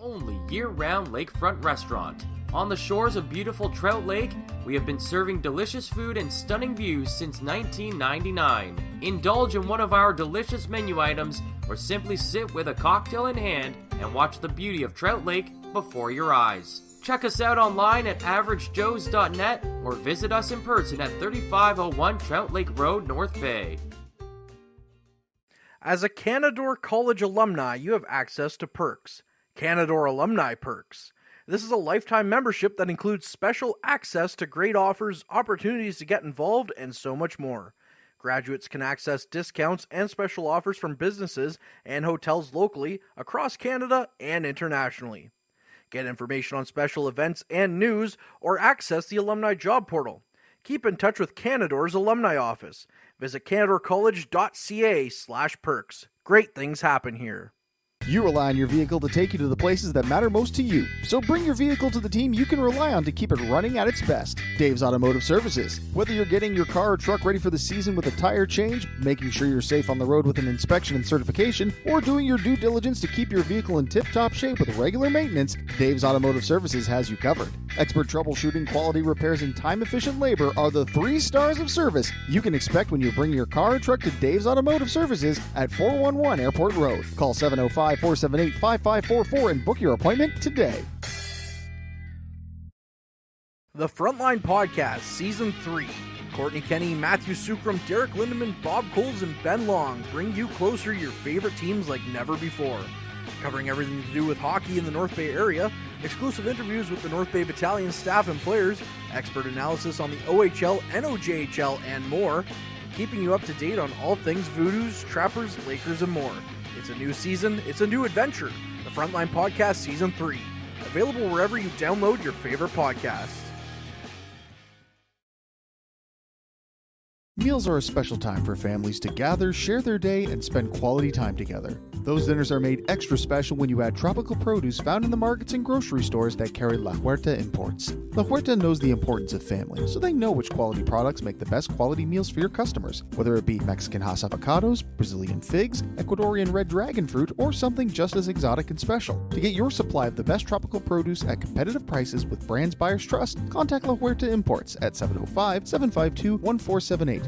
only year-round lakefront restaurant. On the shores of beautiful Trout Lake, we have been serving delicious food and stunning views since 1999. Indulge in one of our delicious menu items or simply sit with a cocktail in hand and watch the beauty of Trout Lake before your eyes. Check us out online at averagejoes.net or visit us in person at 3501 Trout Lake Road, North Bay. As a Canadore College alumni, you have access to perks. Canadore Alumni Perks. This is a lifetime membership that includes special access to great offers, opportunities to get involved, and so much more. Graduates can access discounts and special offers from businesses and hotels locally, across Canada, and internationally. Get information on special events and news, or access the alumni job portal. Keep in touch with Canadore's alumni office. Visit canadorecollege.ca/perks. Great things happen here. You rely on your vehicle to take you to the places that matter most to you. So bring your vehicle to the team you can rely on to keep it running at its best. Dave's Automotive Services. Whether you're getting your car or truck ready for the season with a tire change, making sure you're safe on the road with an inspection and certification, or doing your due diligence to keep your vehicle in tip-top shape with regular maintenance, Dave's Automotive Services has you covered. Expert troubleshooting, quality repairs, and time-efficient labor are the 3 stars of service you can expect when you bring your car or truck to Dave's Automotive Services at 411 Airport Road. Call 705-478-5544 and book your appointment today. The Frontline Podcast, Season 3. Courtney Kenny, Matthew Sukram, Derek Lindemann, Bob Coles, and Ben Long bring you closer to your favorite teams like never before. Covering everything to do with hockey in the North Bay area, exclusive interviews with the North Bay Battalion staff and players, expert analysis on the OHL, NOJHL, and more, keeping you up to date on all things Voodoos, Trappers, Lakers, and more. It's a new season, it's a new adventure. The Frontline Podcast Season 3. Available wherever you download your favorite podcasts. Meals are a special time for families to gather, share their day, and spend quality time together. Those dinners are made extra special when you add tropical produce found in the markets and grocery stores that carry La Huerta imports. La Huerta knows the importance of family, so they know which quality products make the best quality meals for your customers, whether it be Mexican Hass avocados, Brazilian figs, Ecuadorian red dragon fruit, or something just as exotic and special. To get your supply of the best tropical produce at competitive prices with brands buyers trust, contact La Huerta Imports at 705-752-1478.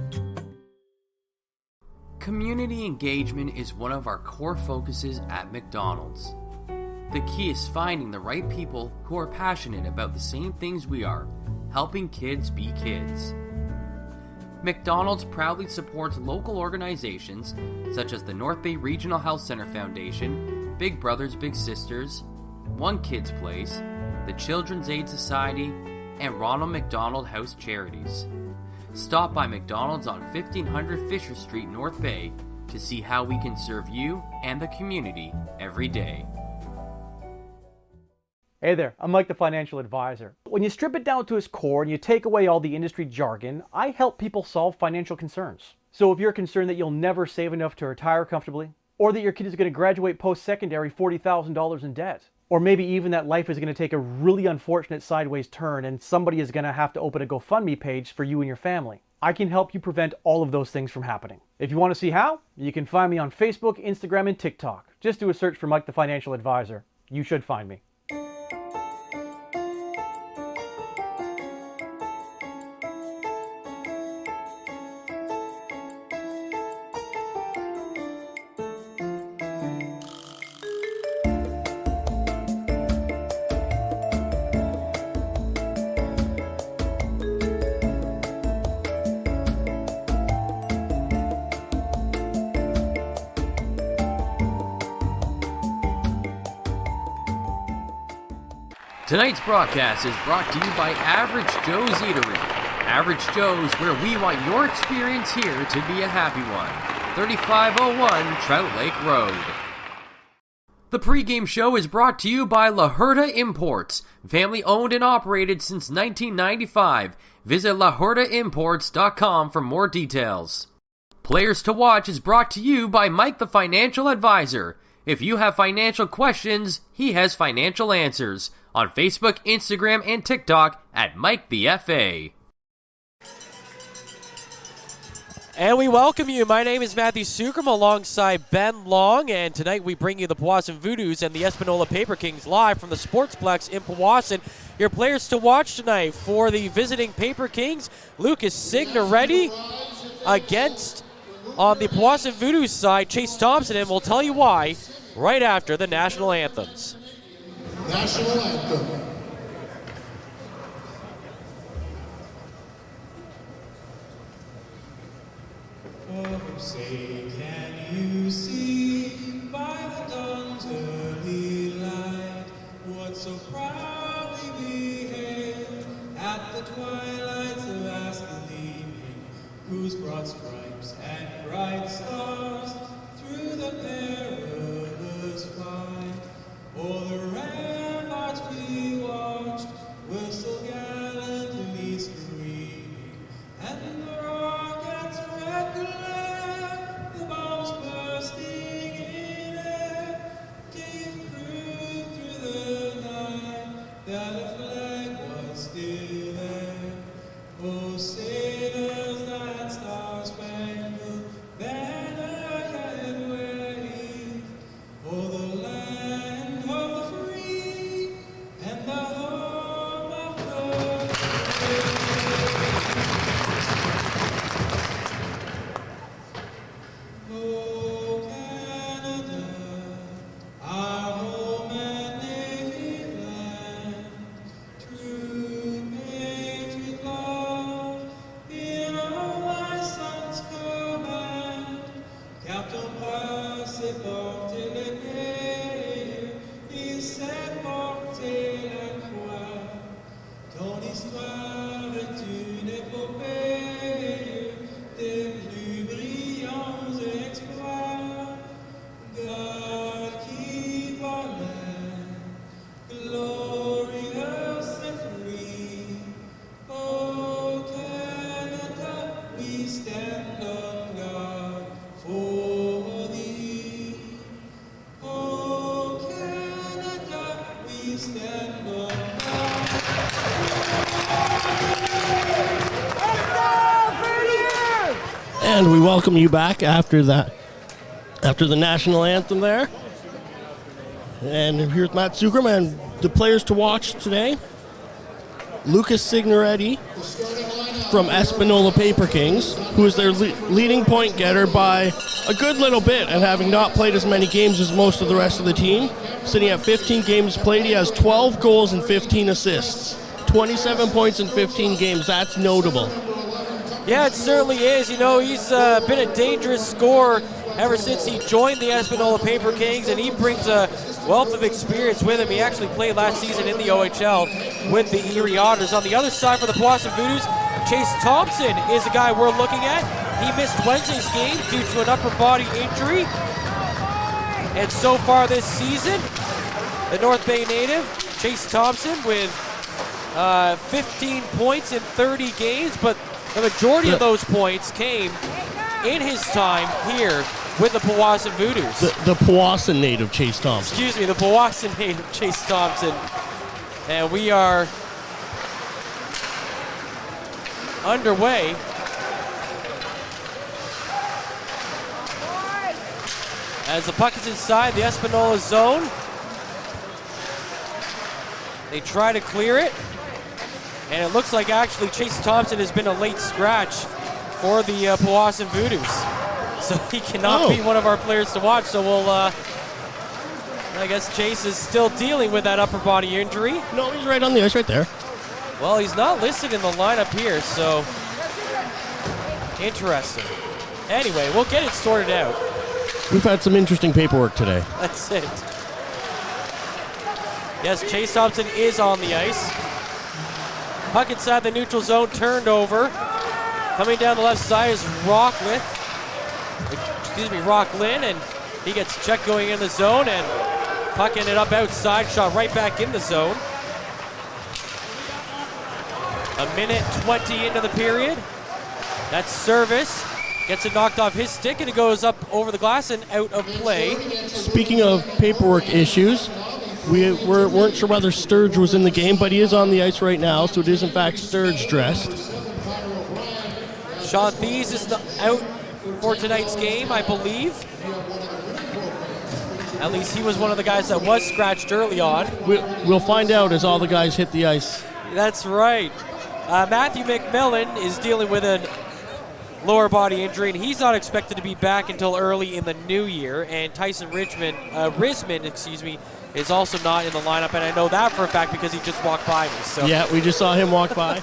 Community engagement is one of our core focuses at McDonald's. The key is finding the right people who are passionate about the same things we are, helping kids be kids. McDonald's proudly supports local organizations such as the North Bay Regional Health Center Foundation, Big Brothers Big Sisters, One Kids Place, the Children's Aid Society, and Ronald McDonald House Charities. Stop by McDonald's on 1500 Fisher Street, North Bay, to see how we can serve you and the community every day. Hey there, I'm Mike the Financial Advisor. When you strip it down to its core and you take away all the industry jargon, I help people solve financial concerns. So if you're concerned that you'll never save enough to retire comfortably, or that your kid is going to graduate post-secondary $40,000 in debt, or maybe even that life is going to take a really unfortunate sideways turn and somebody is going to have to open a GoFundMe page for you and your family, I can help you prevent all of those things from happening. If you want to see how, you can find me on Facebook, Instagram, and TikTok. Just do a search for Mike the Financial Advisor. You should find me. Tonight's broadcast is brought to you by Average Joe's Eatery. Average Joe's, where we want your experience here to be a happy one. 3501 Trout Lake Road. The pregame show is brought to you by La Huerta Imports, family owned and operated since 1995. Visit lahuertaimports.com for more details. Players to Watch is brought to you by Mike the Financial Advisor. If you have financial questions, he has financial answers. On Facebook, Instagram, and TikTok at Mike the FA. And we welcome you. My name is Matthew Sucrum alongside Ben Long, and tonight we bring you the Powassan Voodoos and the Espanola Paper Kings live from the Sportsplex in Powassan. Your players to watch tonight for the visiting Paper Kings, Lucas Signoretti against, on the Powassan Voodoos side, Chase Thompson, and we'll tell you why right after the national anthems. National anthem. Oh, say, can you see by the dawn's early light what so proudly we hailed at the twilight's last gleaming, whose broad stripes and bright stars through the perilous fight, o'er the ramparts we watched were so gallantly streaming, and the rockets red glare, the bombs bursting in air, gave proof through the night that a flag was still there. Oh, sailors, that star-spangled banner yet wave, o'er the land of the free and the home of the brave. Oh, Canada, our home and native land, true patriot love in all thy sons command. Captain Passé portait le guerre, il s'est porté la croix. Ton histoire est une épopée des plus brillants exploits. God keep our land glorious and free. Oh, Canada, we stand on guard for thee. Oh, Canada, we stand on guard. And we welcome you back after the national anthem there. And here's Matt Sucrum and the players to watch today. Lucas Signoretti from Espanola Paper Kings, who is their leading point getter by a good little bit, and having not played as many games as most of the rest of the team. Sitting at 15 games played, he has 12 goals and 15 assists. 27 points in 15 games, that's notable. Yeah, it certainly is. You know, he's been a dangerous scorer ever since he joined the Espanola Paper Kings, and he brings a wealth of experience with him. He actually played last season in the OHL with the Erie Otters. On the other side for the Powassan Voodoos, Chase Thompson is a guy we're looking at. He missed Wednesday's game due to an upper body injury. And so far this season, the North Bay native, Chase Thompson, with 15 points in 30 games, but the majority of those points came in his time here with the Powassan Voodoos. The Powassan native, Chase Thompson. Excuse me, the Powassan native, Chase Thompson. And we are underway. As the puck is inside the Espanola zone, they try to clear it. And it looks like actually Chase Thompson has been a late scratch for the Powassan Voodoos. So he cannot be one of our players to watch. So we'll, I guess Chase is still dealing with that upper body injury. No, he's right on the ice right there. Well, he's not listed in the lineup here, so interesting. Anyway, we'll get it sorted out. We've had some interesting paperwork today. That's it. Yes, Chase Thompson is on the ice. Puck inside the neutral zone, turned over. Coming down the left side is Rocklin, and he gets checked going in the zone, and puck ended up outside, shot right back in the zone. A minute 20 into the period. That's Service. Gets it knocked off his stick, and it goes up over the glass and out of play. Speaking of paperwork issues, we weren't sure whether Sturge was in the game, but he is on the ice right now, so it is in fact Sturge dressed. Sean Thies is out for tonight's game, I believe. At least he was one of the guys that was scratched early on. We'll find out as all the guys hit the ice. That's right. Matthew McMillan is dealing with a lower body injury, and he's not expected to be back until early in the new year. And Tyson Risman, is also not in the lineup, and I know that for a fact because he just walked by me. So. Yeah, we just saw him walk by.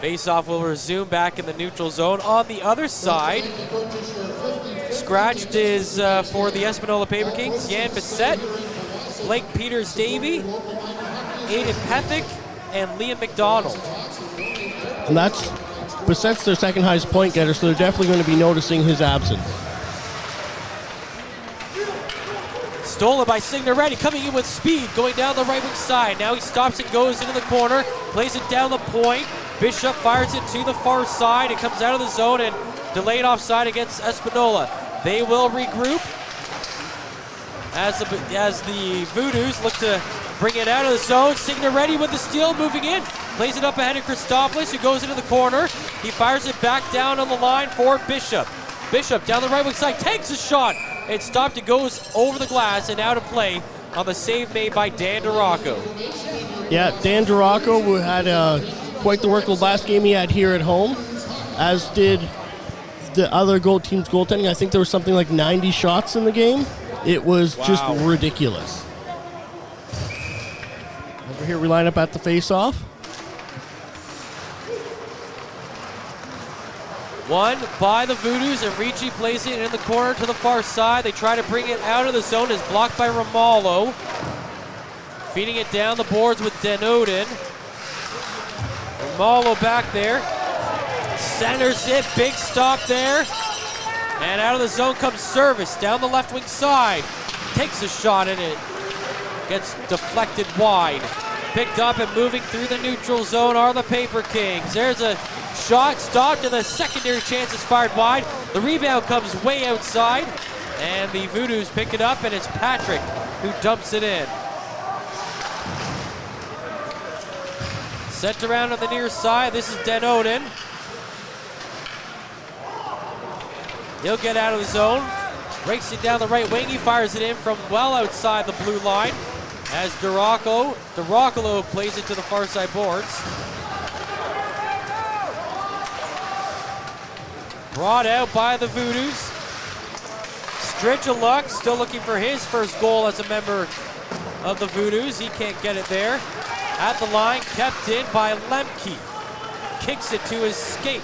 Face-off will resume back in the neutral zone. On the other side, scratched is for the Espanola Paper Kings, Yan Bissett, Blake Peters-Davy, Aiden Pethick, and Liam McDonald. And that's Bissett's their second highest point getter, so they're definitely going to be noticing his absence. Stolen by Signoretti, coming in with speed, going down the right wing side. Now he stops and goes into the corner, plays it down the point. Bishop fires it to the far side. It comes out of the zone and delayed offside against Espanola. They will regroup as the Voodoos look to bring it out of the zone. Signoretti with the steal, moving in. Plays it up ahead of Christopoulos, who goes into the corner. He fires it back down on the line for Bishop. Bishop down the right wing side, takes a shot. It stopped, it goes over the glass and out of play on the save made by Dan DeRocco. Yeah, Dan DeRocco had quite the work the last game he had here at home, as did the other team's goaltending. I think there was something like 90 shots in the game. It was just ridiculous. Over here we line up at the face-off. One by the Voodoos, and Ricci plays it in the corner to the far side. They try to bring it out of the zone. It's blocked by Romalo. Feeding it down the boards with Denoden. Romalo back there. Centers it, big stop there. And out of the zone comes Service down the left wing side. Takes a shot and it gets deflected wide. Picked up and moving through the neutral zone are the Paper Kings. There's a shot stopped and the secondary chance is fired wide. The rebound comes way outside and the Voodoos pick it up and it's Patrick who dumps it in. Sent around on the near side. This is Denoden. He'll get out of the zone. Breaks it down the right wing. He fires it in from well outside the blue line as DeRocco plays it to the far side boards. Brought out by the Voodoos. Stritchaluk still looking for his first goal as a member of the Voodoos. He can't get it there. At the line, kept in by Lemke. Kicks it to his stick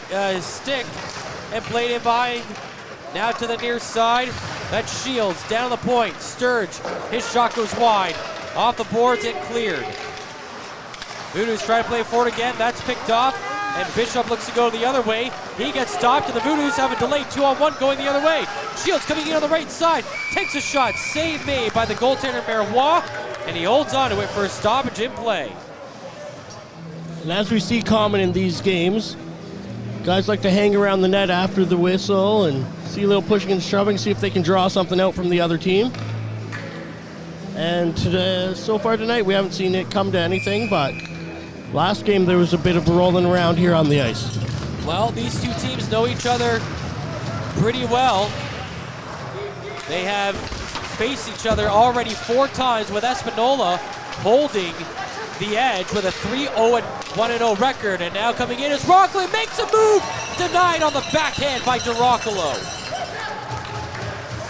and played it by. Now to the near side. That's Shields down the point. Sturge, his shot goes wide. Off the boards and cleared. Voodoos try to play forward again. That's picked off. And Bishop looks to go the other way. He gets stopped, and the Voodoos have a delayed 2-on-1 going the other way. Shields coming in on the right side. Takes a shot. Save made by the goaltender Marois. And he holds on to it for a stoppage in play. And as we see common in these games, guys like to hang around the net after the whistle and see a little pushing and shoving, see if they can draw something out from the other team. And so far tonight, we haven't seen it come to anything, but last game there was a bit of rolling around here on the ice. Well, these two teams know each other pretty well. They have faced each other already 4 times, with Espanola holding the edge with a 3-0-1-0 record. And now coming in is Rockland, makes a move, denied on the backhand by DeRocco.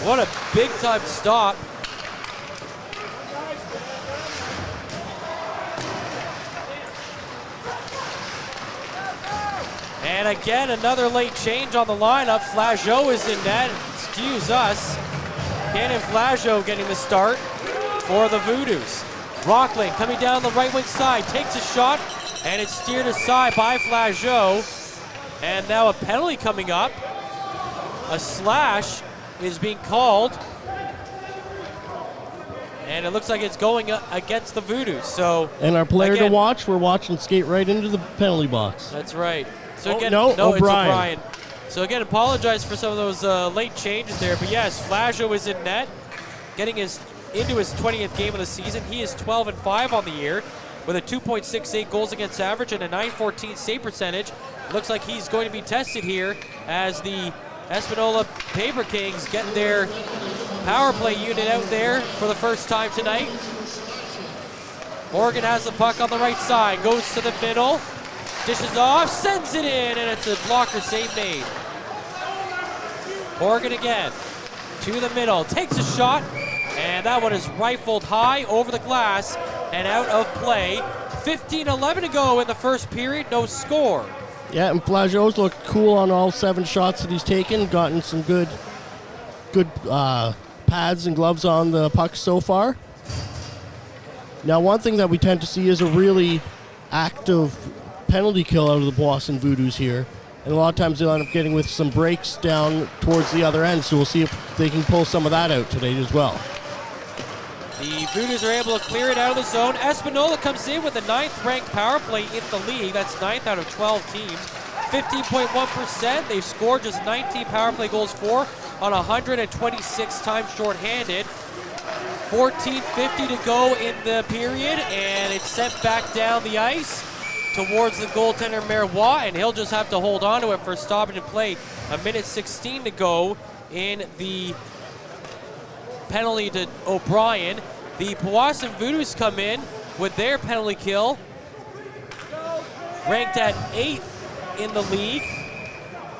What a big time stop. And again, another late change on the lineup. Flageau is in net. Excuse us. Cannon Flageau getting the start for the Voodoos. Rockland coming down the right wing side, takes a shot, and it's steered aside by Flageau. And now a penalty coming up. A slash is being called. And it looks like it's going against the Voodoos. So, and our player again, to watch, we're watching skate right into the penalty box. That's right. So again, no, it's O'Brien. So again, apologize for some of those late changes there. But yes, Flageau is in net, getting into his 20th game of the season. He is 12-5 on the year. with a 2.68 goals against average and a 914 save percentage. Looks like he's going to be tested here as the Espanola Paper Kings get their power play unit out there for the first time tonight. Morgan has the puck on the right side, goes to the middle, dishes off, sends it in, and it's a blocker save made. Morgan again, to the middle, takes a shot, and that one is rifled high over the glass and out of play. 15-11 to go in the first period, no score. Yeah, and Flageau's looked cool on all 7 shots that he's taken, gotten some good pads and gloves on the puck so far. Now, one thing that we tend to see is a really active penalty kill out of the Powassan Voodoos here. And a lot of times they'll end up getting with some breaks down towards the other end, so we'll see if they can pull some of that out today as well. The Voodoos are able to clear it out of the zone. Espanola comes in with the 9th ranked power play in the league. That's 9th out of 12 teams. 15.1%. They've scored just 19 power play goals for on 126 times shorthanded. 14:50 to go in the period, and it's sent back down the ice towards the goaltender Marois, and he'll just have to hold on to it for a stoppage and play. 1:16 to go in the penalty to O'Brien. The Powassan Voodoos come in with their penalty kill, ranked at 8th in the league,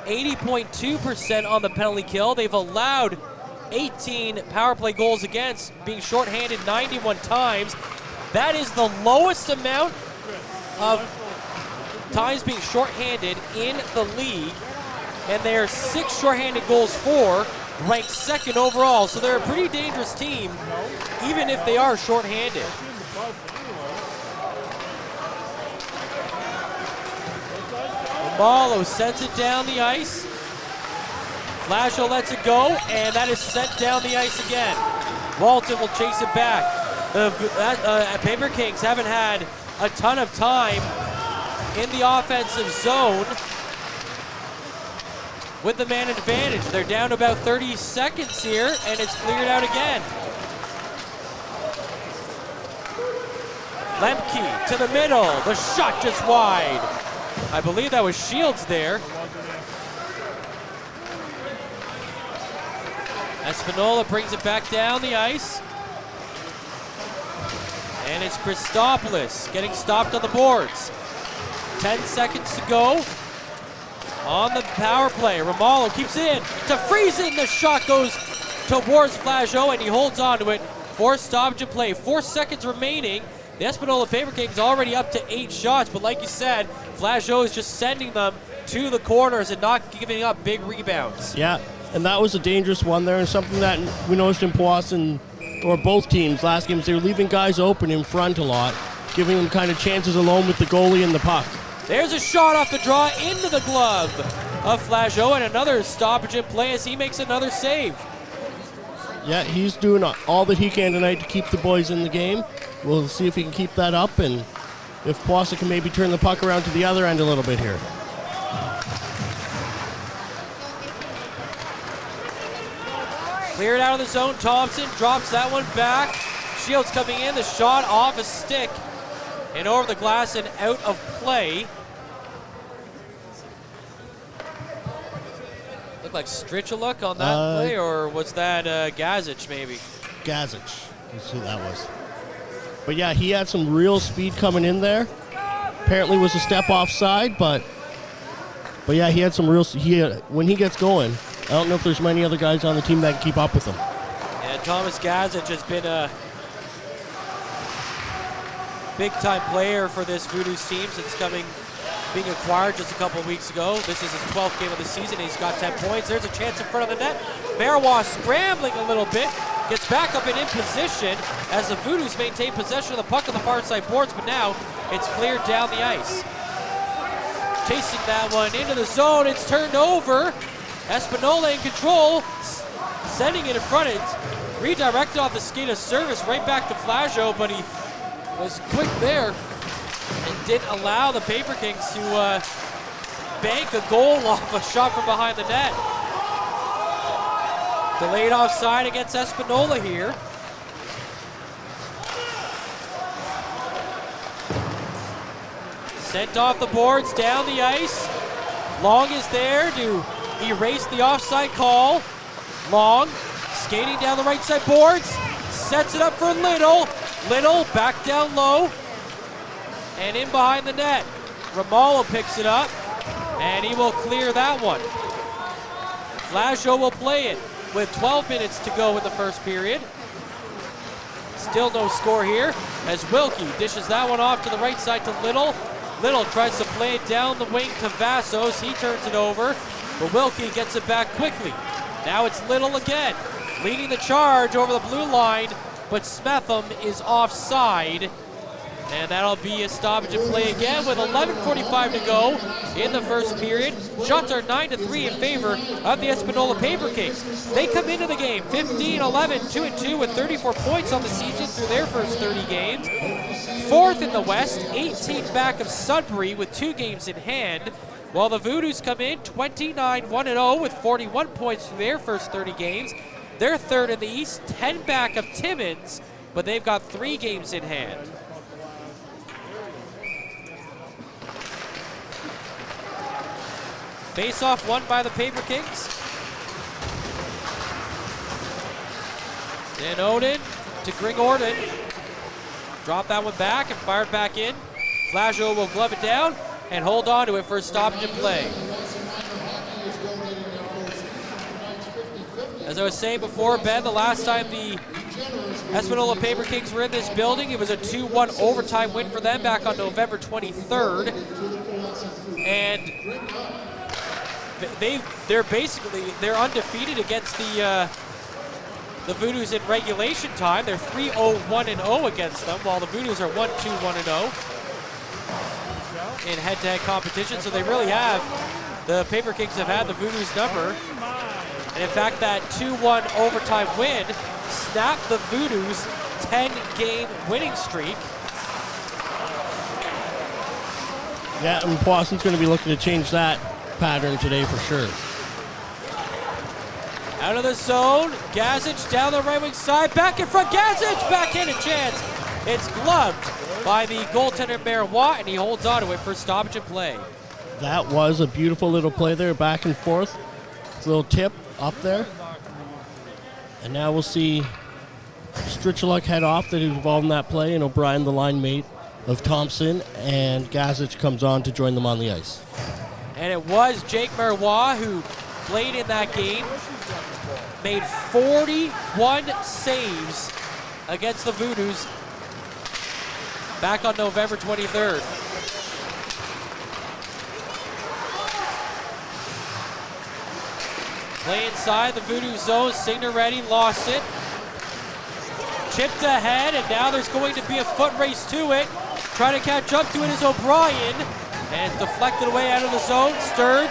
80.2% on the penalty kill. They've allowed 18 power play goals against, being shorthanded 91 times. That is the lowest amount of times being shorthanded in the league, and they're 6 shorthanded goals for, ranked 2nd overall. So they're a pretty dangerous team, even if they are shorthanded. Malo sends it down the ice. Flageau lets it go, and that is sent down the ice again. Walton will chase it back. The Paper Kings haven't had a ton of time in the offensive zone with the man advantage. They're down to about 30 seconds here, and it's cleared out again. Lemke to the middle. The shot just wide. I believe that was Shields there. Espanola brings it back down the ice. And it's Christopoulos getting stopped on the boards. 10 seconds to go on the power play. Romalo keeps it in to Friesen. The shot goes towards Flageau, and he holds on to it for stoppage and play. 4 seconds remaining. The Espanola Paper Kings already up to 8 shots, but like you said, Flageau is just sending them to the corners and not giving up big rebounds. Yeah, and that was a dangerous one there, and something that we noticed in Powassan, or both teams last games, they were leaving guys open in front a lot, giving them kind of chances alone with the goalie and the puck. There's a shot off the draw into the glove of Flageau, and another stoppage in play as he makes another save. Yeah, he's doing all that he can tonight to keep the boys in the game. We'll see if he can keep that up, and if Powassan can maybe turn the puck around to the other end a little bit here. Cleared out of the zone. Thompson drops that one back. Shields coming in. The shot off a stick and over the glass and out of play. Looked like Strichaluk on that play, or was that Gazic maybe? Gazic, let's see who that was. But yeah, he had some real speed coming in there. Apparently was a step offside, but yeah, he had some real. When he gets going, I don't know if there's many other guys on the team that can keep up with him. And Thomas Gazic has been a big-time player for this Voodoos team since being acquired just a couple of weeks ago. This is his 12th game of the season. He's got 10 points. There's a chance in front of the net. Marois scrambling a little bit. Gets back up and in position as the Voodoos maintain possession of the puck on the far side boards, but now it's cleared down the ice. Chasing that one into the zone. It's turned over. Espanola in control. Sending it in front. It's redirected off the skate of service right back to Flageau, but he was quick there and didn't allow the Paper Kings to bank a goal off a shot from behind the net. Delayed offside against Espanola here. Sent off the boards, down the ice. Long is there to erase the offside call. Long, skating down the right side boards, sets it up for Little. Little back down low and in behind the net. Ramallo picks it up and he will clear that one. Flajo will play it with 12 minutes to go in the first period. Still no score here as Wilkie dishes that one off to the right side to Little. Little tries to play it down the wing to Vassos. He turns it over, but Wilkie gets it back quickly. Now it's Little again, leading the charge over the blue line, but Smetham is offside. And that'll be a stoppage and play again with 11:45 to go in the first period. Shots are 9-3 in favor of the Espanola Paper Kings. They come into the game 15-11, 2-2 with 34 points on the season through their first 30 games. Fourth in the West, 18 back of Sudbury with 2 games in hand. While the Voodoos come in 29-1-0 with 41 points through their first 30 games. They're third in the East, 10 back of Timmins, but they've got 3 games in hand. Face-off won by the Paper Kings. Dan Odin to Gring Orden. Drop that one back and fire it back in. Flajo will glove it down and hold on to it for a stoppage and play. As I was saying before, Ben, the last time the Espanola Paper Kings were in this building, it was a 2-1 overtime win for them back on November 23rd. And they're undefeated against the Voodoos in regulation time. They're 3-0-1-0 against them, while the Voodoos are 1-2-1-0 in head-to-head competition. So they really have, the Paper Kings have had the Voodoos number. And in fact, that 2-1 overtime win snapped the Voodoos' 10-game winning streak. Yeah, and Powassan's going to be looking to change that pattern today for sure. Out of the zone, Gazic down the right wing side, back in front, Gazic, backhand a chance. It's gloved by the goaltender Marois, and he holds on to it for stoppage and play. That was a beautiful little play there, back and forth. It's a little tip up there. And now we'll see Stricheluk head off that he was involved in that play, and O'Brien, the line mate of Thompson, and Gazic comes on to join them on the ice. And it was Jake Marois who played in that game, made 41 saves against the Voodoos back on November 23rd. Play inside the Voodoo zone, Signoretti lost it. Chipped ahead, and now there's going to be a foot race to it. Trying to catch up to it is O'Brien, and it's deflected away out of the zone. Sturge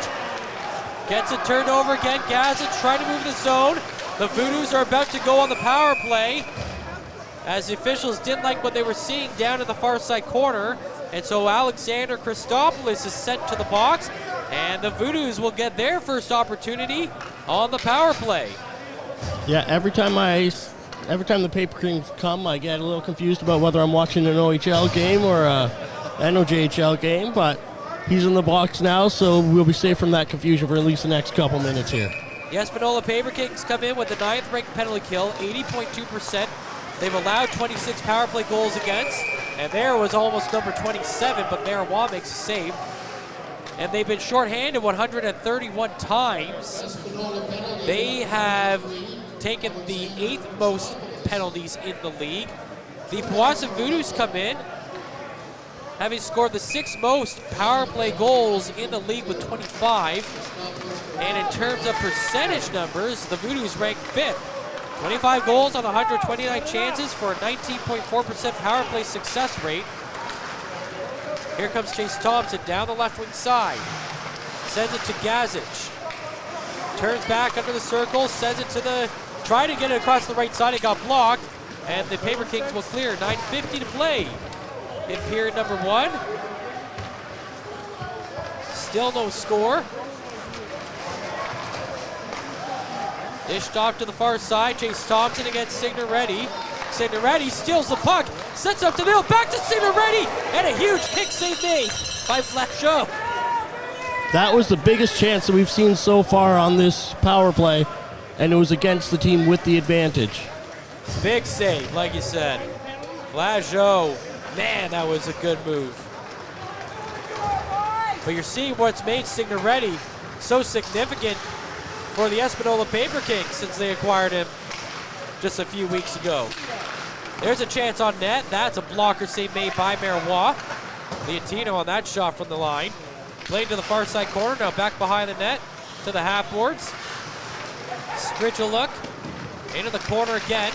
gets it turned over again. Gazic trying to move the zone. The Voodoos are about to go on the power play, as the officials didn't like what they were seeing down in the far side corner. And so Alexander Christopoulos is sent to the box, and the Voodoos will get their first opportunity on the power play. Yeah, every time the Paper Kings come, I get a little confused about whether I'm watching an OHL game or a NOJHL game, but he's in the box now, so we'll be safe from that confusion for at least the next couple minutes here. The Espanola Paper Kings come in with the 9th ranked penalty kill, 80.2%. They've allowed 26 power play goals against, and there was almost number 27, but Marois makes a save. And they've been shorthanded 131 times. They have taken the 8th most penalties in the league. The Powassan Voodoos come in, having scored the 6th most power play goals in the league with 25. And in terms of percentage numbers, the Voodoos rank 5th. 25 goals on 129 chances for a 19.4% power play success rate. Here comes Chase Thompson down the left wing side. Sends it to Gazic. Turns back under the circle, sends it to the, trying to get it across the right side, it got blocked, and the Paper Kings will clear. 9:50 to play in period number 1. Still no score. Dished off to the far side, Chase Thompson against Signoretti. Signoretti steals the puck, sets up to Neil, back to Signoretti, and a huge kick save made by Flachot. That was the biggest chance that we've seen so far on this power play, and it was against the team with the advantage. Big save, like you said. Flachot, man, that was a good move. But you're seeing what's made Signoretti so significant for the Espanola Paper Kings since they acquired him just a few weeks ago. There's a chance on net. That's a blocker save made by Marois. Leontino on that shot from the line. Played to the far side corner, now back behind the net to the half boards. Stritch a look. Into the corner again.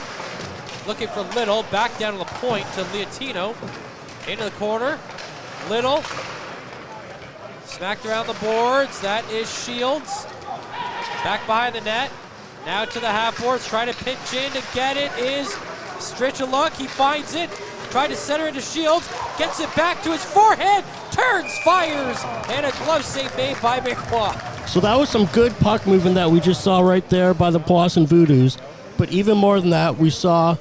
Looking for Little. Back down to the point to Leontino. Into the corner. Little. Smacked around the boards. That is Shields. Back behind the net. Now to the half boards. Trying to pinch in to get it is Stritch a look. He finds it. Tried to center into Shields. Gets it back to his forehead. Turns, fires, and a glove save made by Marois. So that was some good puck movement that we just saw right there by the Powassan Voodoos. But even more than that, we saw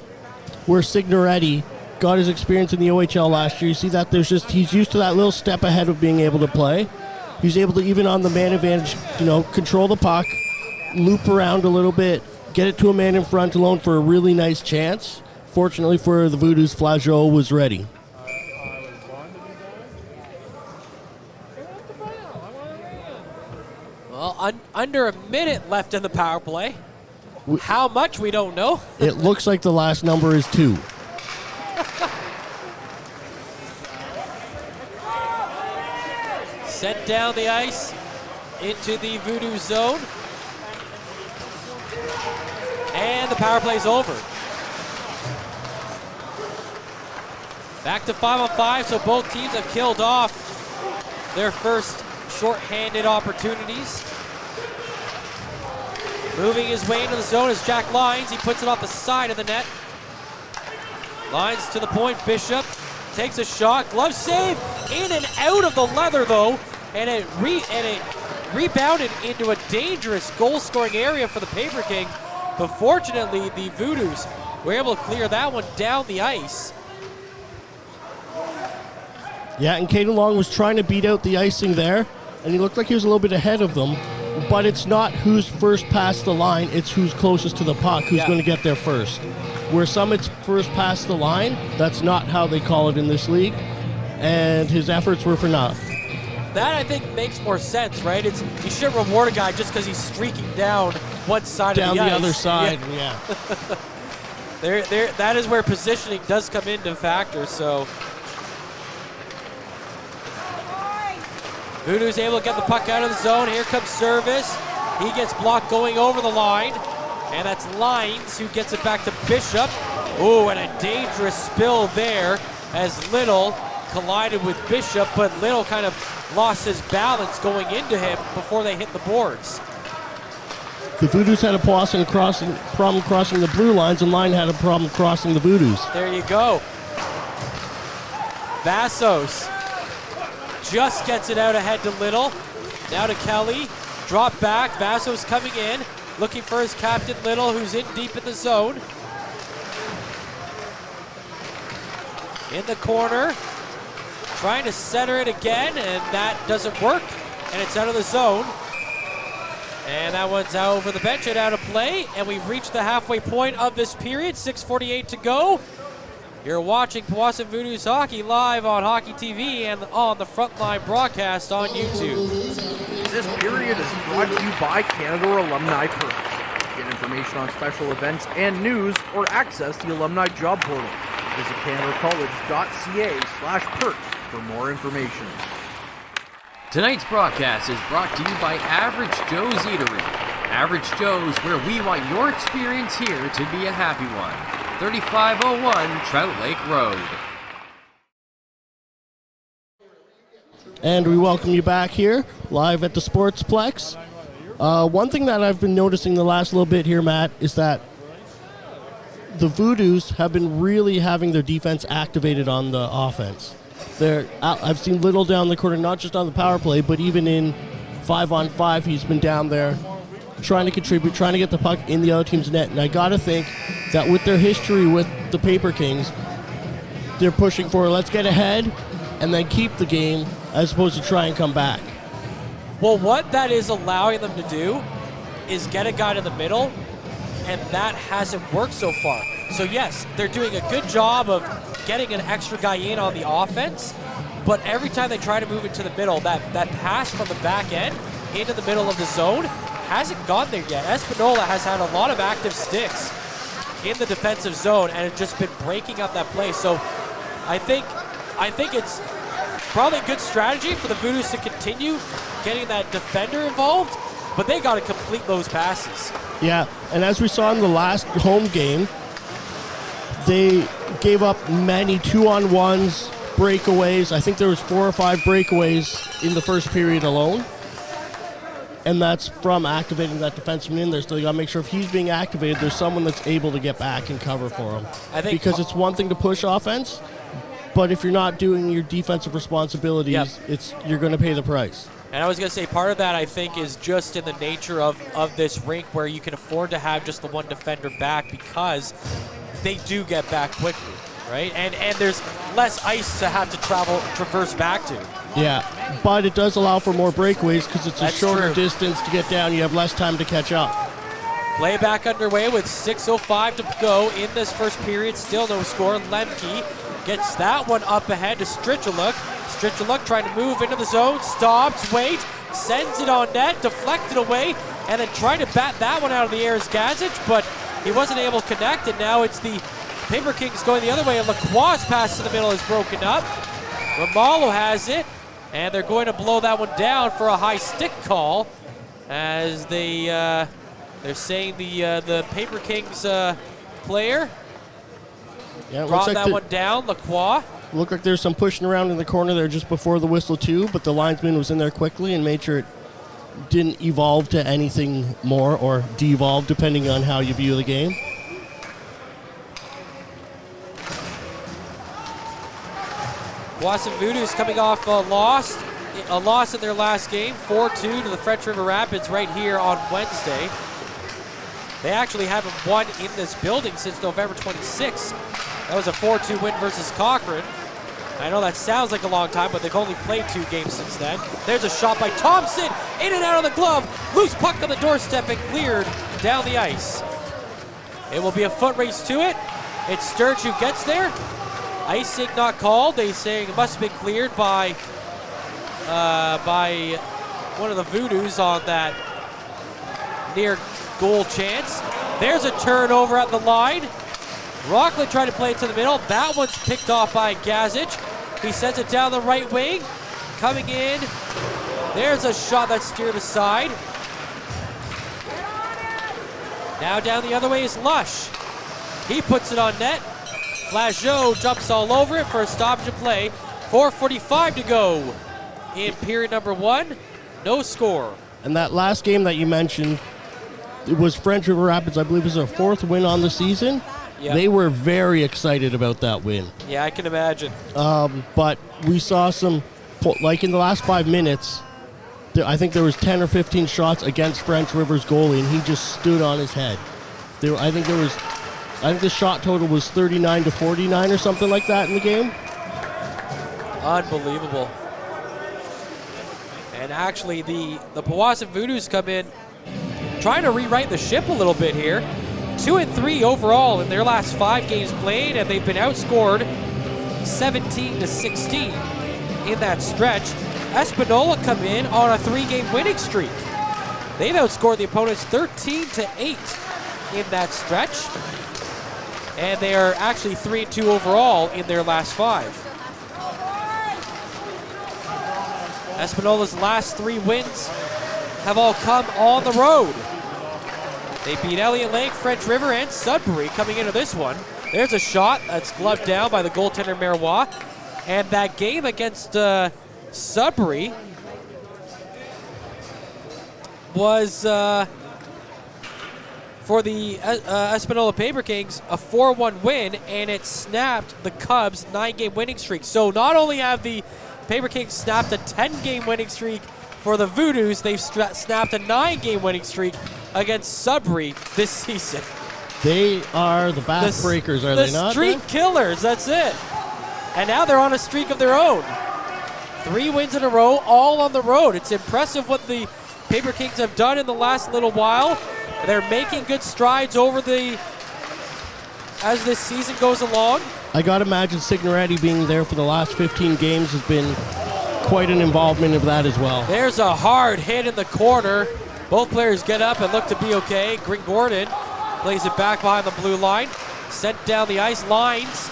where Signoretti got his experience in the OHL last year. You see that he's used to that little step ahead of being able to play. He's able to, even on the man advantage, control the puck, loop around a little bit, get it to a man in front alone for a really nice chance. Fortunately for the Voodoos, Flachot was ready. Well, under a minute left in the power play. How much, we don't know. It looks like the last number is 2. Sent down the ice into the Voodoo zone. And the power play's over. Back to 5-on-5, so both teams have killed off their first short-handed opportunities. Moving his way into the zone is Jack Lyons. He puts it off the side of the net. Lyons to the point. Bishop takes a shot. Glove save in and out of the leather, though. And it rebounded into a dangerous goal-scoring area for the Paper Kings. But fortunately, the Voodoos were able to clear that one down the ice. Yeah, and Caden Long was trying to beat out the icing there, and he looked like he was a little bit ahead of them. But it's not who's first past the line, it's who's closest to the puck, who's going to get there first. Where some it's first past the line, that's not how they call it in this league, and his efforts were for naught. That, I think, makes more sense, right? You shouldn't reward a guy just because he's streaking down one side of the ice. Down the other side, yeah. That is where positioning does come into factor, so. Voodoo's able to get the puck out of the zone. Here comes Service. He gets blocked going over the line. And that's Lyons who gets it back to Bishop. Oh, and a dangerous spill there as Little collided with Bishop, but Little kind of lost his balance going into him before they hit the boards. The Voodoos had a problem crossing the blue lines, and Lyon had a problem crossing the Voodoos. There you go. Vassos just gets it out ahead to Little. Now to Kelly. Drop back. Vassos coming in. Looking for his captain, Little, who's in deep in the zone. In the corner. Trying to center it again, and that doesn't work. And it's out of the zone. And that one's out over the bench and out of play. And we've reached the halfway point of this period. 6:48 to go. You're watching Powassan Voodoos Hockey live on Hockey TV and on the Frontline broadcast on YouTube. This period is brought to you by Canada Alumni Perks. Get information on special events and news or access the Alumni Job Portal. Visit canadacollege.ca/perks for more information. Tonight's broadcast is brought to you by Average Joe's Eatery. Average Joe's, where we want your experience here to be a happy one. 3501 Trout Lake Road. And we welcome you back here, live at the Sportsplex. One thing that I've been noticing the last little bit here, Matt, is that the Voodoos have been really having their defense activated on the offense. I've seen Little down the corner, not just on the power play, but even in 5-on-5, he's been down there trying to contribute, trying to get the puck in the other team's net. And I got to think that with their history with the Paper Kings, they're pushing for let's get ahead and then keep the game as opposed to try and come back. Well, what that is allowing them to do is get a guy to the middle, and that hasn't worked so far. So yes, they're doing a good job of getting an extra guy in on the offense, but every time they try to move it to the middle, that pass from the back end into the middle of the zone hasn't gone there yet. Espanola has had a lot of active sticks in the defensive zone and has just been breaking up that play. So I think it's probably a good strategy for the Voodoos to continue getting that defender involved, but they got to complete those passes. Yeah, and as we saw in the last home game, they gave up many 2-on-1s, breakaways. I think there was 4 or 5 breakaways in the first period alone. And that's from activating that defenseman in there. So you got to make sure if he's being activated, there's someone that's able to get back and cover for him. I think because it's one thing to push offense, but if you're not doing your defensive responsibilities, you're going to pay the price. And I was going to say, part of that, I think, is just in the nature of this rink where you can afford to have just the one defender back because they do get back quickly, right? And there's less ice to have to traverse back to. Yeah, but it does allow for more breakaways because it's a shorter distance to get down. You have less time to catch up. Play back underway with 6:05 to go in this first period. Still no score. Lemke gets that one up ahead to Strichaluk. Strichaluk trying to move into the zone. Stops, waits, sends it on net, deflected away, and then trying to bat that one out of the air is Gazic, but he wasn't able to connect, and now it's the Paper Kings going the other way, and Lacroix's pass to the middle is broken up. Romalo has it, and they're going to blow that one down for a high stick call, as they're saying the Paper Kings player brought that one down. Lacroix. Looked like there's some pushing around in the corner there just before the whistle too, but the linesman was in there quickly and made sure it didn't evolve to anything more or devolve depending on how you view the game. Powassan Voodoos coming off a loss in their last game, 4-2 to the French River Rapids right here on Wednesday. They actually haven't won in this building since November 26th. That was a 4-2 win versus Cochrane. I know that sounds like a long time, but they've only played 2 games since then. There's a shot by Thompson, in and out of the glove. Loose puck on the doorstep and cleared down the ice. It will be a foot race to it. It's Sturge who gets there. Icing not called. They say it must have been cleared by one of the Voodoos on that near goal chance. There's a turnover at the line. Rockland tried to play it to the middle. That one's picked off by Gazic. He sends it down the right wing. Coming in. There's a shot that's steered aside. Now down the other way is Lush. He puts it on net. Flageau jumps all over it for a stoppage of play. 4:45 to go in period number 1. No score. And that last game that you mentioned, it was French River Rapids, I believe, is their 4th win on the season. Yep. They were very excited about that win. Yeah, I can imagine. But we saw some, like in the last 5 minutes, I think there was 10 or 15 shots against French River's goalie, and he just stood on his head. I think the shot total was 39-49 or something like that in the game. Unbelievable. And actually, the Powassan Voodoos come in trying to rewrite the ship a little bit here. 2-3 overall in their last 5 games played, and they've been outscored 17-16 in that stretch. Espanola come in on a 3-game winning streak. They've outscored the opponents 13-8 in that stretch, and they are actually 3-2 overall in their last 5. Espanola's last 3 wins have all come on the road. They beat Elliott Lake, French River, and Sudbury coming into this one. There's a shot that's gloved down by the goaltender Marois. And that game against Sudbury was, for the Espanola Paper Kings, a 4-1 win, and it snapped the Cubs' 9-game winning streak. So not only have the Paper Kings snapped a 10-game winning streak for the Voodoos, they've snapped a 9-game winning streak against Sudbury this season. They are the backbreakers, are they not? The streak killers, that's it. And now they're on a streak of their own. 3 wins in a row, all on the road. It's impressive what the Paper Kings have done in the last little while. They're making good strides as this season goes along. I got to imagine Signoretti being there for the last 15 games has been quite an involvement of that as well. There's a hard hit in the corner. Both players get up and look to be okay. Green Gordon plays it back behind the blue line. Sent down the ice lines.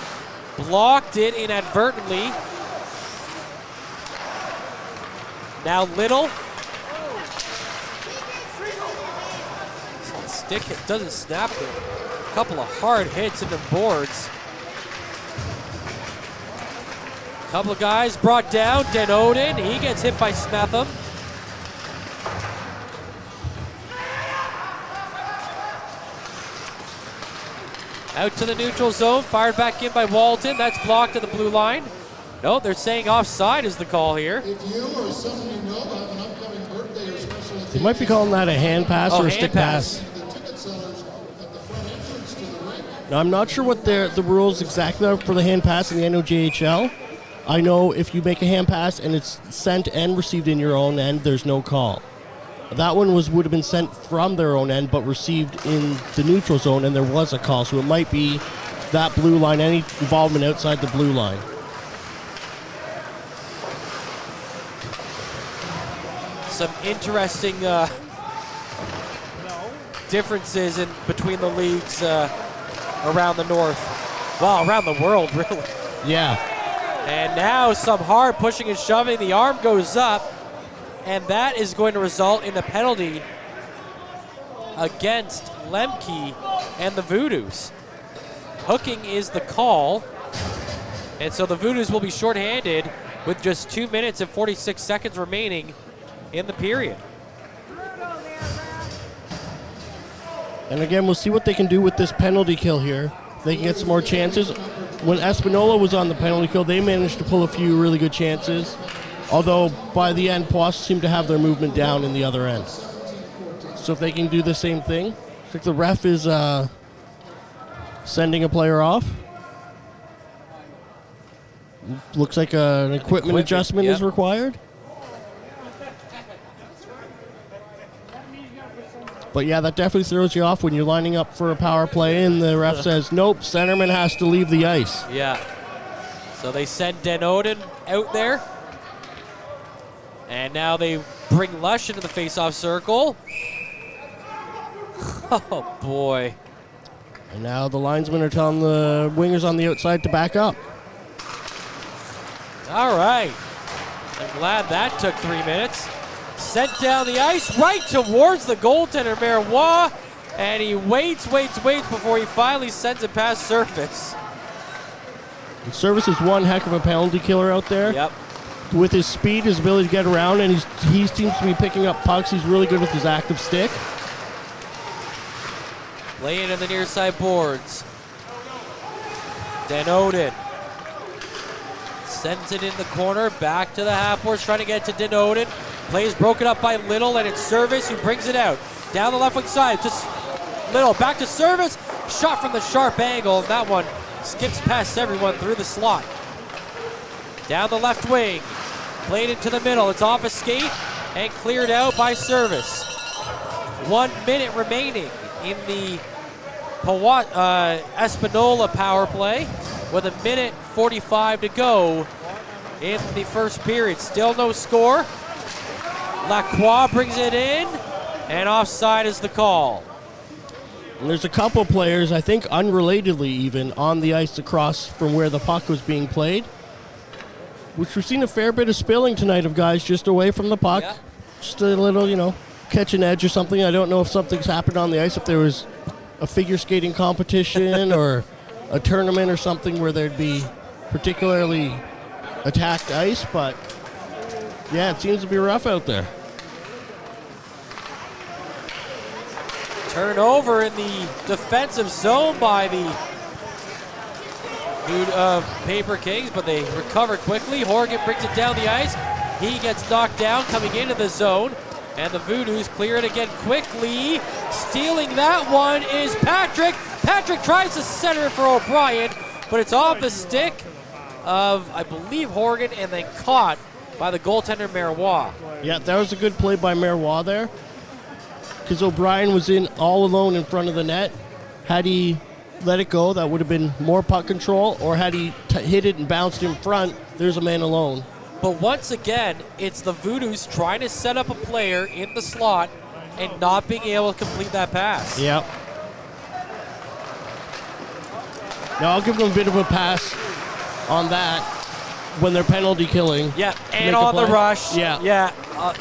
Blocked it inadvertently. Now Little. Stick it doesn't snap it. A couple of hard hits in the boards. Couple of guys brought down. Den Odin, he gets hit by Smetham. Out to the neutral zone, fired back in by Walton. That's blocked at the blue line. No, they're saying offside is the call here. If you or someone you know have an upcoming birthday or special They might be calling that a hand pass or a stick pass. the ticket sellers at the front entrance to the rink. Now, I'm not sure what the rules exactly are for the hand pass in the NOJHL. I know if you make a hand pass and it's sent and received in your own end, there's no call. That one would have been sent from their own end but received in the neutral zone, and there was a call. So it might be that blue line, any involvement outside the blue line. Some interesting differences in between the leagues around the north. Well, around the world, really. Yeah. And now some hard pushing and shoving. The arm goes up, and that is going to result in a penalty against Lemke and the Voodoos. Hooking is the call, and so the Voodoos will be shorthanded with just 2 minutes and 46 seconds remaining in the period. And again, we'll see what they can do with this penalty kill here. If they can get some more chances. When Espanola was on the penalty kill, they managed to pull a few really good chances. Although, by the end, Powassan seemed to have their movement down in the other end. So if they can do the same thing. I think the ref is sending a player off. Looks like an equipment adjustment is required. But yeah, that definitely throws you off when you're lining up for a power play and the ref says, nope, centerman has to leave the ice. Yeah. So they send Den Odin out there. And now they bring Lush into the face-off circle. Oh, boy. And now the linesmen are telling the wingers on the outside to back up. All right. I'm glad that took 3 minutes. Sent down the ice right towards the goaltender, Marois. And he waits before he finally sends it past Service. And Service is one heck of a penalty killer out there. Yep. With his speed, his ability to get around, and he seems to be picking up pucks. He's really good with his active stick. Playing in the near side boards. Den Odin sends it in the corner, back to the half boards, trying to get to Den Odin. Play is broken up by Little, and it's Service who brings it out. Down the left wing side, just Little, back to Service. Shot from the sharp angle, and that one skips past everyone through the slot. Down the left wing, played into the middle. It's off a skate and cleared out by Service. 1 minute remaining in the Espanola power play with 1:45 to go in the first period. Still no score. Lacroix brings it in, and offside is the call. And there's a couple players, I think unrelatedly even, on the ice across from where the puck was being played. Which we've seen a fair bit of spilling tonight of guys just away from the puck. Yeah. Just a little, catch an edge or something. I don't know if something's happened on the ice, if there was a figure skating competition or a tournament or something where there'd be particularly attacked ice, but yeah, it seems to be rough out there. Turnover in the defensive zone by the Paper Kings, but they recover quickly. Horgan brings it down the ice. He gets knocked down coming into the zone, and the Voodoos clear it again quickly. Stealing that one is Patrick. Patrick tries to center it for O'Brien, but it's off the stick of, I believe, Horgan, and then caught by the goaltender Marois. Yeah, that was a good play by Marois there. Because O'Brien was in all alone in front of the net. Had he let it go, that would have been more puck control. Or had he hit it and bounced in front, there's a man alone. But once again, it's the Voodoos trying to set up a player in the slot and not being able to complete that pass. Yep. Now I'll give them a bit of a pass on that when they're penalty killing. Yeah, and on the rush. Yeah.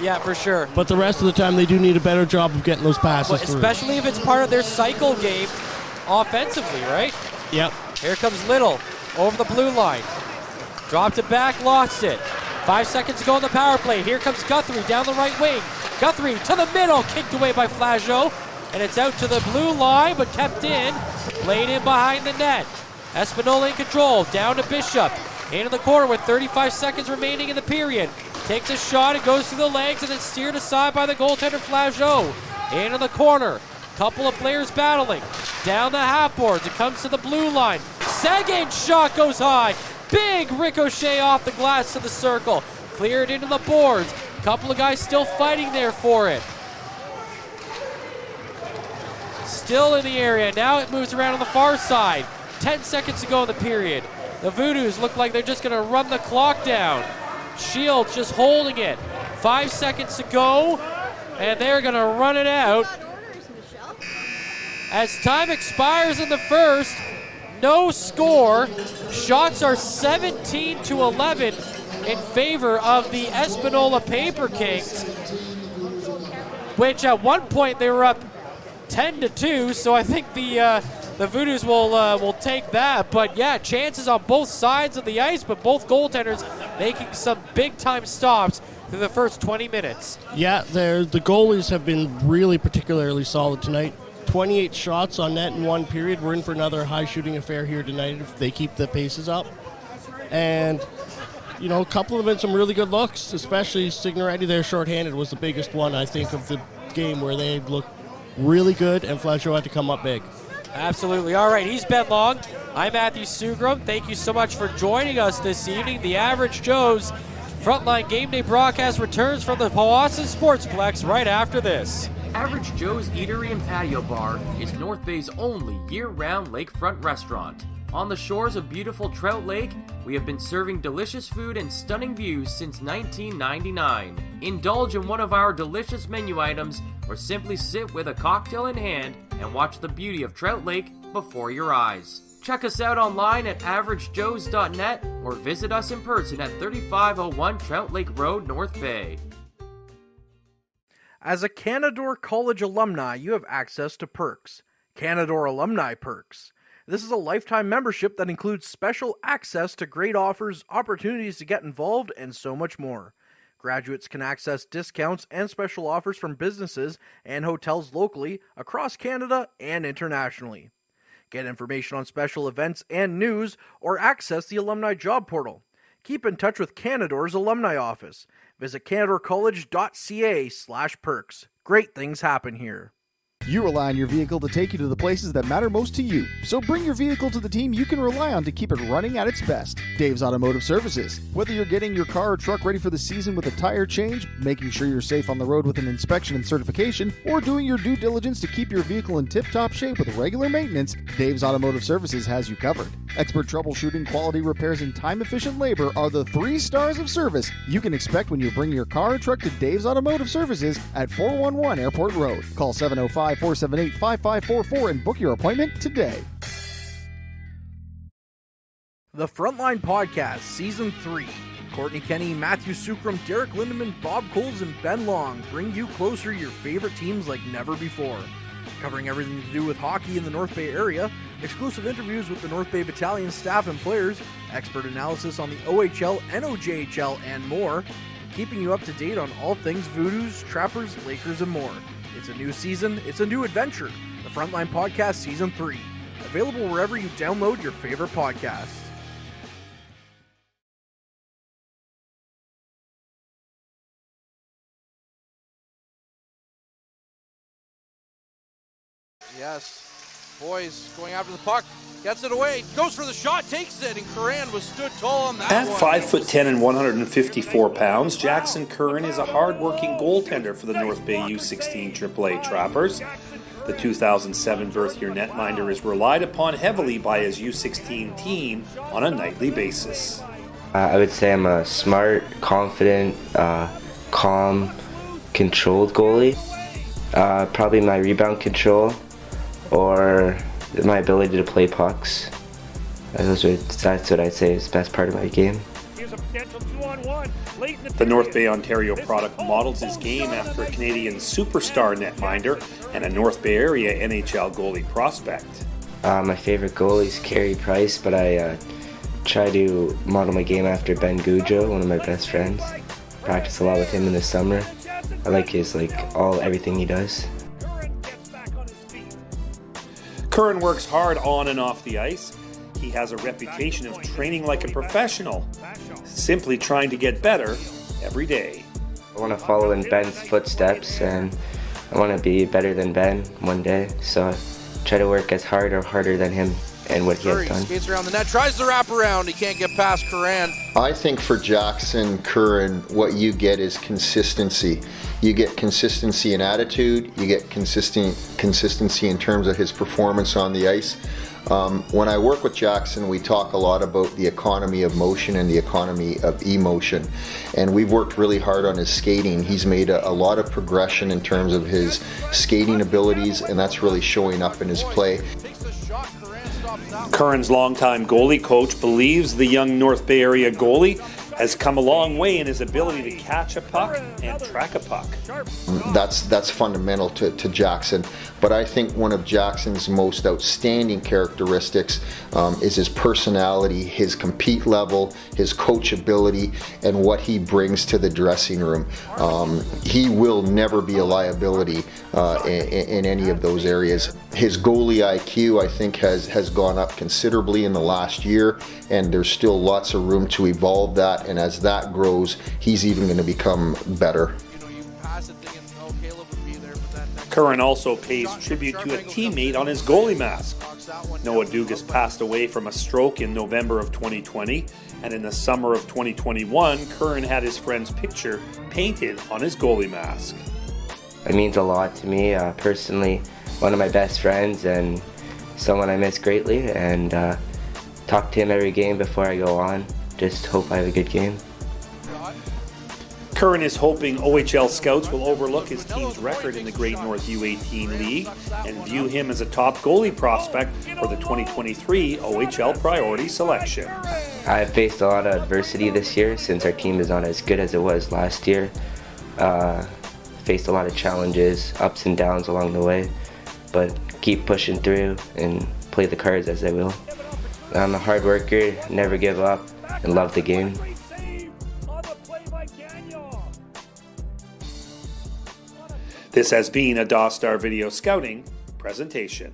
Yeah, for sure. But the rest of the time, they do need a better job of getting those passes through. Especially if it's part of their cycle game offensively, right? Yep. Here comes Little over the blue line. Dropped it back, lost it. 5 seconds to go on the power play. Here comes Guthrie down the right wing. Guthrie to the middle, kicked away by Flageau. And it's out to the blue line, but kept in. Played in behind the net. Espanola in control, down to Bishop. Into the corner with 35 seconds remaining in the period. Takes a shot, it goes through the legs, and then steered aside by the goaltender Flageau. Into the corner. Couple of players battling. Down the half boards, it comes to the blue line. Sagan's shot goes high. Big ricochet off the glass to the circle. Cleared into the boards. Couple of guys still fighting there for it. Still in the area. Now it moves around on the far side. 10 seconds to go in the period. The Voodoos look like they're just going to run the clock down. Shields just holding it. 5 seconds to go, and they're going to run it out. As time expires in the first, no score. Shots are 17-11 in favor of the Espanola Paper Kings, which at one point they were up 10-2, so I think the Voodoos will take that. But yeah, chances on both sides of the ice, but both goaltenders making some big-time stops through the first 20 minutes. Yeah, the goalies have been really particularly solid tonight. 28 shots on net in one period. We're in for another high-shooting affair here tonight if they keep the paces up. And, you know, a couple of them some really good looks, especially Signoretti there shorthanded was the biggest one, I think, of the game where they looked really good and Flageau had to come up big. Absolutely. All right, he's Ben Long. I'm Matthew Sugrum. Thank you so much for joining us this evening. The Average Joe's Frontline Game Day broadcast returns from the Powassan Sportsplex right after this. Average Joe's Eatery and Patio Bar is North Bay's only year-round lakefront restaurant. On the shores of beautiful Trout Lake, we have been serving delicious food and stunning views since 1999. Indulge in one of our delicious menu items or simply sit with a cocktail in hand and watch the beauty of Trout Lake before your eyes. Check us out online at averagejoes.net or visit us in person at 3501 Trout Lake Road, North Bay. As a Canadore College alumni, you have access to perks. Canadore Alumni Perks. This is a lifetime membership that includes special access to great offers, opportunities to get involved, and so much more. Graduates can access discounts and special offers from businesses and hotels locally, across Canada, and internationally. Get information on special events and news, or access the alumni job portal. Keep in touch with Canadore's alumni office. Visit canadorecollege.ca/perks. Great things happen here. You rely on your vehicle to take you to the places that matter most to you. So bring your vehicle to the team you can rely on to keep it running at its best. Dave's Automotive Services. Whether you're getting your car or truck ready for the season with a tire change, making sure you're safe on the road with an inspection and certification, or doing your due diligence to keep your vehicle in tip-top shape with regular maintenance, Dave's Automotive Services has you covered. Expert troubleshooting, quality repairs, and time-efficient labor are the 3 stars of service you can expect when you bring your car or truck to Dave's Automotive Services at 411 Airport Road. Call 705-478-5544 and book your appointment today. The Frontline Podcast, Season 3. Courtney Kenny, Matthew Sukram, Derek Lindemann, Bob Coles, and Ben Long bring you closer to your favorite teams like never before. Covering everything to do with hockey in the North Bay area, exclusive interviews with the North Bay Battalion staff and players, expert analysis on the OHL, NOJHL, and more, keeping you up to date on all things Voodoos, Trappers, Lakers, and more. It's a new season, it's a new adventure. The Frontline Podcast Season 3. Available wherever you download your favorite podcasts. Yes. Boys going after the puck. Gets it away, goes for the shot, takes it, and Curran was stood tall on that At one. 5'10" and 154 pounds, Jackson Curran is a hard-working goaltender for the North Bay U16 AAA Trappers. The 2007 birth-year netminder is relied upon heavily by his U16 team on a nightly basis. I would say I'm a smart, confident, calm, controlled goalie. Probably my rebound control or my ability to play pucks. That's what I'd say is the best part of my game. The North Bay, Ontario product models his game after a Canadian superstar netminder and a North Bay area NHL goalie prospect. My favorite goalie is Carey Price, but I try to model my game after Ben Goudreau, one of my best friends. Practice a lot with him in the summer. I like his everything he does. Curran works hard on and off the ice. He has a reputation of training like a professional, simply trying to get better every day. I want to follow in Ben's footsteps, and I want to be better than Ben one day, so I try to work as hard or harder than him and what he has done. Skates around the net, tries to wrap around, he can't get past Curran. I think for Jackson Curran, what you get is consistency. You get consistency in attitude, you get consistency in terms of his performance on the ice. When I work with Jackson, we talk a lot about the economy of motion and the economy of emotion. And we've worked really hard on his skating. He's made a lot of progression in terms of his skating abilities, and that's really showing up in his play. Curran's longtime goalie coach believes the young North Bay area goalie has come a long way in his ability to catch a puck and track a puck. That's fundamental to Jackson, but I think one of Jackson's most outstanding characteristics is his personality, his compete level, his coachability, and what he brings to the dressing room. He will never be a liability in any of those areas. His goalie IQ, I think, has gone up considerably in the last year, and there's still lots of room to evolve that, and as that grows, he's even going to become better. Curran also pays tribute to a teammate on his goalie mask. Noah Dugas passed away from a stroke in November of 2020, and in the summer of 2021, Curran had his friend's picture painted on his goalie mask. It means a lot to me, personally, one of my best friends and someone I miss greatly, and talk to him every game before I go on. Just hope I have a good game. Curran is hoping OHL scouts will overlook his team's record in the Great North U18 League and view him as a top goalie prospect for the 2023 OHL priority selection. I've faced a lot of adversity this year since our team is not as good as it was last year. Faced a lot of challenges, ups and downs along the way, but keep pushing through and play the cards as they will. I'm a hard worker, never give up, and love the game. This has been a Dostar Video Scouting presentation.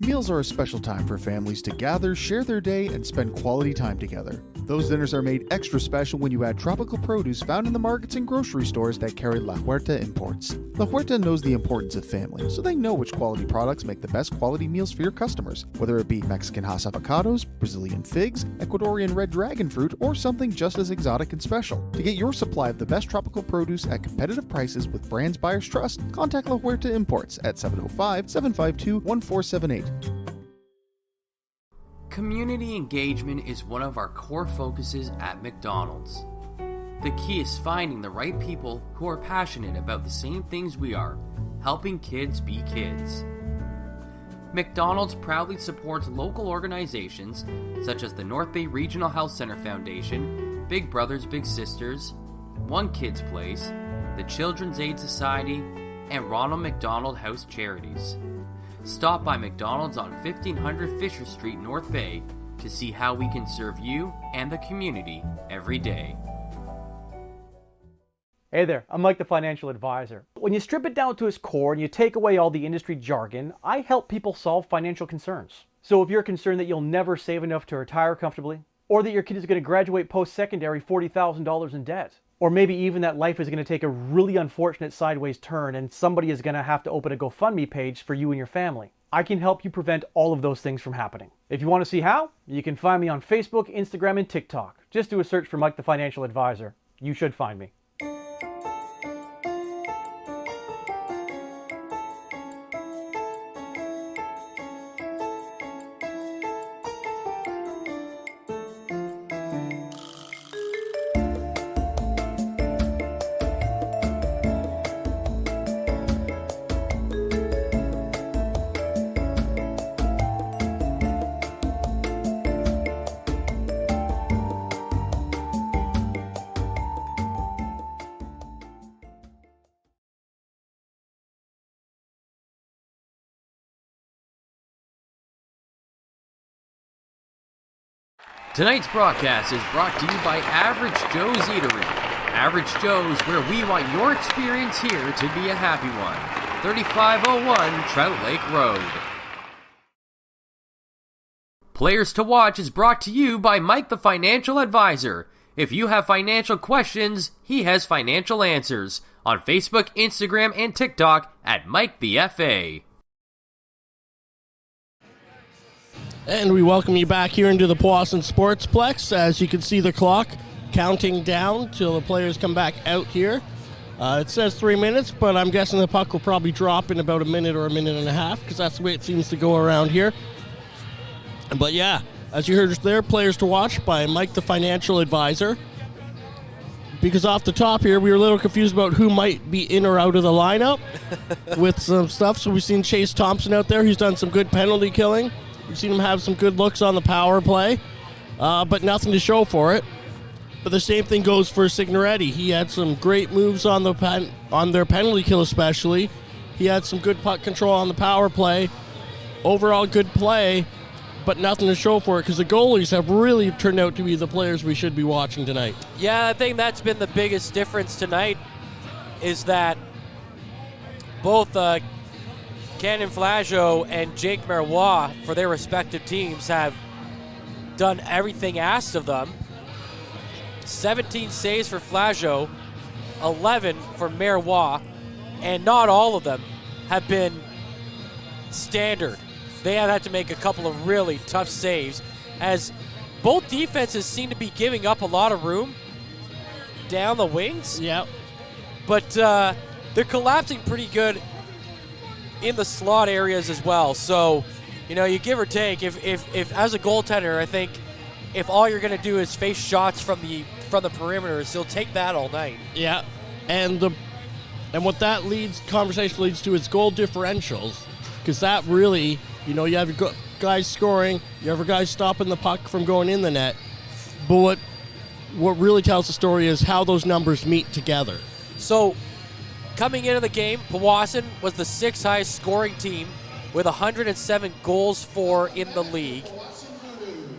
Meals are a special time for families to gather, share their day, and spend quality time together. Those dinners are made extra special when you add tropical produce found in the markets and grocery stores that carry La Huerta imports. La Huerta knows the importance of family, so they know which quality products make the best quality meals for your customers, whether it be Mexican Hass avocados, Brazilian figs, Ecuadorian red dragon fruit, or something just as exotic and special. To get your supply of the best tropical produce at competitive prices with brands buyers trust, contact La Huerta Imports at 705-752-1478. Community engagement is one of our core focuses at McDonald's. The key is finding the right people who are passionate about the same things we are, helping kids be kids. McDonald's proudly supports local organizations such as the North Bay Regional Health Center Foundation, Big Brothers Big Sisters, One Kids Place, the Children's Aid Society, and Ronald McDonald House Charities. Stop by McDonald's on 1500 Fisher Street, North Bay, to see how we can serve you and the community every day. Hey there, I'm Mike the Financial Advisor. When you strip it down to its core and you take away all the industry jargon, I help people solve financial concerns. So if you're concerned that you'll never save enough to retire comfortably, or that your kid is going to graduate post-secondary $40,000 in debt, or maybe even that life is going to take a really unfortunate sideways turn and somebody is going to have to open a GoFundMe page for you and your family, I can help you prevent all of those things from happening. If you want to see how, you can find me on Facebook, Instagram, and TikTok. Just do a search for Mike the Financial Advisor. You should find me. Tonight's broadcast is brought to you by Average Joe's Eatery. Average Joe's, where we want your experience here to be a happy one. 3501 Trout Lake Road. Players to Watch is brought to you by Mike the Financial Advisor. If you have financial questions, he has financial answers. On Facebook, Instagram, and TikTok at Mike the FA. And we welcome you back here into the Powassan Sportsplex. As you can see the clock counting down till the players come back out here. It says 3 minutes, but I'm guessing the puck will probably drop in about a minute or a minute and a half because that's the way it seems to go around here. But yeah, as you heard there, Players to Watch by Mike the Financial Advisor. Because off the top here, we were a little confused about who might be in or out of the lineup with some stuff. So we've seen Chase Thompson out there. He's done some good penalty killing. We've seen him have some good looks on the power play, but nothing to show for it. But the same thing goes for Signoretti. He had some great moves on their penalty kill especially. He had some good puck control on the power play. Overall good play, but nothing to show for it because the goalies have really turned out to be the players we should be watching tonight. Yeah, I think that's been the biggest difference tonight is that both Cannon Flageau and Jake Marois, for their respective teams, have done everything asked of them. 17 saves for Flageau, 11 for Marois, and not all of them have been standard. They have had to make a couple of really tough saves, as both defenses seem to be giving up a lot of room down the wings. Yep. But they're collapsing pretty good in the slot areas as well. So, you know, you give or take. If as a goaltender, I think if all you're going to do is face shots from the perimeters, he'll take that all night. Yeah, and what that conversation leads to is goal differentials, because that really, you know, you have your guys scoring, you have your guys stopping the puck from going in the net, but what really tells the story is how those numbers meet together. So, coming into the game, Powassan was the 6th highest scoring team with 107 goals for in the league.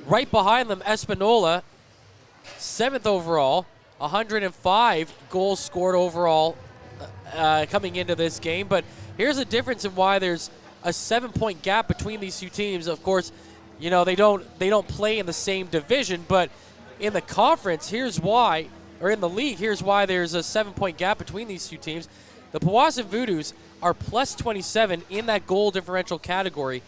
Right behind them, Espanola, 7th overall, 105 goals scored overall coming into this game. But here's a difference in why there's a 7-point gap between these two teams. Of course, you know, they don't play in the same division, but in the conference, here's why, or in the league, here's why there's a 7-point gap between these two teams. The Powassan Voodoos are plus 27 in that goal differential category.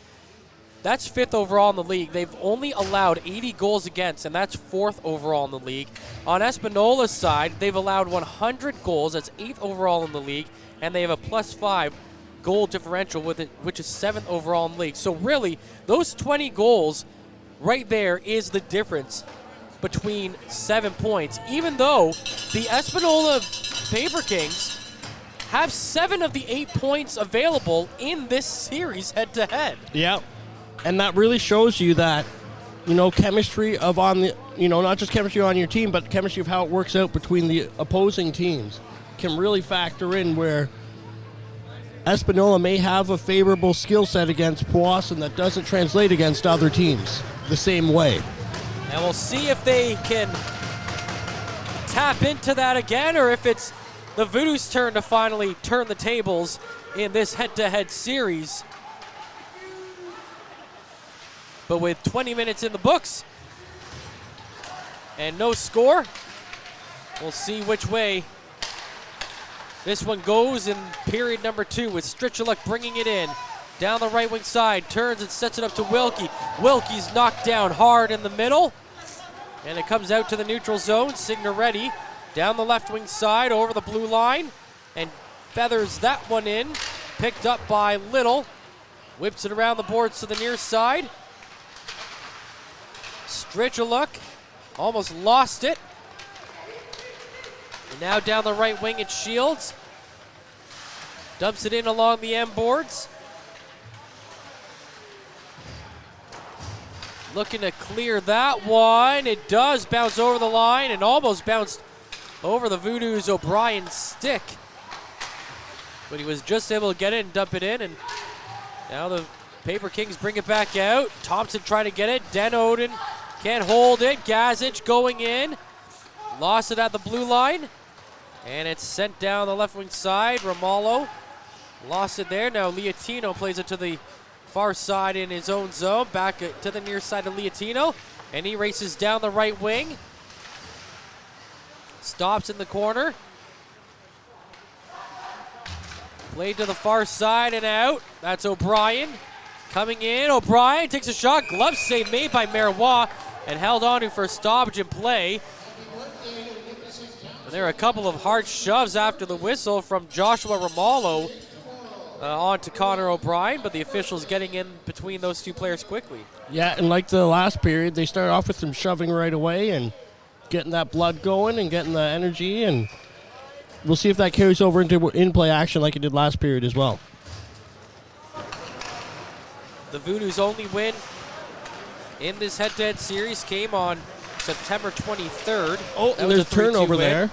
That's 5th overall in the league. They've only allowed 80 goals against, and that's 4th overall in the league. On Espanola's side, they've allowed 100 goals. That's 8th overall in the league, and they have a plus 5 goal differential with it, which is 7th overall in the league. So really, those 20 goals right there is the difference between 7 points, even though the Espanola Paper Kings have 7 of the 8 points available in this series head-to-head. Yeah. And that really shows you that, you know, chemistry of on the, you know, not just chemistry on your team, but chemistry of how it works out between the opposing teams can really factor in where Espanola may have a favorable skill set against Powassan that doesn't translate against other teams the same way. And we'll see if they can tap into that again, or if it's the Voodoos' turn to finally turn the tables in this head-to-head series. But with 20 minutes in the books and no score, we'll see which way this one goes in period number 2, with Strichaluk bringing it in. Down the right wing side, turns and sets it up to Wilkie. Wilkie's knocked down hard in the middle, and it comes out to the neutral zone. Signoretti down the left wing side over the blue line and feathers that one in. Picked up by Little. Whips it around the boards to the near side. Strichaluk almost lost it. And now down the right wing, it's Shields. Dumps it in along the M boards. Looking to clear that one. It does bounce over the line and almost bounced over the Voodoos' O'Brien stick. But he was just able to get it and dump it in. And now the Paper Kings bring it back out. Thompson trying to get it. Den Odin can't hold it. Gazic going in. Lost it at the blue line. And it's sent down the left wing side. Romalo lost it there. Now Liatino plays it to the far side in his own zone. Back to the near side of Liatino. And he races down the right wing. Stops in the corner. Played to the far side and out. That's O'Brien. Coming in. O'Brien takes a shot. Glove save made by Marois and held on to for a stoppage in play. And there are a couple of hard shoves after the whistle from Joshua Romalo on to Connor O'Brien, but the officials getting in between those two players quickly. Yeah, and like the last period, they started off with some shoving right away and getting that blood going and getting the energy, and we'll see if that carries over into in-play action like it did last period as well. The Voodoos' only win in this head-to-head series came on September 23rd. Oh, and there's a turnover there.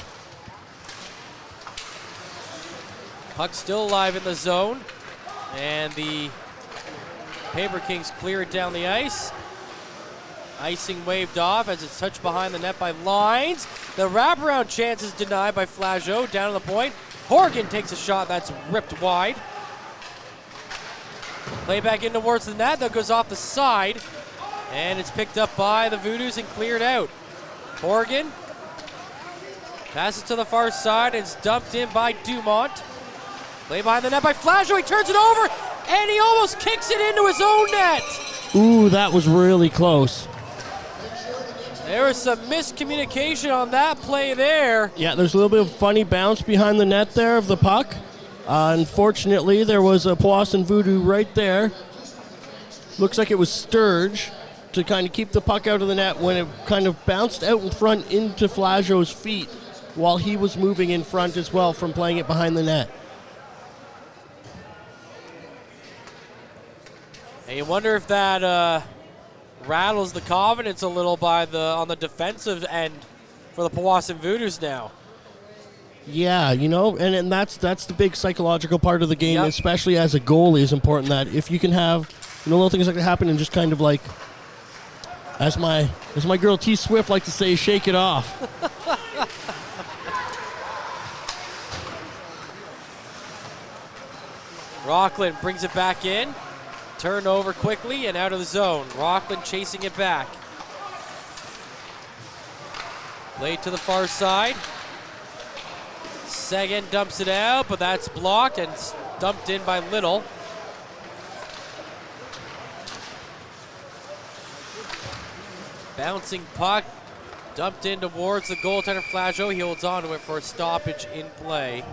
Puck still alive in the zone, and the Paper Kings clear it down the ice. Icing waved off as it's touched behind the net by Lines. The wraparound chance is denied by Flageau down to the point. Horgan takes a shot that's ripped wide. Play back in towards the net. That goes off the side, and it's picked up by the Voodoos and cleared out. Horgan passes to the far side. It's dumped in by Dumont. Play behind the net by Flageau. He turns it over, and he almost kicks it into his own net. Ooh, that was really close. There was some miscommunication on that play there. Yeah, there's a little bit of funny bounce behind the net there of the puck. Unfortunately, there was a Powassan Voodoo right there. Looks like it was Sturge to kind of keep the puck out of the net when it kind of bounced out in front into Flageau's feet while he was moving in front as well from playing it behind the net. And you wonder if that rattles the confidence a little on the defensive end for the Powassan Voodoos now. Yeah, you know, and that's the big psychological part of the game, especially as a goalie, is important that if you can have, you know, little things like that happen and just kind of like, as my girl T Swift likes to say, shake it off. Rockland brings it back in. turnover quickly and out of the zone. Rockland chasing it back. Played to the far side. Sagan dumps it out, but that's blocked and dumped in by Little. Bouncing puck, dumped in towards the goaltender Flageau. He holds on to it for a stoppage in play.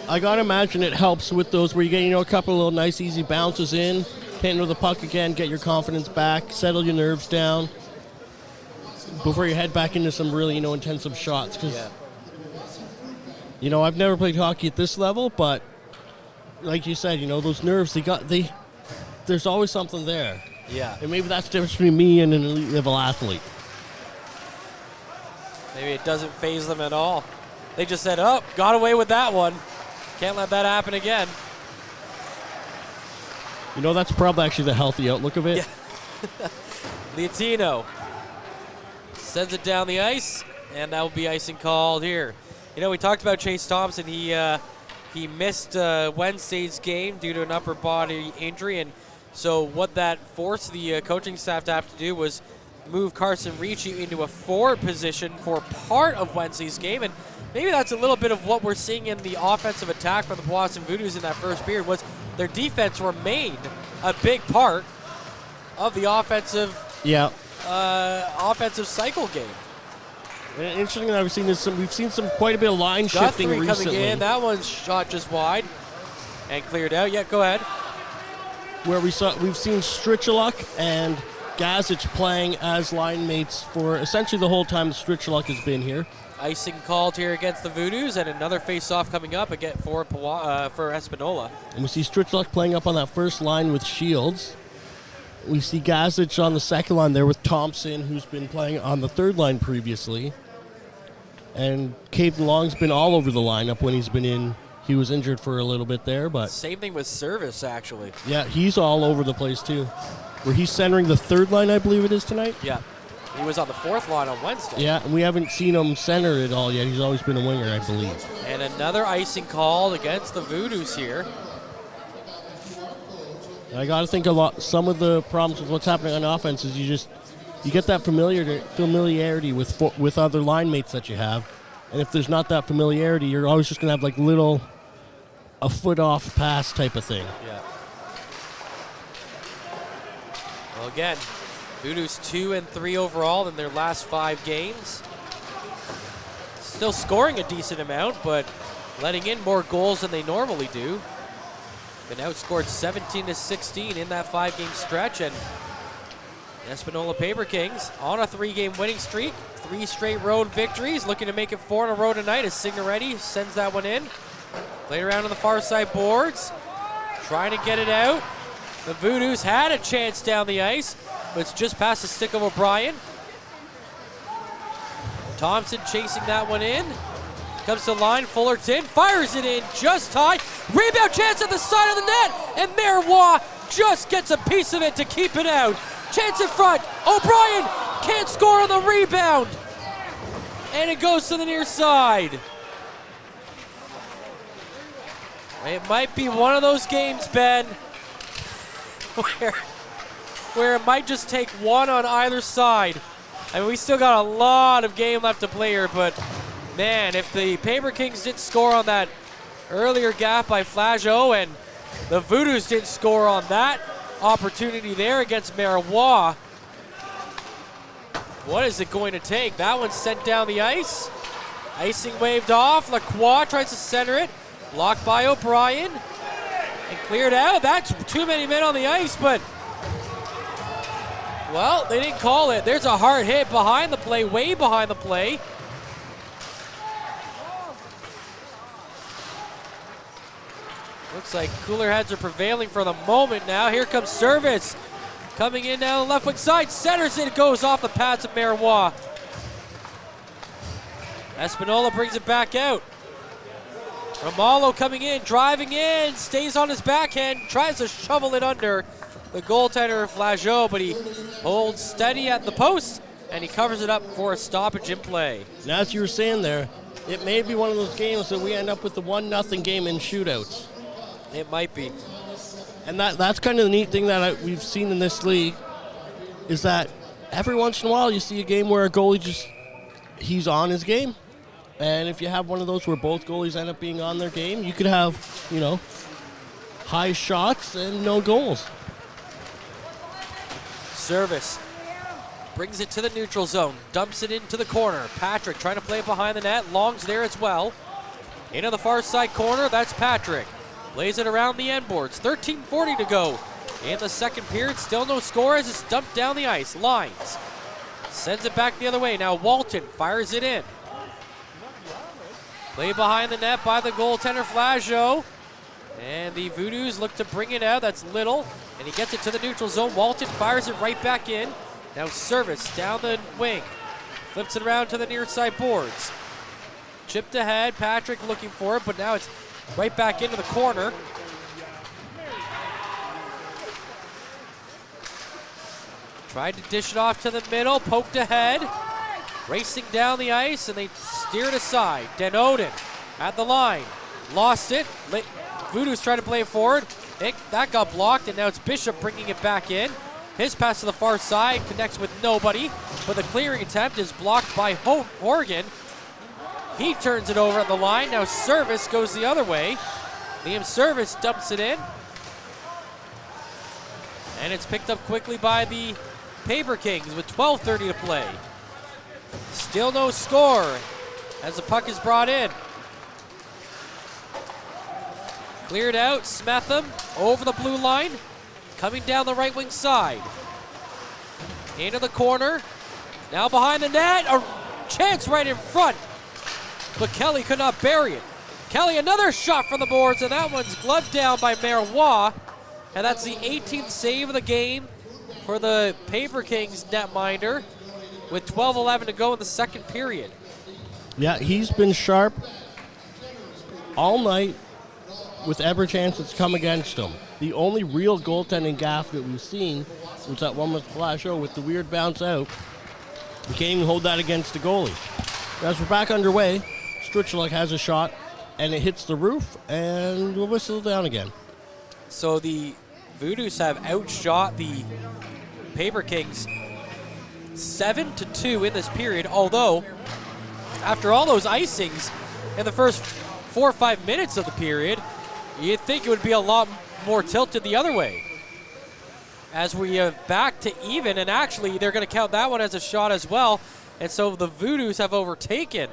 I gotta imagine it helps with those where you get, a couple of little nice easy bounces in, handle the puck again, get your confidence back, settle your nerves down before you head back into some really, intensive shots. Because, I've never played hockey at this level, but like you said, those nerves, there's always something there. Yeah. And maybe that's the difference between me and an elite level athlete. Maybe it doesn't faze them at all. They just said, oh, got away with that one. Can't let that happen again. That's probably actually the healthy outlook of it. Yeah. Liatino sends it down the ice, and that will be icing called here. We talked about Chase Thompson. He missed Wednesday's game due to an upper body injury, and so what that forced the coaching staff to have to do was move Carson Ricci into a forward position for part of Wednesday's game, and maybe that's a little bit of what we're seeing in the offensive attack for the Powassan Voodoos in that first period. Was their defense remained a big part of the offensive cycle game. And interesting that we've seen quite a bit of line shifting recently. Coming in, that one's shot just wide and cleared out. Yeah, go ahead. Where we've seen Strichaluk and Gazic playing as line mates for essentially the whole time Strichaluk has been here. Icing called here against the Voodoos, and another face-off coming up again for Espanola. And we see Strichaluk playing up on that first line with Shields. We see Gazic on the second line there with Thompson, who's been playing on the third line previously. And Caden Long's been all over the lineup when he's been in. He was injured for a little bit there, but... Same thing with Service, actually. Yeah, he's all over the place, too. Where he's centering the third line, I believe it is, tonight? Yeah. He was on the fourth line on Wednesday. Yeah, and we haven't seen him center it all yet. He's always been a winger, I believe. And another icing called against the Voodoos here. And I got to think some of the problems with what's happening on offense is you get that familiarity with other line mates that you have. And if there's not that familiarity, you're always just going to have a foot off pass type of thing. Yeah. Well, again, Voodoos 2-3 overall in their last 5 games. Still scoring a decent amount, but letting in more goals than they normally do. Been outscored 17-16 in that 5-game stretch, and Espanola Paper Kings on a 3-game winning streak. 3 straight road victories, looking to make it 4 in a row tonight as Signoretti sends that one in. Played around on the far side boards, trying to get it out. The Voodoos had a chance down the ice, but it's just past the stick of O'Brien. Thompson chasing that one in. Comes to the line, Fullerton fires it in just high. Rebound chance at the side of the net, and Marois just gets a piece of it to keep it out. Chance in front, O'Brien can't score on the rebound. And it goes to the near side. It might be one of those games, Ben, where it might just take one on either side. I mean, we still got a lot of game left to play here, but man, if the Paper Kings didn't score on that earlier gaff by Flageau and the Voodoos didn't score on that opportunity there against Marois, what is it going to take? That one's sent down the ice. Icing waved off. Lacroix tries to center it. Blocked by O'Brien. And cleared out. That's too many men on the ice, but well, they didn't call it. There's a hard hit behind the play, way behind the play. Looks like cooler heads are prevailing for the moment now. Here comes Service. Coming in now on the left foot side. Centers it. Goes off the pads of Marois. Espanola brings it back out. Romalo coming in, driving in, stays on his backhand, tries to shovel it under the goaltender Flageau, but he holds steady at the post, and he covers it up for a stoppage in play. And as you were saying there, it may be one of those games that we end up with the 1-0 game in shootouts. It might be. And that's kind of the neat thing that we've seen in this league is that every once in a while you see a game where a goalie he's on his game. And if you have one of those where both goalies end up being on their game, you could have, high shots and no goals. Service. Brings it to the neutral zone. Dumps it into the corner. Patrick trying to play it behind the net. Long's there as well. Into the far side corner. That's Patrick. Plays it around the end boards. 13:40 to go in the second period. Still no score as it's dumped down the ice. Lines. Sends it back the other way. Now Walton fires it in. Play behind the net by the goaltender Flageau. And the Voodoos look to bring it out. That's Little. And he gets it to the neutral zone. Walton fires it right back in. Now Service down the wing. Flips it around to the near side boards. Chipped ahead. Patrick looking for it, but now it's right back into the corner. Tried to dish it off to the middle. Poked ahead. Racing down the ice, and they steer it aside. Den Oden at the line. Lost it. Voodoos trying to play it forward. That got blocked, and now it's Bishop bringing it back in. His pass to the far side connects with nobody, but the clearing attempt is blocked by Horgan. He turns it over at the line. Now Service goes the other way. Liam Service dumps it in. And it's picked up quickly by the Paper Kings with 12:30 to play. Still no score as the puck is brought in. Cleared out, Smetham over the blue line, coming down the right wing side. Into the corner, now behind the net, a chance right in front, but Kelly could not bury it. Kelly, another shot from the boards, and that one's gloved down by Marois, and that's the 18th save of the game for the Paper Kings netminder, with 12:11 to go in the second period. Yeah, he's been sharp all night with every chance that's come against him. The only real goaltending gaffe that we've seen was that one with Flageau with the weird bounce out. We can't even hold that against the goalie. As we're back underway, Stritcheluk has a shot, and it hits the roof, and we'll whistle down again. So the Voodoos have outshot the Paper Kings 7-2 in this period, although after all those icings in the first 4 or 5 minutes of the period, you'd think it would be a lot more tilted the other way. As we are back to even, and actually they're going to count that one as a shot as well, and so the Voodoos have overtaken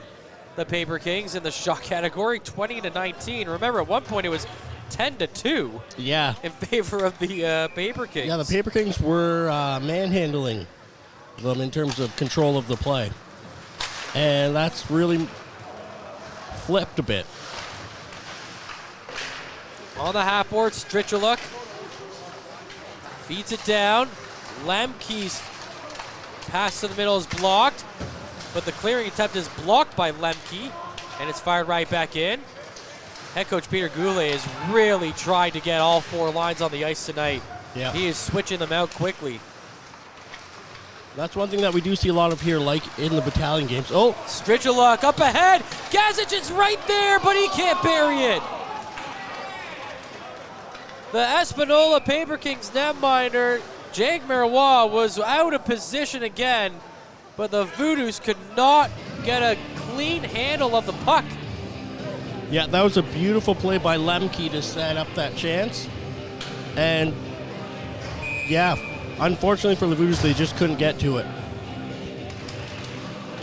the Paper Kings in the shot category, 20-19. Remember, at one point it was 10-2 in favor of the Paper Kings. Yeah, the Paper Kings were manhandling them in terms of control of the play. And that's really flipped a bit. On the half board, Stritcheluk feeds it down. Lemke's pass to the middle is blocked, but the clearing attempt is blocked by Lemke, and it's fired right back in. Head coach Peter Goulet has really tried to get all four lines on the ice tonight. Yeah. He is switching them out quickly. That's one thing that we do see a lot of here, like in the battalion games. Oh, Stritcheluk up ahead. Gazic is right there, but he can't bury it. The Espanola Paper Kings netminder, Jake Marois, was out of position again, but the Voodoos could not get a clean handle of the puck. Yeah, that was a beautiful play by Lemke to set up that chance. And, yeah, unfortunately for the Voodoos, they just couldn't get to it.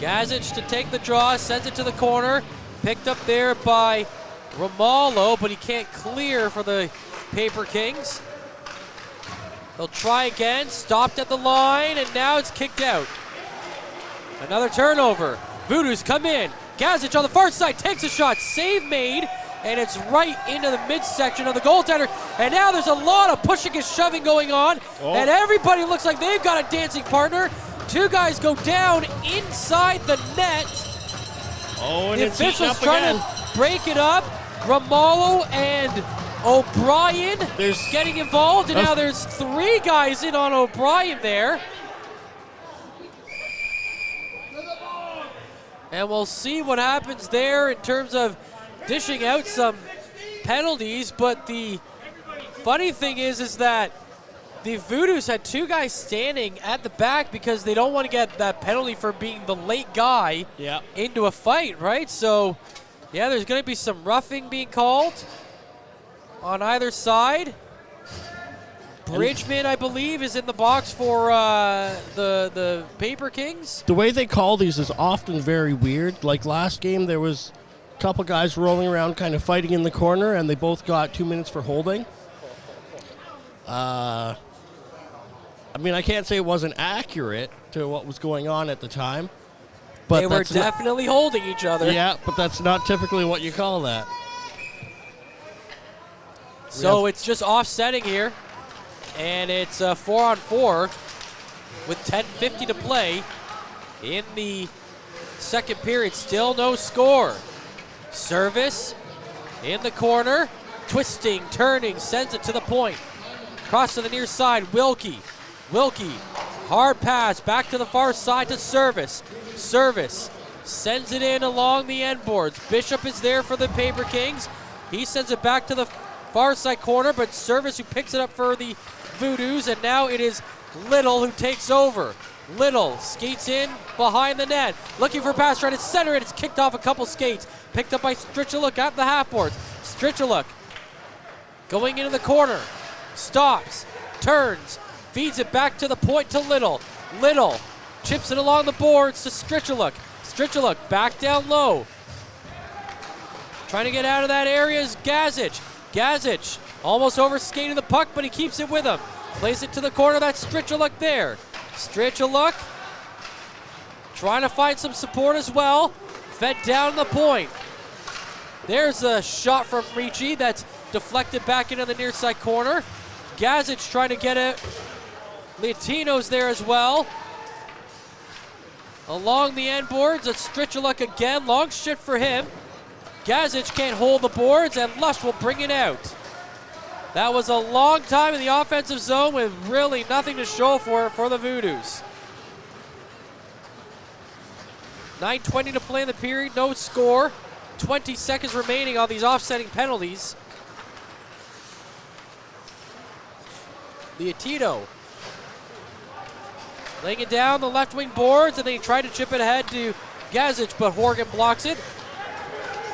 Gazic to take the draw, sends it to the corner. Picked up there by Romalo, but he can't clear for the Paper Kings. They'll try again, stopped at the line, and now it's kicked out. Another turnover. Voodoos come in. Gazic on the far side takes a shot. Save made, and it's right into the midsection of the goaltender. And now there's a lot of pushing and shoving going on, and everybody looks like they've got a dancing partner. Two guys go down inside the net. Oh, and the officials trying to break it up. Romalo and O'Brien getting involved, and now there's three guys in on O'Brien there. And we'll see what happens there in terms of dishing out some penalties, but the funny thing is that the Voodoos had 2 guys standing at the back because they don't want to get that penalty for being the late guy into a fight, right? So, yeah, there's going to be some roughing being called on either side. Bridgman, I believe, is in the box for the Paper Kings. The way they call these is often very weird. Like last game, there was a couple guys rolling around kind of fighting in the corner, and they both got 2 minutes for holding. I mean, I can't say it wasn't accurate to what was going on at the time. But they were definitely holding each other. Yeah, but that's not typically what you call that. So it's just offsetting here. And it's 4-on-4 with 10:50 to play in the second period. Still no score. Service in the corner. Twisting, turning, sends it to the point. Cross to the near side, Wilkie, hard pass, back to the far side to Service. Service sends it in along the end boards. Bishop is there for the Paper Kings. He sends it back to the far side corner, but Service who picks it up for the Voodoos, and now it is Little who takes over. Little skates in behind the net, looking for a pass, trying to center it. It's kicked off a couple skates. Picked up by Strichaluk at the half boards. Strichaluk going into the corner. Stops, turns, feeds it back to the point to Little. Little chips it along the boards to Strichaluk. Strichaluk back down low. Trying to get out of that area is Gazic. Gazic almost overskated the puck, but he keeps it with him. Plays it to the corner, that's Strichaluk there. Strichaluk trying to find some support as well. Fed down the point. There's a shot from Ricci that's deflected back into the near side corner. Gazic trying to get it. Latino's there as well. Along the end boards, it's Strichaluk again. Long shift for him. Gazic can't hold the boards, and Lush will bring it out. That was a long time in the offensive zone with really nothing to show for the Voodoos. 9:20 to play in the period, no score. 20 seconds remaining on these offsetting penalties. Liatino laying it down the left wing boards, and they try to chip it ahead to Gazic, but Horgan blocks it.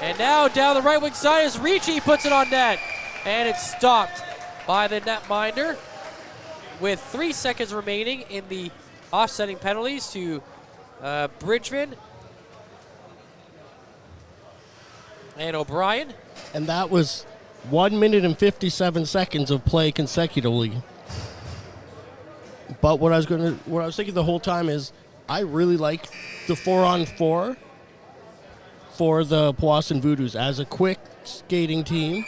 And now down the right wing side is Ricci, puts it on net, and it's stopped by the netminder with 3 seconds remaining in the offsetting penalties to Bridgman and O'Brien. And that was 1 minute and 57 seconds of play consecutively. But what I was thinking the whole time is I really like the 4-on-4 for the Powassan Voodoos as a quick skating team.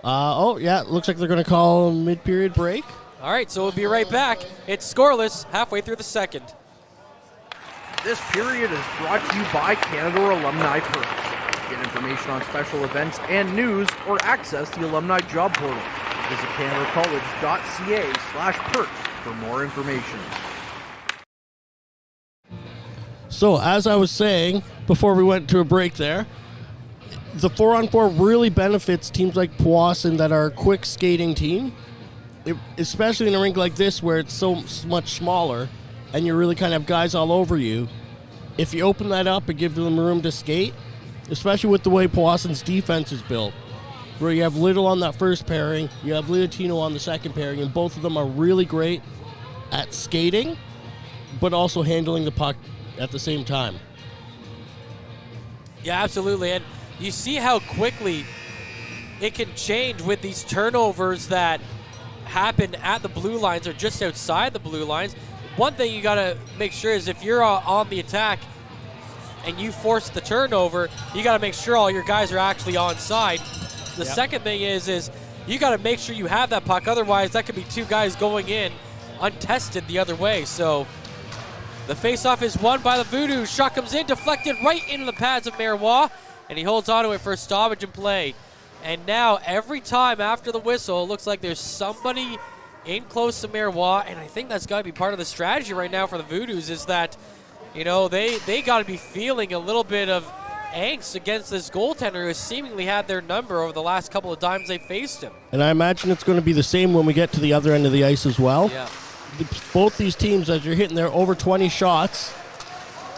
Looks like they're going to call a mid-period break. All right, so we'll be right back. It's scoreless halfway through the second. This period is brought to you by Canadore Alumni Perks. Get information on special events and news, or access the alumni job portal. Visit canadorecollege.ca/perks for more information. So, as I was saying before we went to a break there, the 4-on-4 really benefits teams like Powassan that are a quick skating team, especially in a rink like this where it's so much smaller and you really kind of have guys all over you. If you open that up and give them room to skate, especially with the way Powassan's defense is built, where you have Little on that first pairing, you have Liatino on the second pairing, and both of them are really great at skating, but also handling the puck at the same time. Yeah, absolutely. And you see how quickly it can change with these turnovers that happen at the blue lines or just outside the blue lines. One thing you got to make sure is if you're on the attack and you force the turnover, you got to make sure all your guys are actually onside. The second thing is you got to make sure you have that puck. Otherwise, that could be 2 guys going in untested the other way. So the faceoff is won by the Voodoos. Shot comes in, deflected right into the pads of Marois, and he holds on to it for a stoppage in play. And now every time after the whistle, it looks like there's somebody in close to Marois, and I think that's got to be part of the strategy right now for the Voodoos is that, you know, they got to be feeling a little bit of angst against this goaltender who has seemingly had their number over the last couple of times they faced him. And I imagine it's going to be the same when we get to the other end of the ice as well. Yeah. Both these teams, as you're hitting there, over 20 shots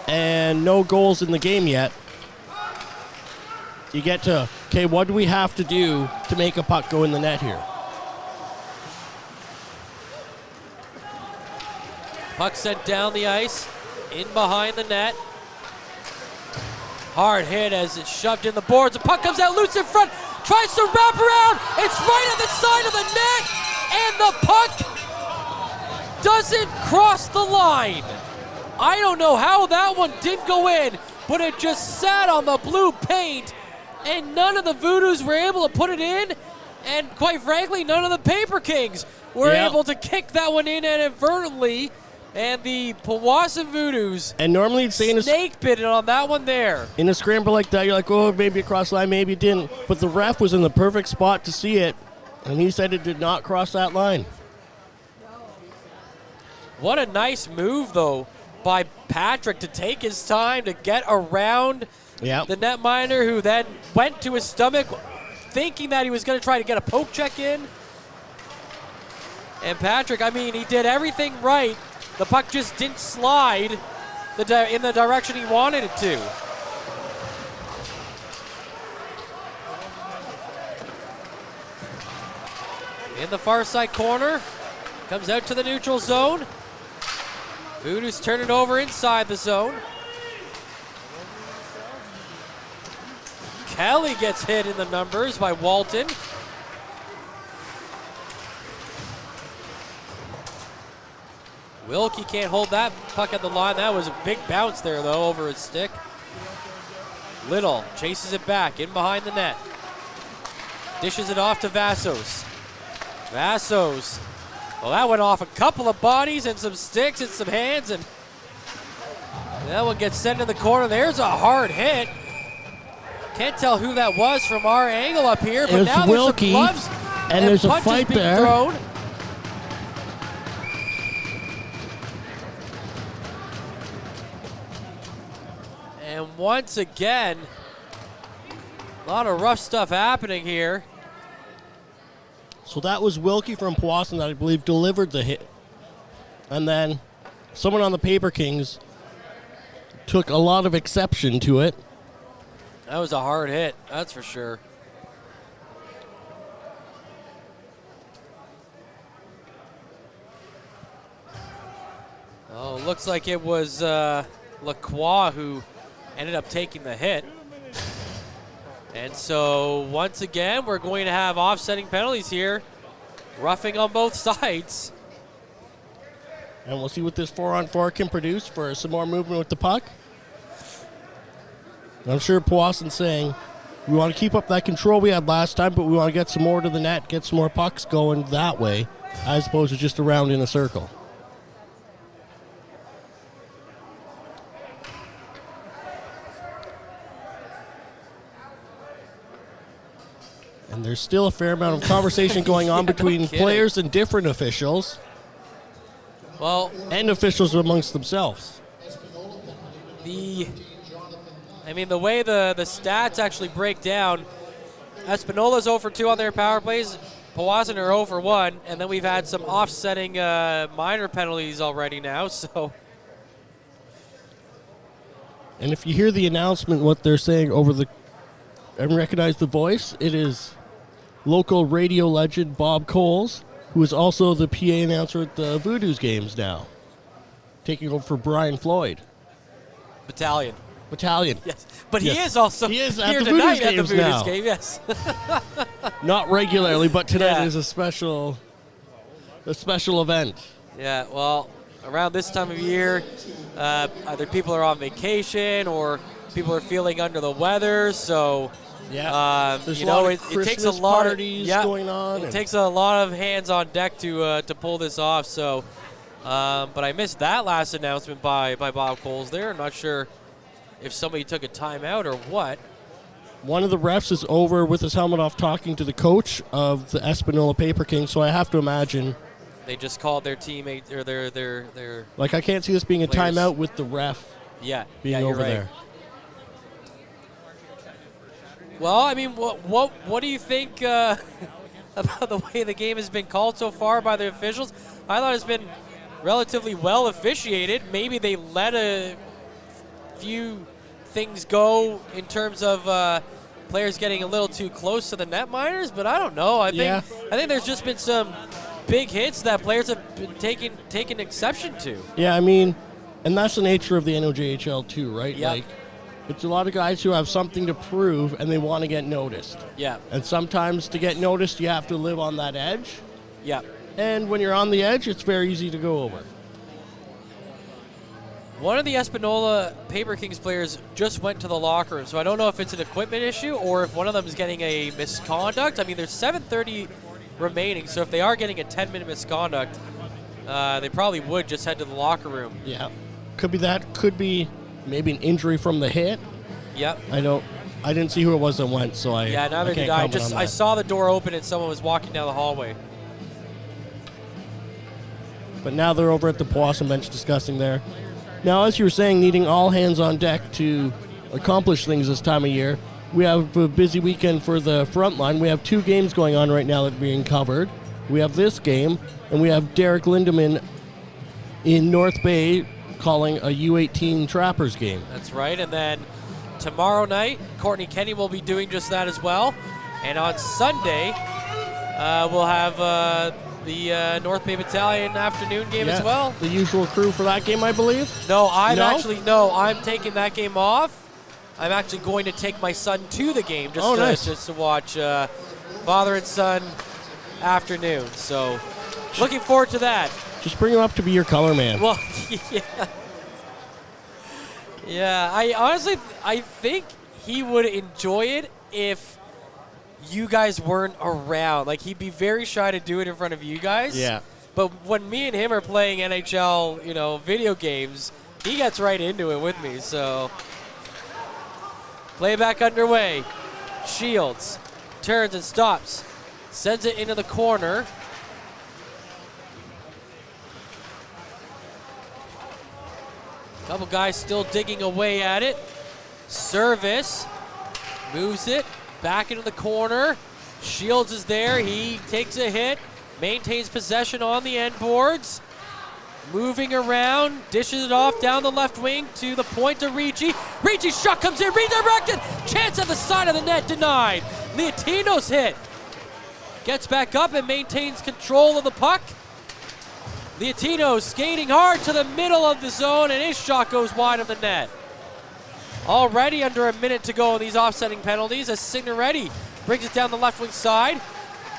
and no goals in the game yet. You get to, okay, what do we have to do to make a puck go in the net here? Puck sent down the ice, in behind the net. Hard hit as it's shoved in the boards. The puck comes out loose in front, tries to wrap around. It's right at the side of the net, and the puck doesn't cross the line. I don't know how that one didn't go in, but it just sat on the blue paint, and none of the Voodoos were able to put it in, and quite frankly, none of the Paper Kings were able to kick that one in inadvertently. And the Powassan Voodoos and normally it's snake bit it on that one there. In a scramble like that, you're like, oh, maybe it crossed the line, maybe it didn't. But the ref was in the perfect spot to see it, and he said it did not cross that line. What a nice move, though, by Patrick to take his time to get around the netminder, who then went to his stomach thinking that he was going to try to get a poke check in. And Patrick, I mean, he did everything right. The puck just didn't slide in the direction he wanted it to. In the far side corner, comes out to the neutral zone. Voodoos turn it over inside the zone. Kelly gets hit in the numbers by Walton. Wilkie can't hold that puck at the line. That was a big bounce there, though, over his stick. Little chases it back in behind the net. Dishes it off to Vassos. Vassos. Well, that went off a couple of bodies and some sticks and some hands, and that one gets sent in the corner. There's a hard hit. Can't tell who that was from our angle up here, but now Wilkie, there's some gloves and there's a fight being there. Thrown. And once again, a lot of rough stuff happening here. So that was Wilkie from Powassan that I believe delivered the hit. And then someone on the Paper Kings took a lot of exception to it. That was a hard hit, that's for sure. Oh, looks like it was Lacroix who ended up taking the hit. And so once again, we're going to have offsetting penalties here. Roughing on both sides. And we'll see what this 4-on-4 can produce for some more movement with the puck. I'm sure Powassan's saying, we want to keep up that control we had last time, but we want to get some more to the net, get some more pucks going that way, as opposed to just around in a circle. And there's still a fair amount of conversation going on between players and different officials. Well, and officials amongst themselves. The way the stats actually break down, Espanola is 0 for 2 on their power plays. Powassan are 0 for 1, and then we've had some offsetting minor penalties already now. So, and if you hear the announcement, what they're saying over the, and recognize the voice, it is local radio legend Bob Coles, who is also the PA announcer at the Voodoos games now, taking over for Brian Floyd. Battalion. Yes, but he is also here at the tonight Voodoos at the Voodoos Voodoos game. Yes. Not regularly, but tonight is a special event. Yeah. Well, around this time of year, either people are on vacation or people are feeling under the weather. So, there's a lot of it takes a lot of parties going on. It takes a lot of hands on deck to pull this off. So, but I missed that last announcement by Bob Coles there. I'm not sure if somebody took a timeout or what. One of the refs is over with his helmet off talking to the coach of the Espanola Paper Kings, so I have to imagine they just called their teammate or their like, I can't see this being a players. timeout with the ref being over right. there. Well, I mean, what do you think about the way the game has been called so far by the officials? I thought it's been relatively well officiated. Maybe they let a few things go in terms of players getting a little too close to the netminders, but I don't know. I think there's just been some big hits that players have been taking exception to. Yeah, I mean, and that's the nature of the NOJHL too, right? Yep. Like, it's a lot of guys who have something to prove and they want to get noticed. Yeah. And sometimes to get noticed, you have to live on that edge. Yeah. And when you're on the edge, it's very easy to go over. One of the Espanola Paper Kings players just went to the locker room, so I don't know if it's an equipment issue or if one of them is getting a misconduct. I mean, there's 7:30 remaining, so if they are getting a 10-minute misconduct, they probably would just head to the locker room. Yeah. Could be that. Could be maybe an injury from the hit. Yep. I didn't see who it was that went, so neither did I. I saw the door open and someone was walking down the hallway. But now they're over at the Powassan bench discussing there. Now, as you were saying, needing all hands on deck to accomplish things this time of year, we have a busy weekend for the front line. We have 2 games going on right now that are being covered. We have this game, and we have Derek Lindemann in North Bay calling a U18 Trappers game. That's right, and then tomorrow night, Courtney Kenny will be doing just that as well. And on Sunday, we'll have the North Bay Battalion afternoon game as well. The usual crew for that game, I believe? No, I'm taking that game off. I'm actually going to take my son to the game just to watch father and son afternoon. So looking forward to that. Just bring him up to be your color man. Well, yeah. Yeah, I think he would enjoy it if you guys weren't around. Like, he'd be very shy to do it in front of you guys. Yeah. But when me and him are playing NHL, video games, he gets right into it with me. So, playback underway. Shields turns and stops. Sends it into the corner. Couple guys still digging away at it. Service. Moves it. Back into the corner. Shields is there. He takes a hit. Maintains possession on the end boards. Moving around. Dishes it off down the left wing to the point to Ricci. Ricci's shot comes in. Redirected. Chance at the side of the net. Denied. Leotino's hit. Gets back up and maintains control of the puck. Leotino skating hard to the middle of the zone, and his shot goes wide of the net. Already under a minute to go in these offsetting penalties as Signoretti brings it down the left wing side.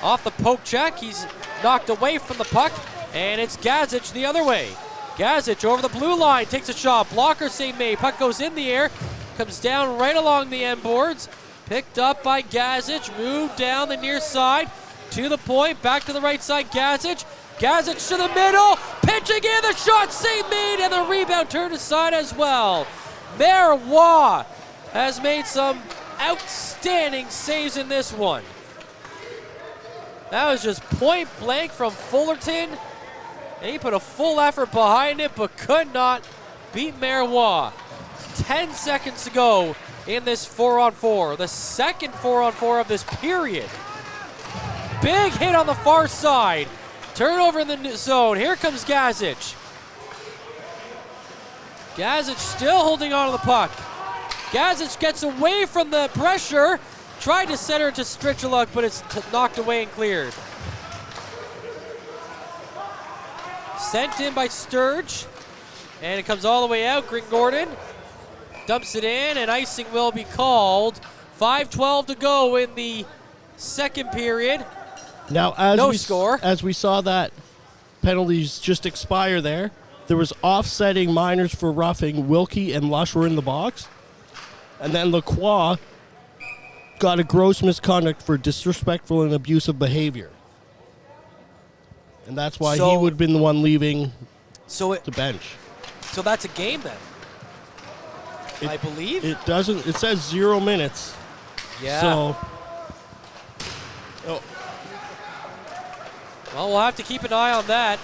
Off the poke check, he's knocked away from the puck, and it's Gazic the other way. Gazic over the blue line, takes a shot, blocker save made, puck goes in the air, comes down right along the end boards, picked up by Gazic, moved down the near side, to the point, back to the right side, Gazic to the middle, pitching in, the shot save made, and the rebound turned aside as well. Marois has made some outstanding saves in this one. That was just point blank from Fullerton, and he put a full effort behind it, but could not beat Marois. 10 seconds to go in this 4-on-4, the second 4-on-4 of this period. Big hit on the far side. Turnover in the zone. Here comes Gazic. Gazic still holding on to the puck. Gazic gets away from the pressure. Tried to center it to Strichaluk, but it's knocked away and cleared. Sent in by Sturge. And it comes all the way out. Green Gordon dumps it in, and icing will be called. 5:12 to go in the second period. Now, as we saw that penalties just expire there was offsetting minors for roughing. Wilkie and Lush were in the box. And then Lacroix got a gross misconduct for disrespectful and abusive behavior. And that's why he would have been the one leaving the bench. So that's a game then, I believe? It doesn't. It says 0 minutes. Yeah. So... Well, we'll have to keep an eye on that.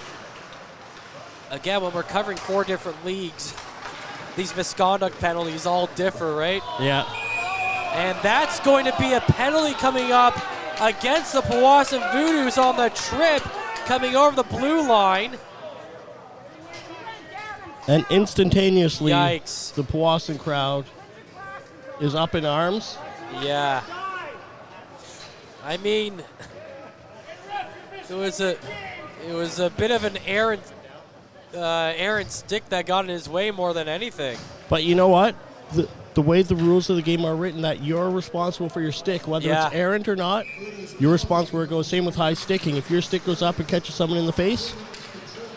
Again, when we're covering 4 different leagues, these misconduct penalties all differ, right? Yeah. And that's going to be a penalty coming up against the Powassan Voodoos on the trip, coming over the blue line. And instantaneously, Yikes. the Powassan crowd is up in arms. Yeah. I mean, it was a bit of an errant stick that got in his way more than anything. But you know what? The way the rules of the game are written, that you're responsible for your stick, whether it's errant or not. You're responsible where it goes. Same with high sticking. If your stick goes up and catches someone in the face,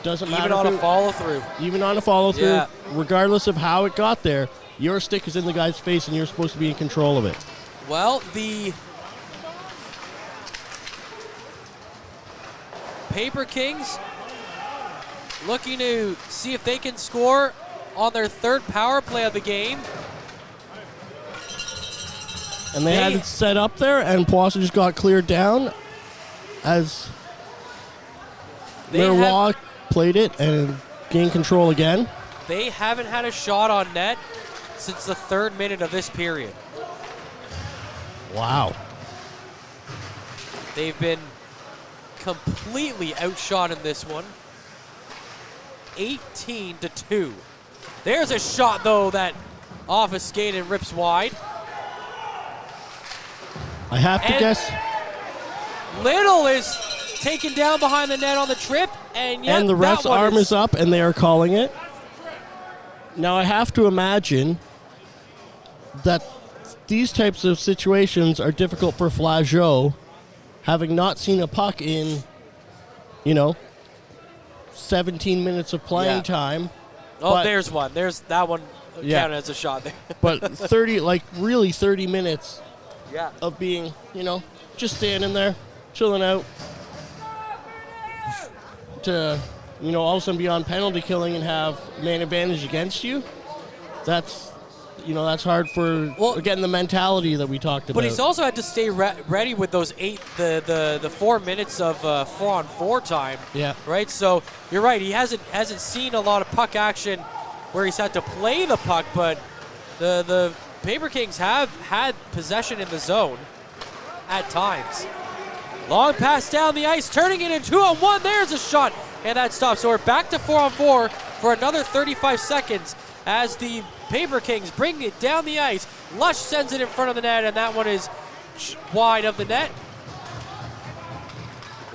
doesn't matter. Even on a follow-through. Even on a follow-through, regardless of how it got there, your stick is in the guy's face and you're supposed to be in control of it. Well, the Paper Kings looking to see if they can score on their third power play of the game. And they had it set up there, and Powassan just got cleared down as Miroir played it and gained control again. They haven't had a shot on net since the 3rd minute of this period. Wow. They've been completely outshot in this one. 18-2. There's a shot, though, that off a skate and rips wide. I have to guess. Little is taken down behind the net on the trip, and yet and the ref's arm is up, and they are calling it. Now, I have to imagine that these types of situations are difficult for Flageau, having not seen a puck in, 17 minutes of playing time. Oh, there's one. There's that one counted as a shot there. But 30 minutes of being, just standing there, chilling out, to, all of a sudden be on penalty killing and have man advantage against you. That's hard for, again, the mentality that we talked about. But he's also had to stay ready with those the 4 minutes of 4-on-4 time. Yeah. Right. So you're right. He hasn't seen a lot of puck action where he's had to play the puck, but the Paper Kings have had possession in the zone at times. Long pass down the ice, turning it into 2-on-1. There's a shot, and that stops. So we're back to 4-on-4 for another 35 seconds as the Paper Kings bring it down the ice. Lush sends it in front of the net, and that one is wide of the net.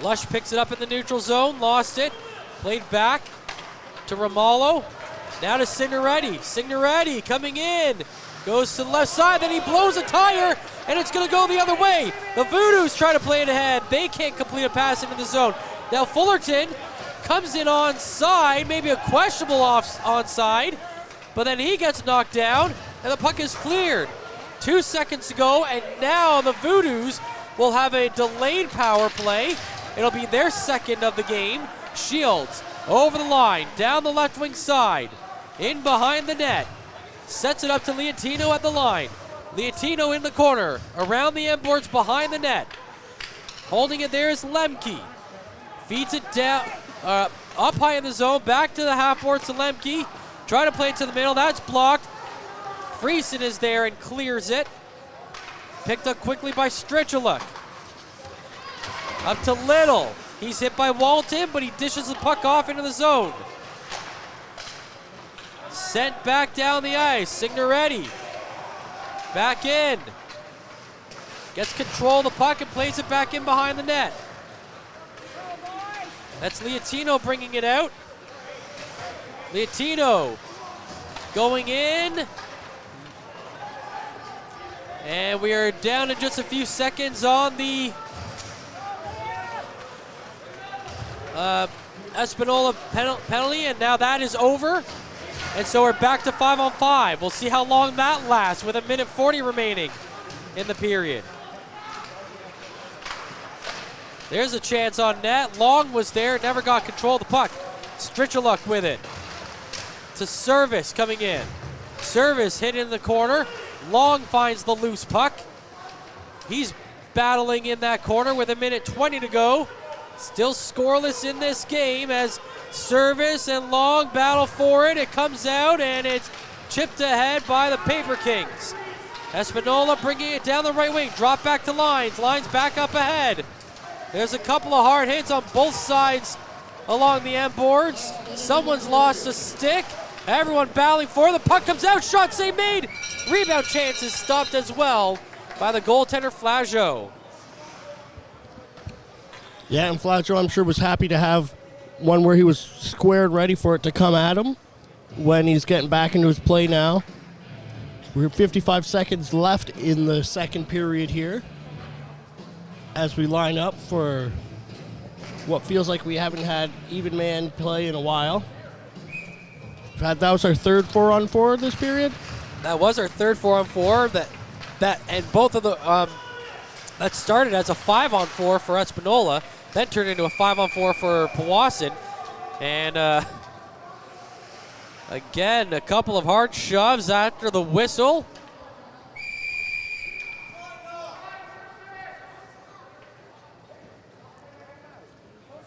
Lush picks it up in the neutral zone, lost it, played back to Romalo. Now to Signoretti. Signoretti coming in, goes to the left side, then he blows a tire, and it's going to go the other way. The Voodoos try to play it ahead. They can't complete a pass into the zone. Now Fullerton comes in onside, maybe a questionable onside, but then he gets knocked down, and the puck is cleared. 2 seconds to go, and now the Voodoos will have a delayed power play. It'll be their second of the game. Shields over the line, down the left wing side, in behind the net. Sets it up to Leontino at the line. Leontino in the corner, around the end boards behind the net. Holding it there is Lemke. Feeds it down, up high in the zone, back to the half boards to Lemke. Try to play it to the middle, that's blocked. Friesen is there and clears it. Picked up quickly by Strichuluk. Up to Little. He's hit by Walton, but he dishes the puck off into the zone. Sent back down the ice. Signoretti. Back in. Gets control of the puck and plays it back in behind the net. That's Leontino bringing it out. Leontino going in. And we are down in just a few seconds on the Espanola penalty, and now that is over. And so we're back to 5-on-5. We'll see how long that lasts with 1:40 remaining in the period. There's a chance on net. Long was there, never got control of the puck. Strichuluk with it. To Service coming in. Service hit in the corner. Long finds the loose puck. He's battling in that corner with 1:20 to go. Still scoreless in this game as Service and Long battle for it. It comes out and it's chipped ahead by the Paper Kings. Espanola bringing it down the right wing. Drop back to Lines. Lines back up ahead. There's a couple of hard hits on both sides along the end boards. Someone's lost a stick. Everyone battling for it. The puck comes out. Shot save made. Rebound chance is stopped as well by the goaltender Flageau. Yeah, and Flageau, I'm sure, was happy to have one where he was squared ready for it to come at him when he's getting back into his play now. We're 55 seconds left in the second period here as we line up for what feels like we haven't had even man play in a while. That was our third 4-on-4 this period. That was our third 4-on-4. And both of the that started as a 5-on-4 for Espanola, then turned into a 5-on-4 for Powassan. And again, a couple of hard shoves after the whistle.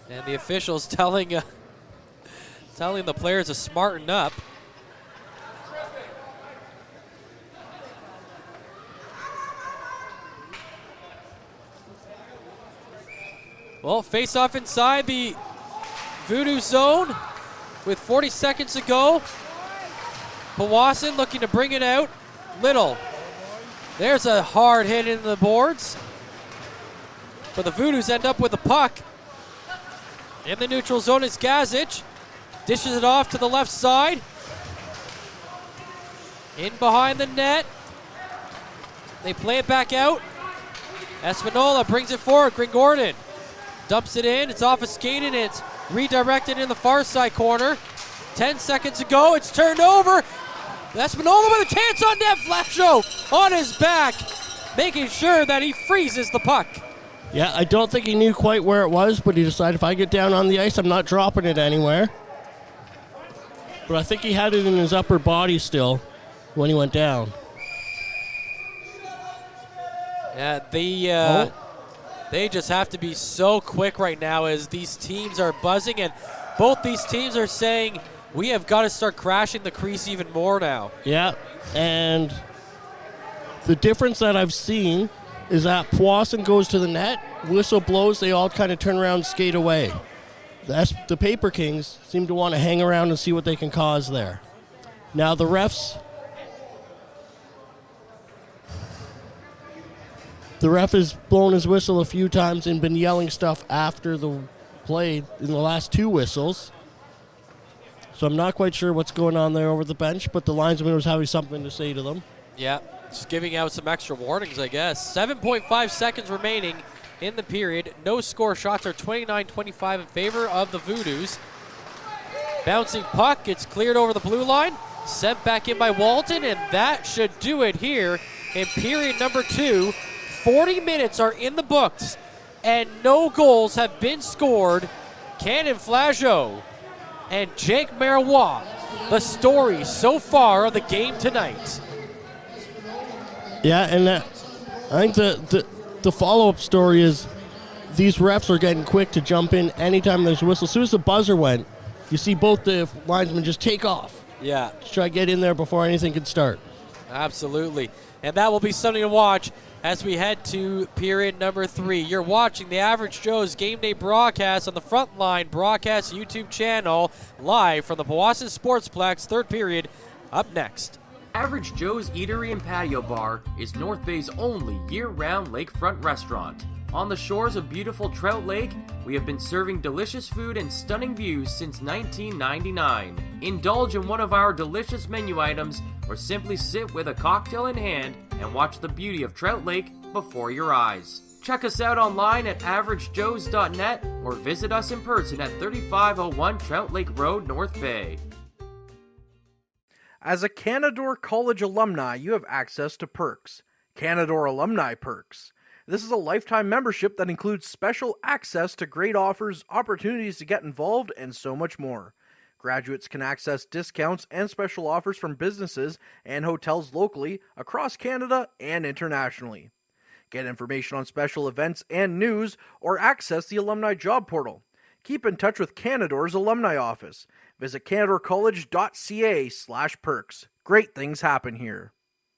And the officials telling the players to smarten up. Well, face off inside the Voodoo zone with 40 seconds to go. Powassan looking to bring it out. Little. There's a hard hit in the boards. But the Voodoos end up with the puck. In the neutral zone is Gazic. Dishes it off to the left side. In behind the net. They play it back out. Espanola brings it forward. Green Gordon dumps it in. It's off a skate and it's redirected in the far side corner. 10 seconds to go. It's turned over. Espanola with a chance on net. Flageau on his back, making sure that he freezes the puck. Yeah, I don't think he knew quite where it was, but he decided if I get down on the ice, I'm not dropping it anywhere. But I think he had it in his upper body still when he went down. Yeah, they just have to be so quick right now as these teams are buzzing, and both these teams are saying we have got to start crashing the crease even more now. Yeah, and the difference that I've seen is that Powassan goes to the net, whistle blows, they all kind of turn around and skate away. The Paper Kings seem to want to hang around and see what they can cause there. Now the refs... The ref has blown his whistle a few times and been yelling stuff after the play in the last two whistles. So I'm not quite sure what's going on there over the bench, but the linesman was having something to say to them. Yeah, just giving out some extra warnings, I guess. 7.5 seconds remaining in the period. No score. Shots are 29-25 in favor of the Voodoos. Bouncing puck gets cleared over the blue line. Sent back in by Walton, and that should do it here in period number 2. 40 minutes are in the books, and no goals have been scored. Cannon Flageau and Jake Marois, the story so far of the game tonight. Yeah, and I think the follow-up story is these refs are getting quick to jump in anytime there's a whistle. As soon as the buzzer went, you see both the linesmen just take off. Yeah. Just try to get in there before anything can start. Absolutely. And that will be something to watch as we head to period number 3. You're watching the Average Joe's Game Day broadcast on the Frontline Broadcast YouTube channel, live from the Powassan Sportsplex. Third period up next. Average Joe's Eatery and Patio Bar is North Bay's only year-round lakefront restaurant. On the shores of beautiful Trout Lake, we have been serving delicious food and stunning views since 1999. Indulge in one of our delicious menu items or simply sit with a cocktail in hand and watch the beauty of Trout Lake before your eyes. Check us out online at averagejoes.net or visit us in person at 3501 Trout Lake Road, North Bay. As a Canadore College alumni, you have access to perks. Canadore Alumni Perks. This is a lifetime membership that includes special access to great offers, opportunities to get involved, and so much more. Graduates can access discounts and special offers from businesses and hotels locally, across Canada, and internationally. Get information on special events and news, or access the alumni job portal. Keep in touch with Canadore's alumni office. Visit canadorecollege.ca/perks. Great things happen here.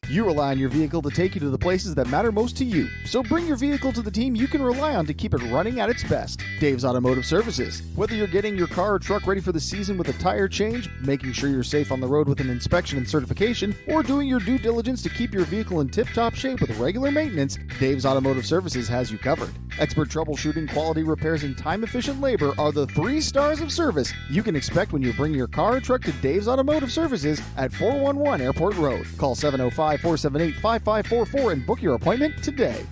You rely on your vehicle to take you to the places that matter most to you. So bring your vehicle to the team you can rely on to keep it running at its best. Dave's Automotive Services. Whether you're getting your car or truck ready for the season with a tire change, making sure you're safe on the road with an inspection and certification, or doing your due diligence to keep your vehicle in tip-top shape with regular maintenance, Dave's Automotive Services has you covered. Expert troubleshooting, quality repairs, and time-efficient labor are the 3 stars of service you can expect when you bring your car or truck to Dave's Automotive Services at 411 Airport Road. Call 705-478-5544 and book your appointment today.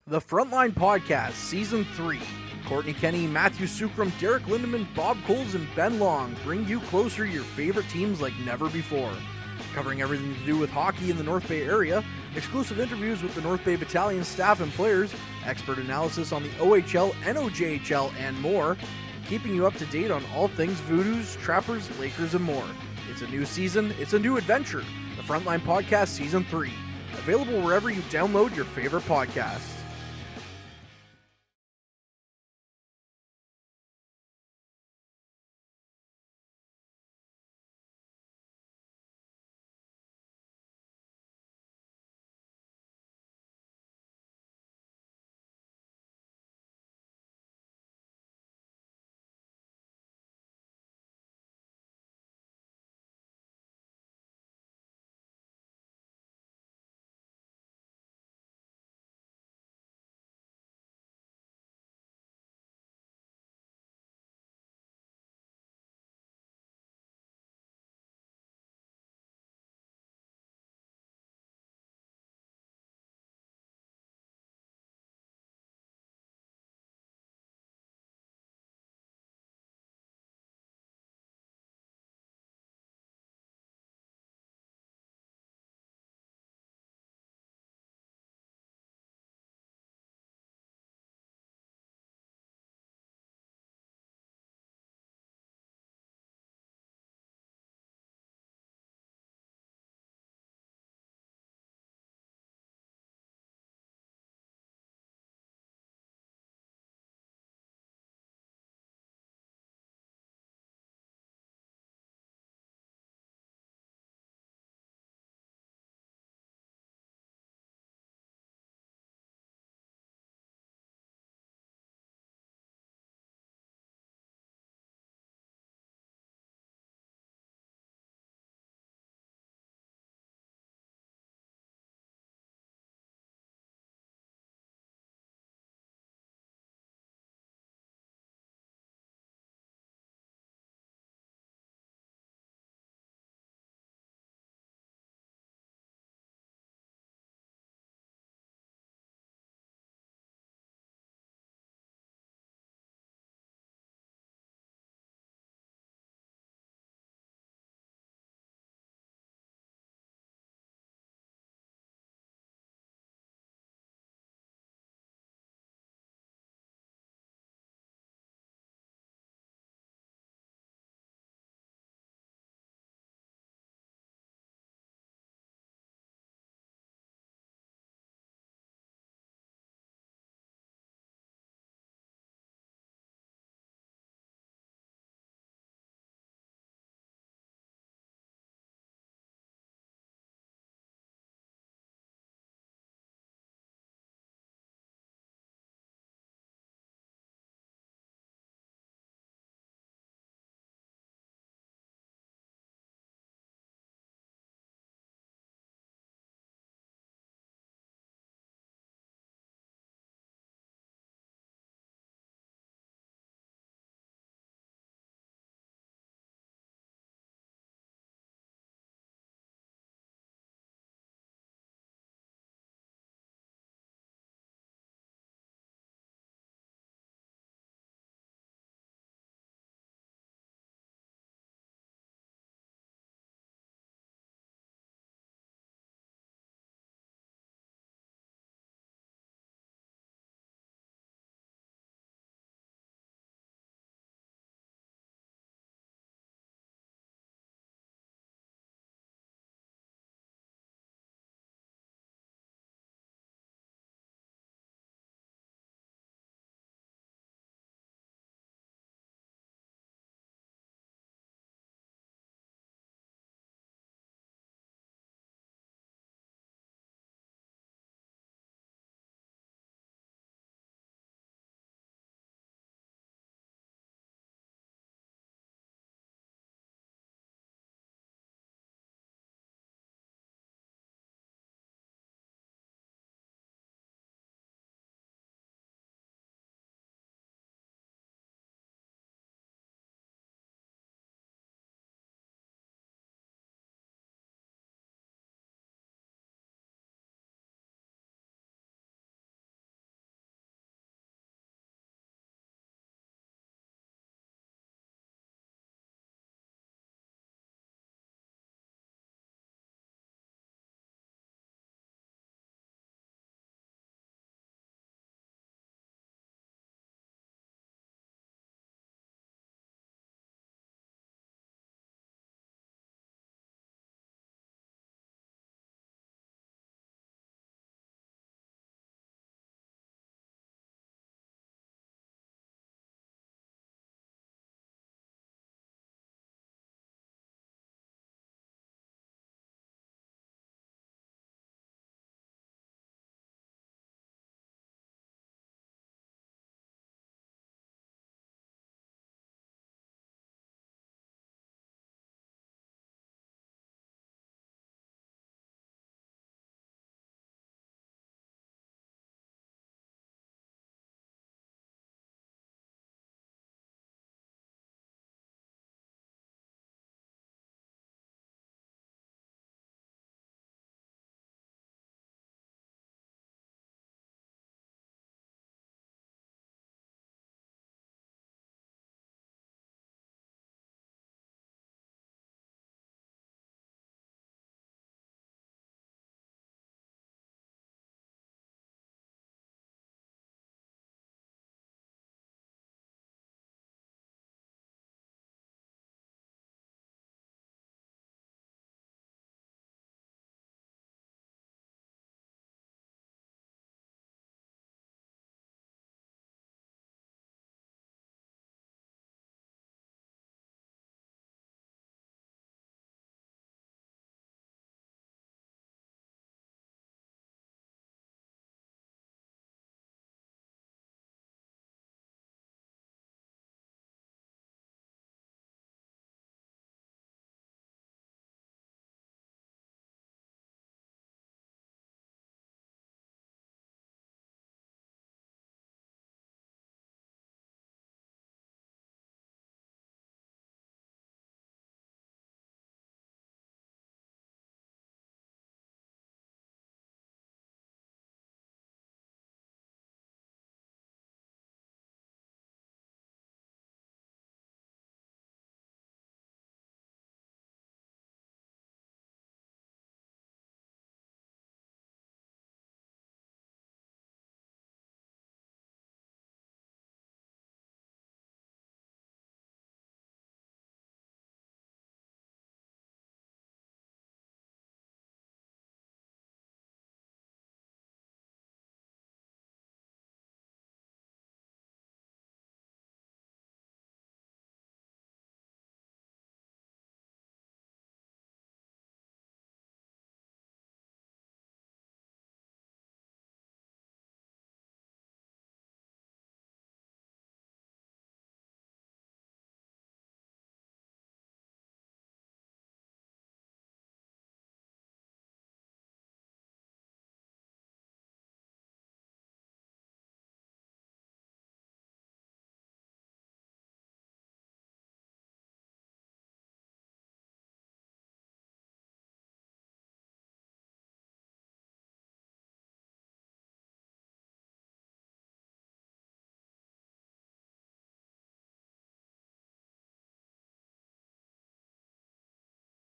The Frontline Podcast, Season 3. Courtney Kenny, Matthew Sukram, Derek Lindemann, Bob Coles, and Ben Long bring you closer to your favorite teams like never before. Covering everything to do with hockey in the North Bay area, exclusive interviews with the North Bay Battalion staff and players, expert analysis on the OHL, NOJHL, and more, keeping you up to date on all things Voodoos, Trappers, Lakers, and more. It's a new season, it's a new adventure. The Frontline Podcast Season 3. Available wherever you download your favorite podcasts.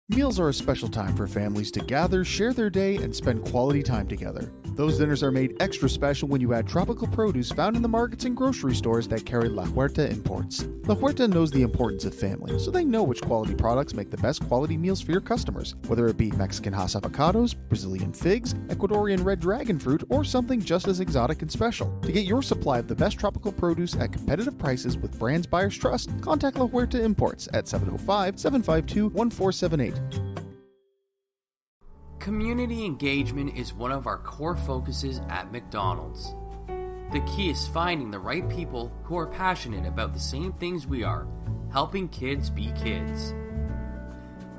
Meals are a special time for families to gather, share their day, and spend quality time together. Those dinners are made extra special when you add tropical produce found in the markets and grocery stores that carry La Huerta imports. La Huerta knows the importance of family, so they know which quality products make the best quality meals for your customers, whether it be Mexican Hass avocados, Brazilian figs, Ecuadorian red dragon fruit, or something just as exotic and special. To get your supply of the best tropical produce at competitive prices with brands buyers trust, contact La Huerta Imports at 705-752-1478. Community engagement is one of our core focuses at McDonald's. The key is finding the right people who are passionate about the same things we are, helping kids be kids.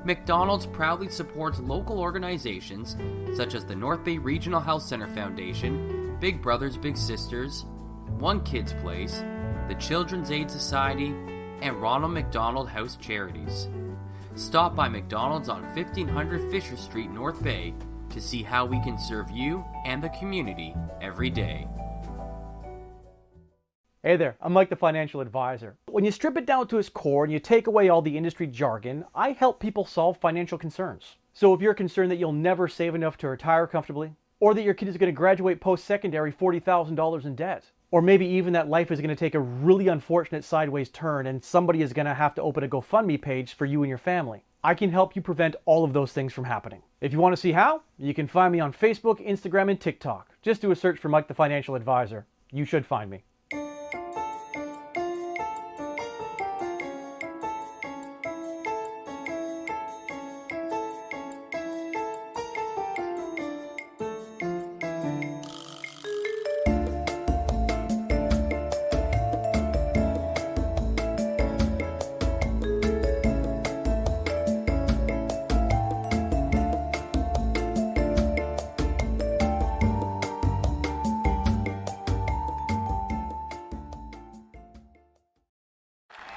McDonald's proudly supports local organizations such as the North Bay Regional Health Center Foundation, Big Brothers Big Sisters, One Kids Place, the Children's Aid Society, and Ronald McDonald House Charities. Stop by McDonald's on 1500 Fisher Street, North Bay to see how we can serve you and the community every day. Hey there, I'm Mike the Financial Advisor. When you strip it down to its core and you take away all the industry jargon, I help people solve financial concerns. So if you're concerned that you'll never save enough to retire comfortably, or that your kid is going to graduate post-secondary $40,000 in debt, or maybe even that life is going to take a really unfortunate sideways turn and somebody is going to have to open a GoFundMe page for you and your family, I can help you prevent all of those things from happening. If you want to see how, you can find me on Facebook, Instagram, and TikTok. Just do a search for Mike the Financial Advisor. You should find me.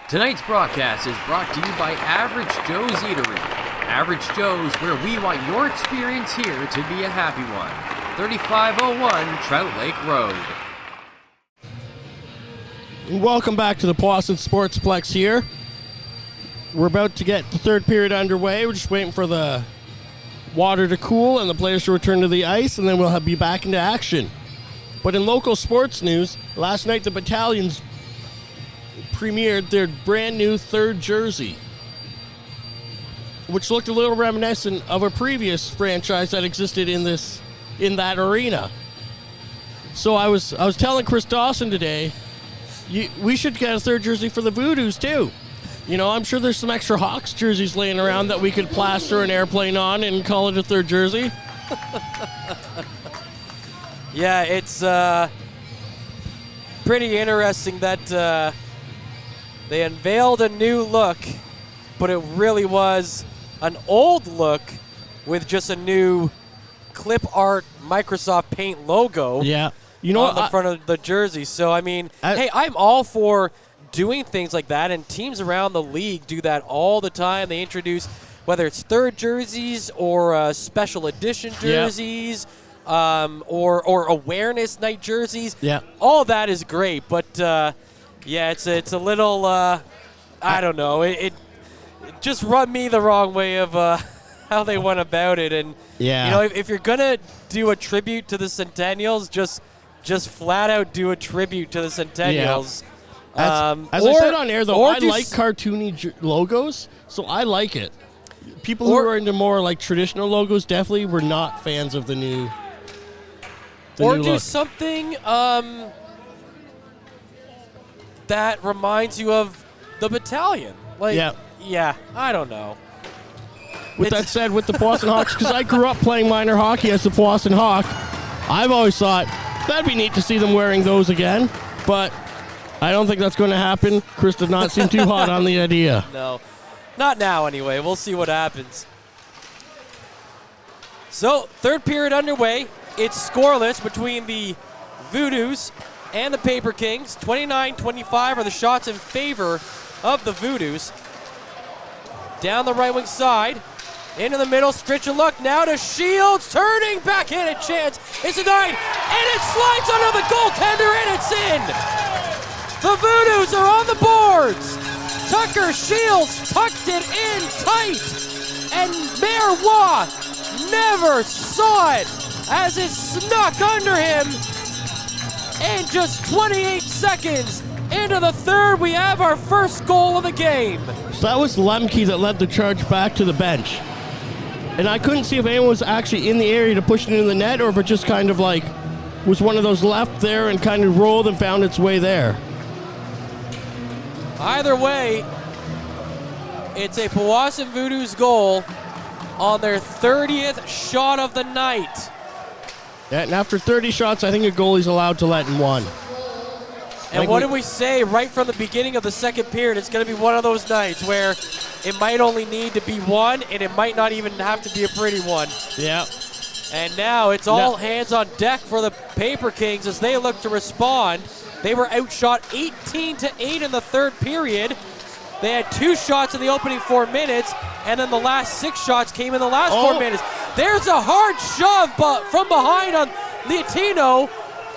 Tonight's broadcast is brought to you by Average Joe's Eatery. Average Joe's, where we want your experience here to be a happy one. 3501 Trout Lake Road. Welcome back to the Powassan Sportsplex here. We're about to get the third period underway. We're just waiting for the water to cool and the players to return to the ice, and then we'll be back into action. But in local sports news, last night the Battalions premiered their brand new third jersey, which looked a little reminiscent of a previous franchise that existed in that arena. So I was telling Chris Dawson today, we should get a third jersey for the Voodoos too. You know, I'm sure there's some extra Hawks jerseys laying around that we could plaster an airplane on and call it a third jersey. Yeah, it's pretty interesting that they unveiled a new look, but it really was an old look with just a new clip art Microsoft Paint logo. Yeah. You know, on the front of the jersey. So, I mean, hey, I'm all for doing things like that, and teams around the league do that all the time. They introduce, whether it's third jerseys or special edition jerseys, or awareness night jerseys. Yeah. All that is great, but yeah, it's a little, I don't know. It just rubbed me the wrong way of how they went about it. And, yeah, you know, if you're going to do a tribute to the Centennials, just flat out do a tribute to the Centennials. Yeah. As I said on air, though, I like cartoony logos, so I like it. People who are into more like traditional logos definitely were not fans of the new or new do look. something that reminds you of the Battalion. Like, yeah, I don't know. With that said, with the Powassan Hawks, because I grew up playing minor hockey as the Powassan Hawk, I've always thought that'd be neat to see them wearing those again, but I don't think that's going to happen. Chris does not seem too hot on the idea. No, not now anyway. We'll see what happens. So, third period underway. It's scoreless between the Voodoos and the Paper Kings. 29-25 are the shots in favor of the Voodoos. Down the right wing side. Into the middle, stretch of luck now to Shields, turning back in a chance. It's denied, and it slides under the goaltender, and it's in. The Voodoos are on the boards. Tucker Shields tucked it in tight. and Marois never saw it as it snuck under him. And just 28 seconds into the third, we have our first goal of the game. So that was Lemke that led the charge back to the bench. And I couldn't see if anyone was actually in the area to push it into the net, or if it just kind of like was one of those left there and kind of rolled and found its way there. Either way, it's a Powassan Voodoos goal on their 30th shot of the night. And after 30 shots, I think a goalie's allowed to let in one. And what did we say right from the beginning of the second period? It's going to be one of those nights where it might only need to be one, and it might not even have to be a pretty one. Yeah. And now it's all hands on deck for the Paper Kings as they look to respond. They were outshot 18-8 in the third period. They had 2 shots in the opening 4 minutes, and then the last 6 shots came in the last 4 minutes. There's a hard shove from behind on Leotino,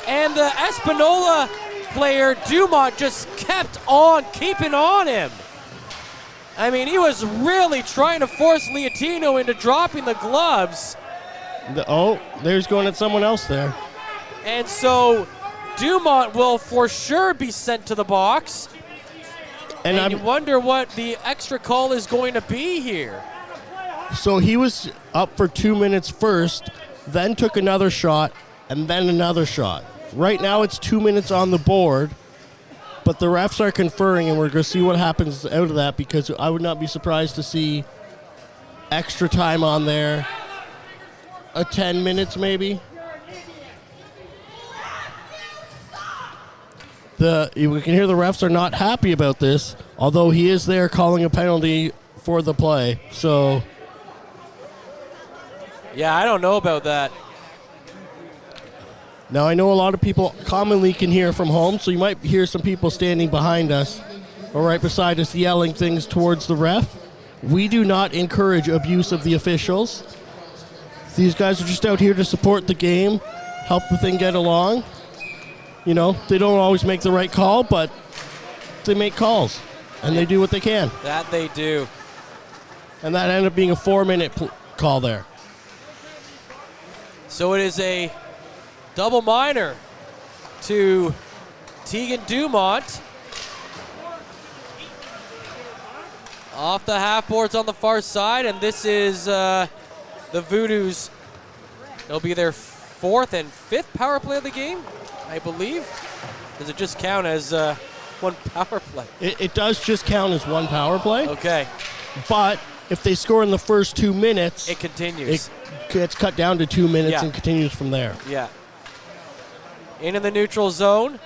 and the Espanola player, Dumont, just kept on keeping on him. I mean, he was really trying to force Leotino into dropping the gloves. There's going at someone else there. And so Dumont will for sure be sent to the box. And you wonder what the extra call is going to be here. So he was up for 2 minutes first, then took another shot, and then another shot. Right now it's 2 minutes on the board, but the refs are conferring, and we're going to see what happens out of that, because I would not be surprised to see extra time on there. 10 minutes maybe. We can hear the refs are not happy about this, although he is there calling a penalty for the play. So, yeah, I don't know about that. Now, I know a lot of people commonly can hear from home, so you might hear some people standing behind us or right beside us yelling things towards the ref. We do not encourage abuse of the officials. These guys are just out here to support the game, help the thing get along. You know, they don't always make the right call, but they make calls, and they do what they can. That they do. And that ended up being a 4-minute call there. So it is a double minor to Tegan Dumont. Off the half boards on the far side, and this is the Voodoos. It'll be their 4th and 5th power play of the game, I believe. Does it just count as one power play? It does just count as one power play. Okay. But if they score in the first 2 minutes, it continues. It gets cut down to 2 minutes and continues from there. Yeah. In the neutral zone.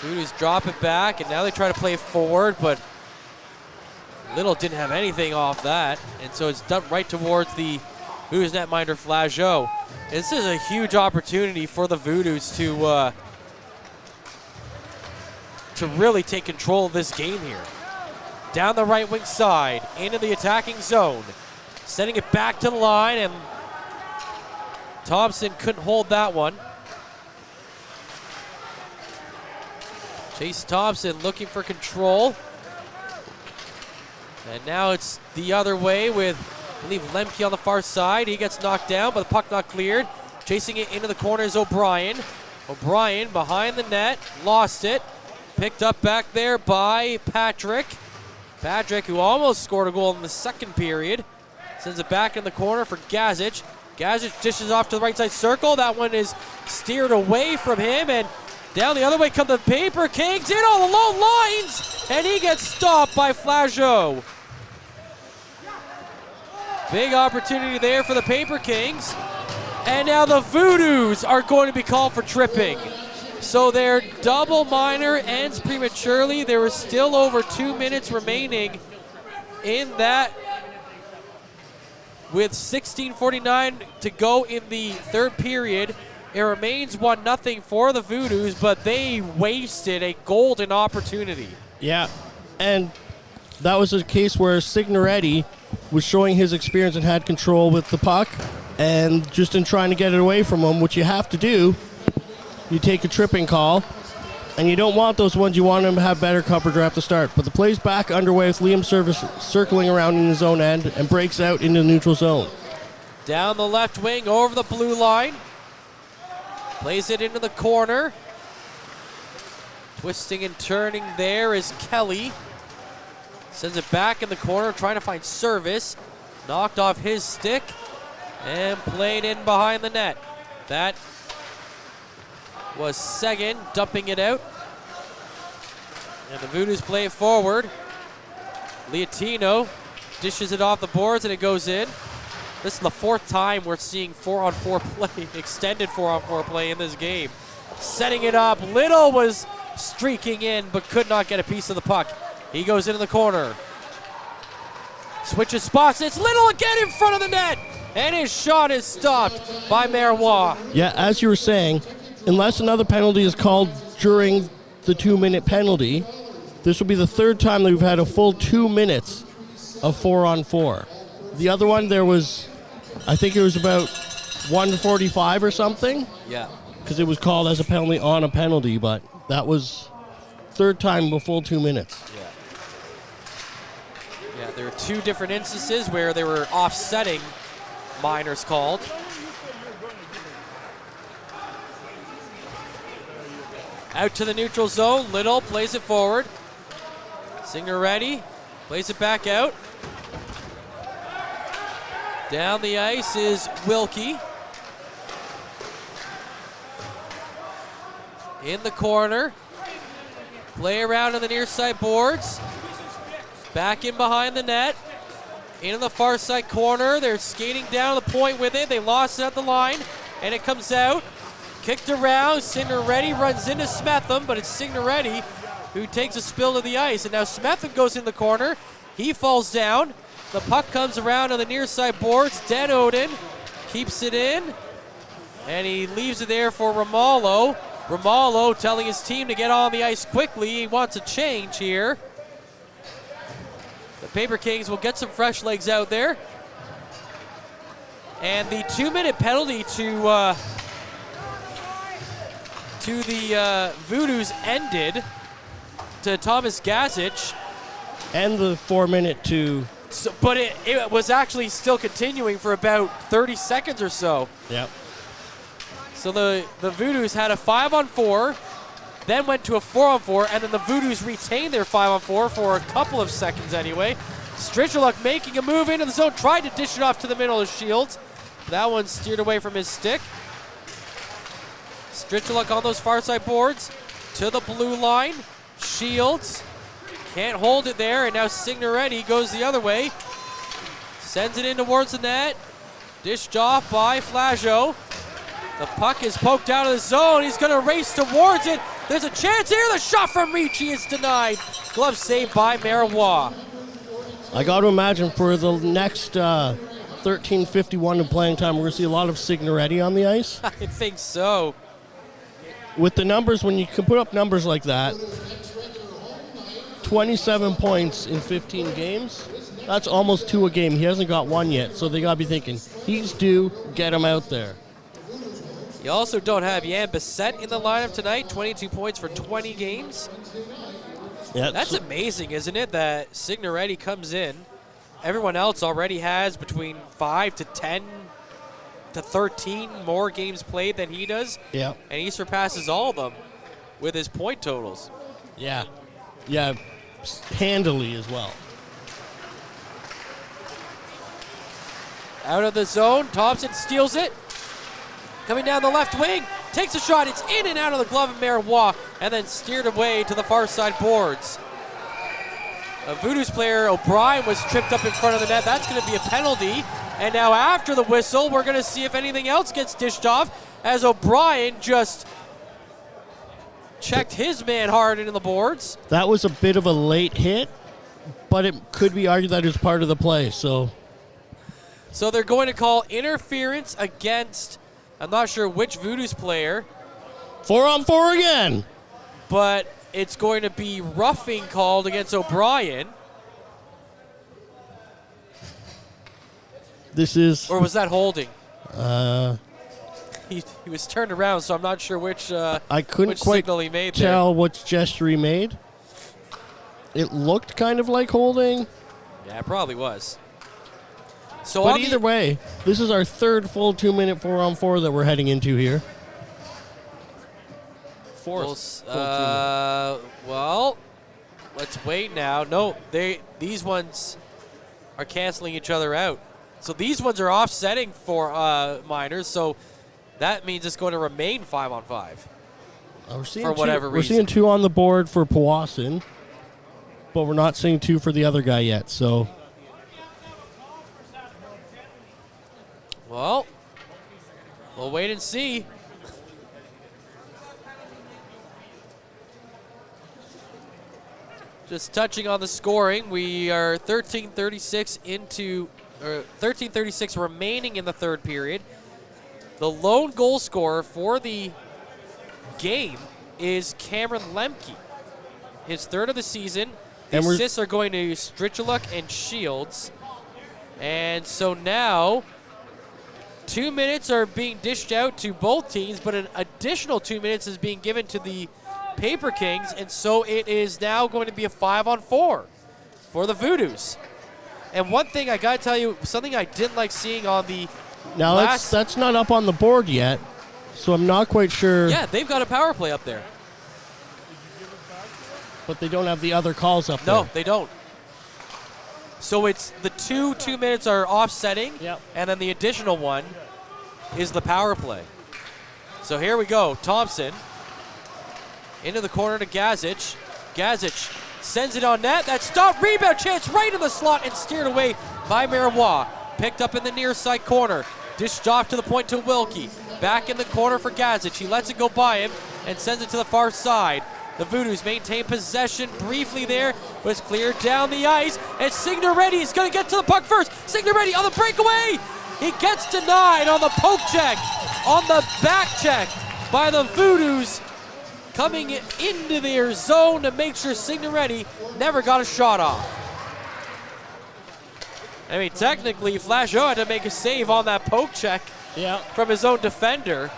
Voodoos drop it back, and now they try to play forward, but Little didn't have anything off that, and so it's dumped right towards the Voodoos netminder Flageau. This is a huge opportunity for the Voodoos to really take control of this game here. Down the right wing side, into the attacking zone, sending it back to the line, and Thompson couldn't hold that one. Chase Thompson looking for control. And now it's the other way with, I believe, Lemke on the far side. He gets knocked down, but the puck not cleared. Chasing it into the corner is O'Brien. O'Brien behind the net, lost it. Picked up back there by Patrick. Patrick, who almost scored a goal in the second period, sends it back in the corner for Gazic. Gazic dishes off to the right side circle. That one is steered away from him, and down the other way come the Paper Kings in on the low lines, and he gets stopped by Flageau. Big opportunity there for the Paper Kings. And now the Voodoos are going to be called for tripping. So their double minor ends prematurely. There is still over 2 minutes remaining in that, with 16:49 to go in the third period. It remains 1-0 for the Voodoos, but they wasted a golden opportunity. Yeah, and that was a case where Signoretti was showing his experience and had control with the puck, and just in trying to get it away from him, which you have to do, you take a tripping call, And you don't want those ones. You want them to have better coverage right at the start. But the play's back underway with Liam Service circling around in his own end and breaks out into the neutral zone. Down the left wing, over the blue line. Plays it into the corner. Twisting and turning there is Kelly. Sends it back in the corner, trying to find Service. Knocked off his stick and played in behind the net. That was Seguin dumping it out. And the Voodoos play it forward. Liatino dishes it off the boards and it goes in. This is the 4th time we're seeing 4-on-4 play, extended 4-on-4 play in this game. Setting it up. Little was streaking in but could not get a piece of the puck. He goes into the corner. Switches spots. It's Little again in front of the net. And his shot is stopped by Marois. Yeah, as you were saying, unless another penalty is called during the 2-minute penalty, this will be the 3rd time that we've had a full 2 minutes of 4-on-4. The other one, there was, I think it was about 1:45 or something. Yeah. Because it was called as a penalty on a penalty, but that was 3rd time a full 2 minutes. Yeah, there were 2 different instances where they were offsetting minors called. Out to the neutral zone. Little plays it forward. Signoretti plays it back out. Down the ice is Wilkie. In the corner. Play around on the near side boards. Back in behind the net. Into the far side corner. They're skating down the point with it. They lost it at the line. And it comes out. Kicked around. Signoretti runs into Smetham, but it's Signoretti who takes a spill to the ice. And now Smetham goes in the corner. He falls down. The puck comes around on the near side boards. Dan Odin keeps it in. And he leaves it there for Romalo. Romalo telling his team to get on the ice quickly. He wants a change here. The Paper Kings will get some fresh legs out there. And the 2-minute penalty to the Voodoos ended to Thomas Gazic. And the 4-minute to... So, but it was actually still continuing for about 30 seconds or so. Yep. So the Voodoos had a 5-on-4, then went to a 4-on-4, and then the Voodoos retained their 5-on-4 for a couple of seconds anyway. Stricheluk making a move into the zone, tried to dish it off to the middle of Shields. That one steered away from his stick. Stricheluk on those far side boards to the blue line. Shields can't hold it there, and now Signoretti goes the other way. Sends it in towards the net. Dished off by Flageau. The puck is poked out of the zone. He's going to race towards it. There's a chance here. The shot from Ricci is denied. Glove saved by Marois. I got to imagine for the next 13:51 of playing time, we're going to see a lot of Signoretti on the ice. I think so. With the numbers, when you can put up numbers like that, 27 points in 15 games, that's almost 2 a game. He hasn't got 1 yet, so they got to be thinking, he's due, get him out there. You also don't have Jan Bissett in the lineup tonight, 22 points for 20 games. Yeah, That's amazing, isn't it, that Signoretti comes in. Everyone else already has between 5 to 10 to 13 more games played than he does. Yeah. And he surpasses all of them with his point totals. Yeah. Yeah, handily as well. Out of the zone, Thompson steals it. Coming down the left wing, takes a shot. It's in and out of the glove of Marois, and then steered away to the far side boards. A Voodoos player, O'Brien, was tripped up in front of the net. That's going to be a penalty. And now after the whistle, we're going to see if anything else gets dished off, as O'Brien just checked his man hard into the boards. That was a bit of a late hit, but it could be argued that it was part of the play. So they're going to call interference against, I'm not sure which Voodoos player. 4-on-4 again. But it's going to be roughing called against O'Brien. This is... Or was that holding? he was turned around, so I'm not sure which I couldn't which quite signal he made tell which gesture he made. It looked kind of like holding. Yeah, it probably was. So but either way, this is our third full 2-minute 4-on-4 that we're heading into here. Fourth. Well, let's wait now. No, these ones are canceling each other out. So these ones are offsetting for Miners, so that means it's going to remain 5-on-5 for whatever reason. We're seeing 2 on the board for Powassan, but we're not seeing 2 for the other guy yet. So, well, we'll wait and see. Just touching on the scoring, we are 13:36 remaining in the third period. The lone goal scorer for the game is Cameron Lemke. His third of the season. The assists are going to Strichaluk and Shields. And so now 2 minutes are being dished out to both teams, but an additional 2 minutes is being given to the Paper Kings, and so it is now going to be a 5-on-4 for the Voodoos. And one thing I gotta tell you, something I didn't like seeing on the now that's not up on the board yet, so I'm not quite sure. Yeah, they've got a power play up there, but they don't have the other calls up there. No, they don't. So it's the 2 minutes are offsetting, and then the additional one is the power play. So here we go, Thompson. Into the corner to Gazic. Gazic sends it on net. That stop rebound chance right in the slot and steered away by Marois. Picked up in the near side corner. Dished off to the point to Wilkie. Back in the corner for Gazic. He lets it go by him and sends it to the far side. The Voodoos maintain possession briefly there, but it's cleared down the ice. And Signoretti is going to get to the puck first. Signoretti on the breakaway. He gets denied on the poke check, on the back check by the Voodoos. Coming into their zone to make sure Signoretti never got a shot off. I mean, technically, Flashot had to make a save on that poke check from his own defender.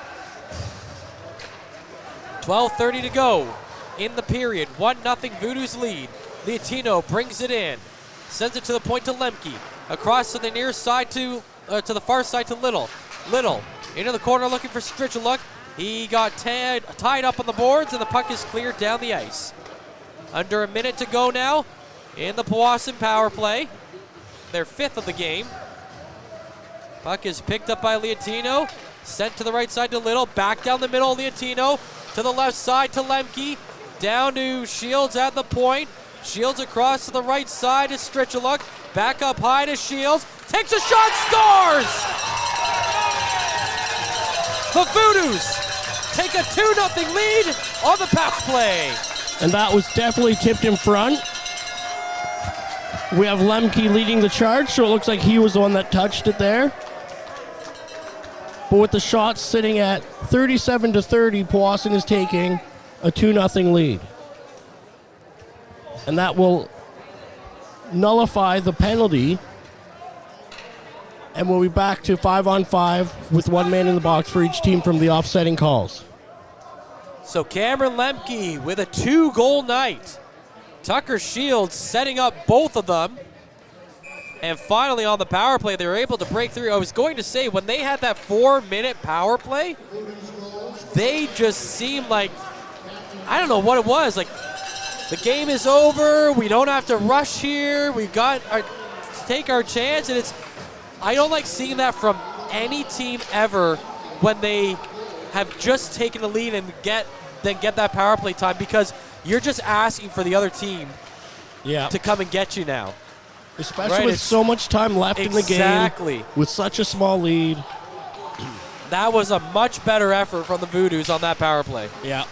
12:30 to go in the period. 1-0 Voodoos lead. Liatino brings it in. Sends it to the point to Lemke. Across to the near side to the far side to Little. Little into the corner looking for Strichaluk. He got tied up on the boards, and the puck is cleared down the ice. Under a minute to go now in the Powassan power play. Their 5th of the game. Puck is picked up by Liatino. Sent to the right side to Little. Back down the middle, Liatino. To the left side to Lemke. Down to Shields at the point. Shields across to the right side to Strichaluk. Back up high to Shields. Takes a shot, scores! The Voodoos take a 2-0 lead on the power play. And that was definitely tipped in front. We have Lemke leading the charge, so it looks like he was the one that touched it there. But with the shots sitting at 37-30, Powassan is taking a 2-0 lead. And that will nullify the penalty. And we'll be back to 5-on-5 with 1 man in the box for each team from the offsetting calls. So Cameron Lemke with a 2-goal night. Tucker Shields setting up both of them. And finally on the power play, they were able to break through. I was going to say, when they had that 4-minute power play, they just seemed like, I don't know what it was. Like, the game is over. We don't have to rush here. We got take our chance. And I don't like seeing that from any team ever when they have just taken the lead and get that power play time, because you're just asking for the other team to come and get you now. Especially with so much time left in the game. With such a small lead. That was a much better effort from the Voodoos on that power play. Yeah.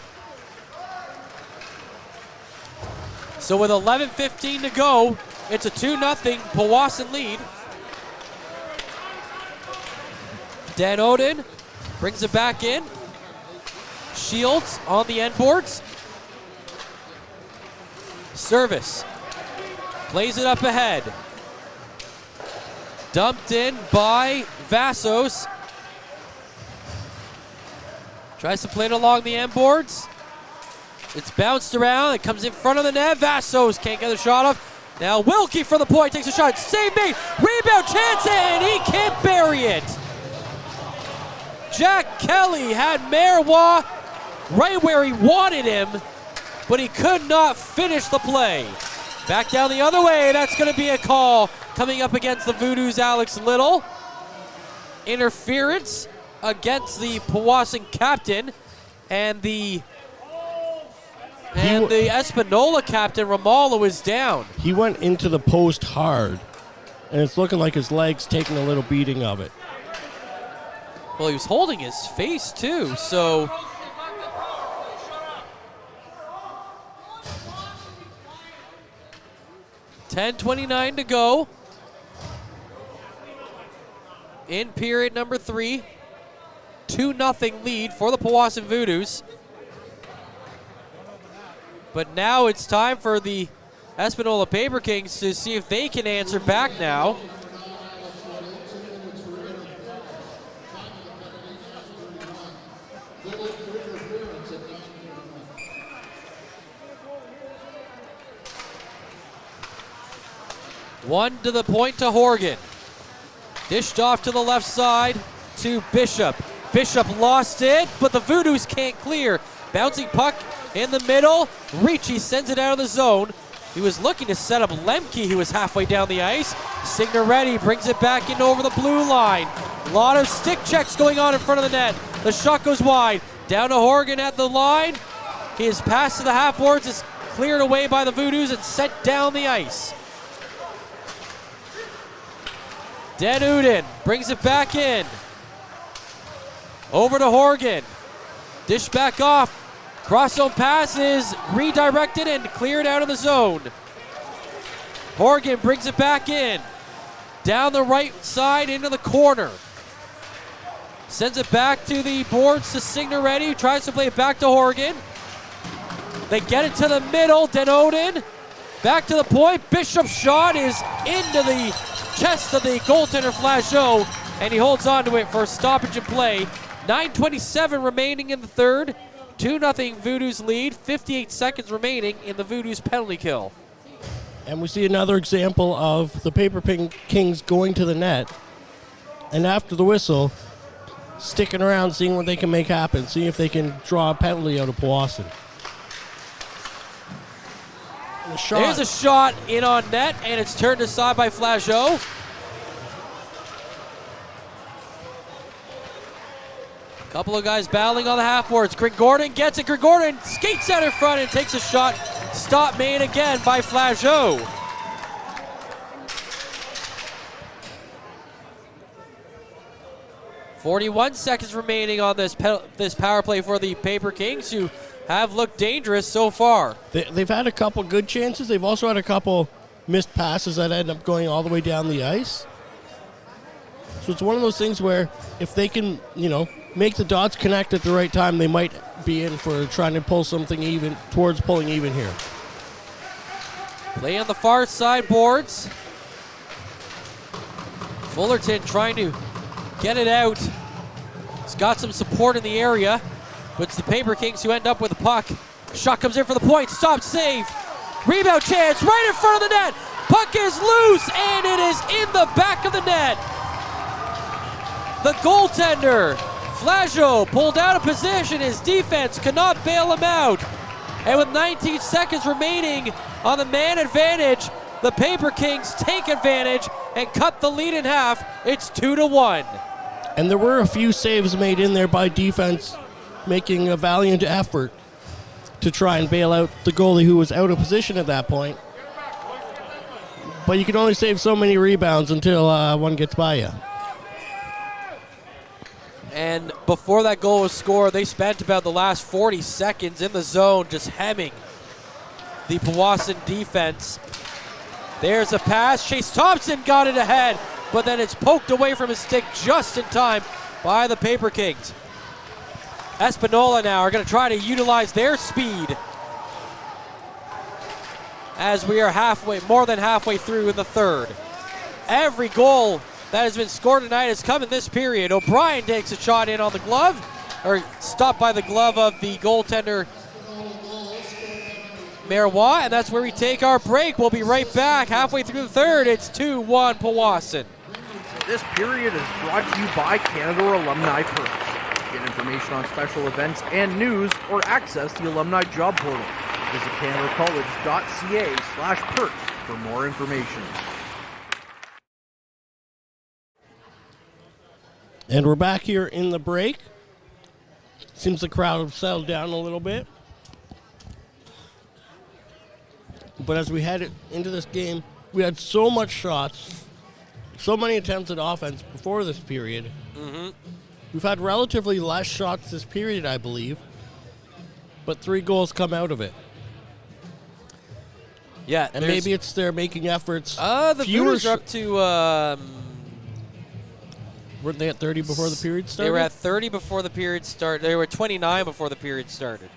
So with 11:15 to go, it's a 2-0 Powassan lead. Dan Odin brings it back in. Shields on the end boards. Service. Plays it up ahead. Dumped in by Vassos. Tries to play it along the end boards. It's bounced around. It comes in front of the net. Vassos can't get the shot off. Now Wilkie for the point. Takes a shot. Save made. Rebound chance, and he can't bury it. Jack Kelly had Marois right where he wanted him, but he could not finish the play. Back down the other way. That's going to be a call coming up against the Voodoos' Alex Little. Interference against the Powassan captain, and the Espanola captain, Ramallo, is down. He went into the post hard, and it's looking like his leg's taking a little beating of it. Well, he was holding his face too, so... $10:29 to go in period number 3. 2-0 lead for the Powassan Voodoos. But now it's time for the Espanola Paper Kings to see if they can answer back now. One to the point to Horgan. Dished off to the left side to Bishop. Bishop lost it, but the Voodoos can't clear. Bouncing puck in the middle. Ricci sends it out of the zone. He was looking to set up Lemke, who was halfway down the ice. Signoretti brings it back in over the blue line. A lot of stick checks going on in front of the net. The shot goes wide. Down to Horgan at the line. His pass to the half boards is cleared away by the Voodoos and sent down the ice. Den Uden brings it back in. Over to Horgan. Dish back off. Cross-zone passes redirected and cleared out of the zone. Horgan brings it back in. Down the right side into the corner. Sends it back to the boards to Signoretti, who tries to play it back to Horgan. They get it to the middle. Den Uden back to the point. Bishop's shot is into the chest of the goaltender Flageau, and he holds on to it for a stoppage in play. 9:27 remaining in the third. 2-0 Voodoos lead. 58 seconds remaining in the Voodoos penalty kill. And we see another example of the Paper Kings going to the net, and after the whistle, sticking around, seeing what they can make happen, seeing if they can draw a penalty out of Powassan. There's a shot in on net, and it's turned aside by Flageau. Couple of guys battling on the half boards. Gordon gets it. Gordon skates out in front and takes a shot. Stop made again by Flageau. .41 seconds remaining on this power play for the Paper Kings, who have looked dangerous so far. They've had a couple good chances. They've also had a couple missed passes that end up going all the way down the ice. So it's one of those things where if they can, make the dots connect at the right time, they might be in for trying to pull something even, towards pulling even here. Play on the far side boards. Fullerton trying to get it out. He's got some support in the area, but it's the Paper Kings who end up with the puck. Shot comes in for the point. Stop, save. Rebound chance right in front of the net. Puck is loose, and it is in the back of the net. The goaltender, Flageau, pulled out of position. His defense could not bail him out. And with 19 seconds remaining on the man advantage, the Paper Kings take advantage and cut the lead in half. It's 2-1. And there were a few saves made in there by defense, making a valiant effort to try and bail out the goalie who was out of position at that point. But you can only save so many rebounds until one gets by you. And before that goal was scored, they spent about the last 40 seconds in the zone just hemming the Powassan defense. There's a pass. Chase Thompson got it ahead, but then it's poked away from his stick just in time by the Paper Kings. Espanola now are going to try to utilize their speed as we are more than halfway through in the third. Every goal that has been scored tonight has come in this period. O'Brien takes a shot in on the glove. or stopped by the glove of the goaltender Marois, and that's where we take our break. We'll be right back halfway through the third. It's 2-1 Powassan. This period is brought to you by Canada Alumni Perks. Get information on special events and news or access the Alumni Job Portal. Visit canadacollege.ca/perks for more information. And we're back here in the break. Seems the crowd have settled down a little bit. But as we head into this game, we had so much shots, so many attempts at offense before this period. Mm-hmm. We've had relatively less shots this period, I believe, but 3 goals come out of it. Yeah, and maybe it's their making efforts. The Voodoos are up to... weren't they at 30 before the period started? They were at 30 before the period started. They were 29 before the period started.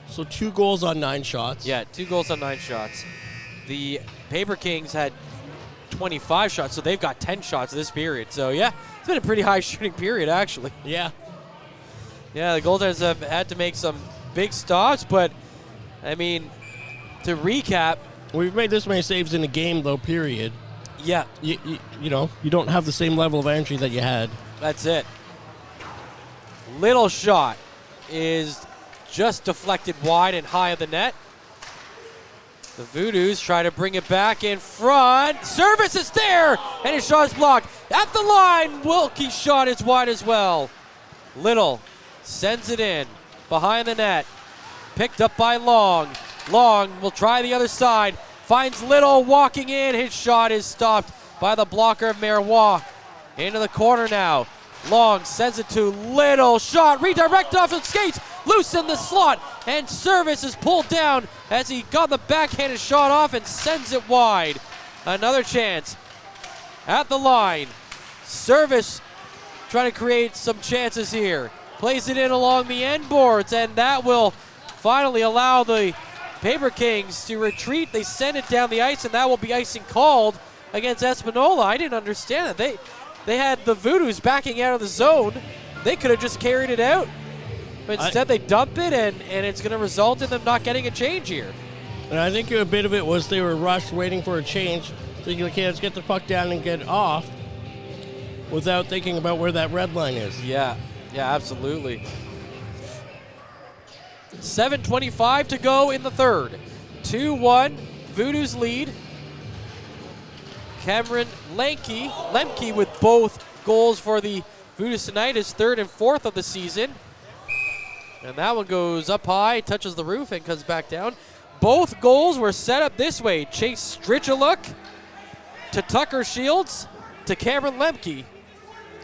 So 2 goals on 9 shots. Yeah, 2 goals on 9 shots. The Paper Kings had 25 shots, so they've got 10 shots this period. So, yeah, it's been a pretty high shooting period, actually. Yeah. Yeah, the goaltenders have had to make some big stops, but, I mean, to recap. We've made this many saves in a game, though, period. Yeah. You know, you don't have the same level of entry that you had. That's it. Little shot is just deflected wide and high of the net. The Voodoos try to bring it back in front. Service is there, and his shot is blocked. At the line, Wilkie's shot is wide as well. Little sends it in behind the net. Picked up by Long. Long will try the other side. Finds Little walking in. His shot is stopped by the blocker of Marois. Into the corner now. Long sends it to Little. Shot redirected off his skates. Loose in the slot. And Service is pulled down as he got the backhanded shot off and sends it wide. Another chance at the line. Service trying to create some chances here. Plays it in along the end boards, and that will finally allow the Paper Kings to retreat. They send it down the ice, and that will be icing called against Espanola. I didn't understand it. They had the Voodoos backing out of the zone. They could have just carried it out. But instead they dump it, and it's going to result in them not getting a change here. And I think a bit of it was they were rushed waiting for a change, thinking, okay, let's get the puck down and get off without thinking about where that red line is. Yeah, absolutely. 7:25 to go in the third. 2-1, Voodoos lead. Cameron Lemke with both goals for the Voodoos tonight, his 3rd and 4th of the season. And that one goes up high, touches the roof, and comes back down. Both goals were set up this way. Chase Strichaluk to Tucker Shields to Cameron Lemke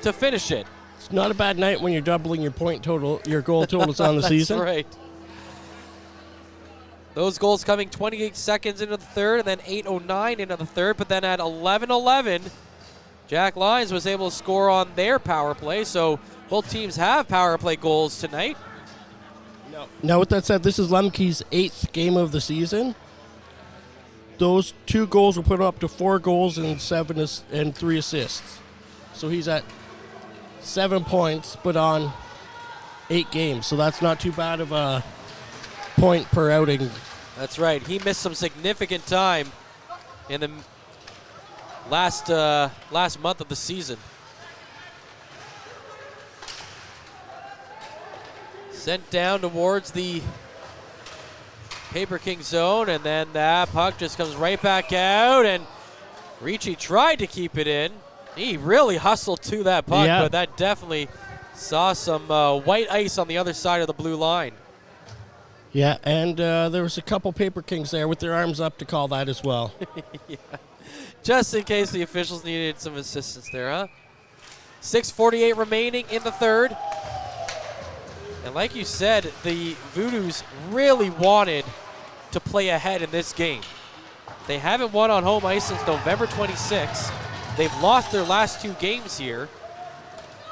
to finish it. It's not a bad night when you're doubling your point total, your goal totals on the season. That's right. Those goals coming 28 seconds into the third, and then 8:09 into the third. But then at 11:11, Jack Lyons was able to score on their power play. So both teams have power play goals tonight. Now, with that said, this is Lemke's 8th game of the season. Those 2 goals were put up to 4 goals and 3 assists. So he's at 7 points, but on 8 games. So that's not too bad of a point per outing. That's right. He missed some significant time in the last month of the season. Sent down towards the Paper King zone, and then that puck just comes right back out, and Ricci tried to keep it in. He really hustled to that puck, but that definitely saw some white ice on the other side of the blue line. Yeah, and there was a couple Paper Kings there with their arms up to call that as well. Yeah. Just in case the officials needed some assistance there, huh? 6:48 remaining in the third. And like you said, the Voodoos really wanted to play ahead in this game. They haven't won on home ice since November 26th. They've lost their last 2 games here.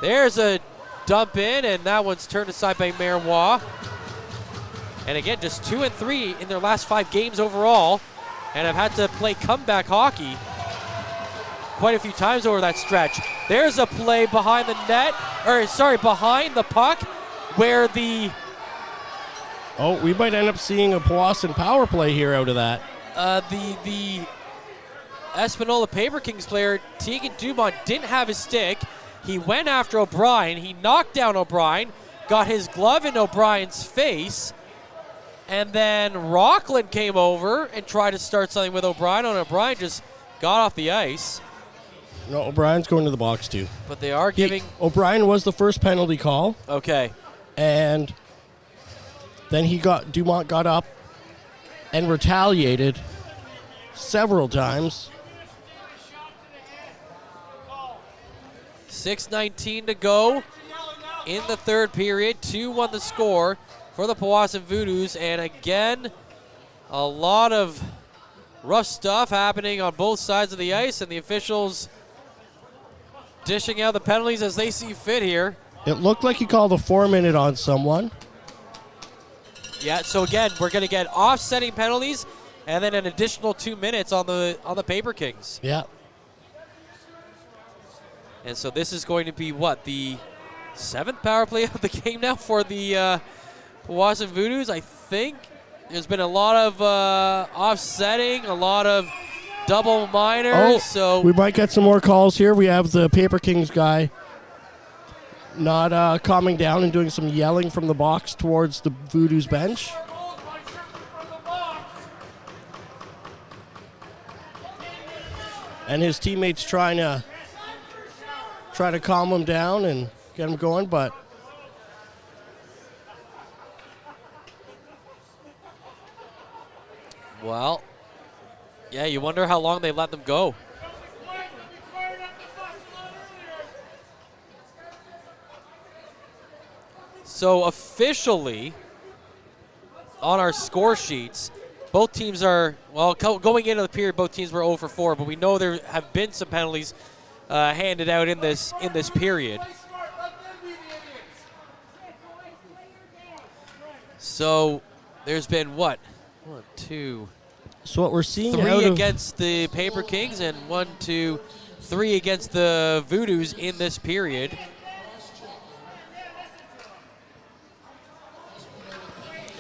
There's a dump in, and that one's turned aside by Marois. And again, just 2 and 3 in their last 5 games overall, and have had to play comeback hockey. quite a few times over that stretch. There's a play behind the net, behind the puck, where the... Oh, we might end up seeing a Powassan power play here out of that. The Espanola Paper Kings player, Tegan Dumont, didn't have his stick. He went after O'Brien. He knocked down O'Brien, got his glove in O'Brien's face, and then Rockland came over and tried to start something with O'Brien, and O'Brien just got off the ice. No, O'Brien's going to the box too. But they are giving... O'Brien was the first penalty call. Okay. And then Dumont got up and retaliated several times. 6:19 to go in the third period. 2-1 the score for the Powassan Voodoos. And again, a lot of rough stuff happening on both sides of the ice, and the officials dishing out the penalties as they see fit here. It looked like he called a 4-minute on someone. Yeah, so again, we're going to get offsetting penalties and then an additional 2 minutes on the Paper Kings. Yeah. And so this is going to be the 7th power play of the game now for the Powassan Voodoos. I think there's been a lot of offsetting, a lot of double minors. So we might get some more calls here. We have the Paper Kings guy not calming down and doing some yelling from the box towards the Voodoos bench. And his teammates trying to calm him down and get him going, but well, yeah, you wonder how long they let them go. So officially, on our score sheets, both teams are, going into the period, both teams were 0 for 4, but we know there have been some penalties handed out in this period. So there's been 1, 2. So what we're seeing 3 against the Paper Kings and 1, 2, 3 against the Voodoos in this period.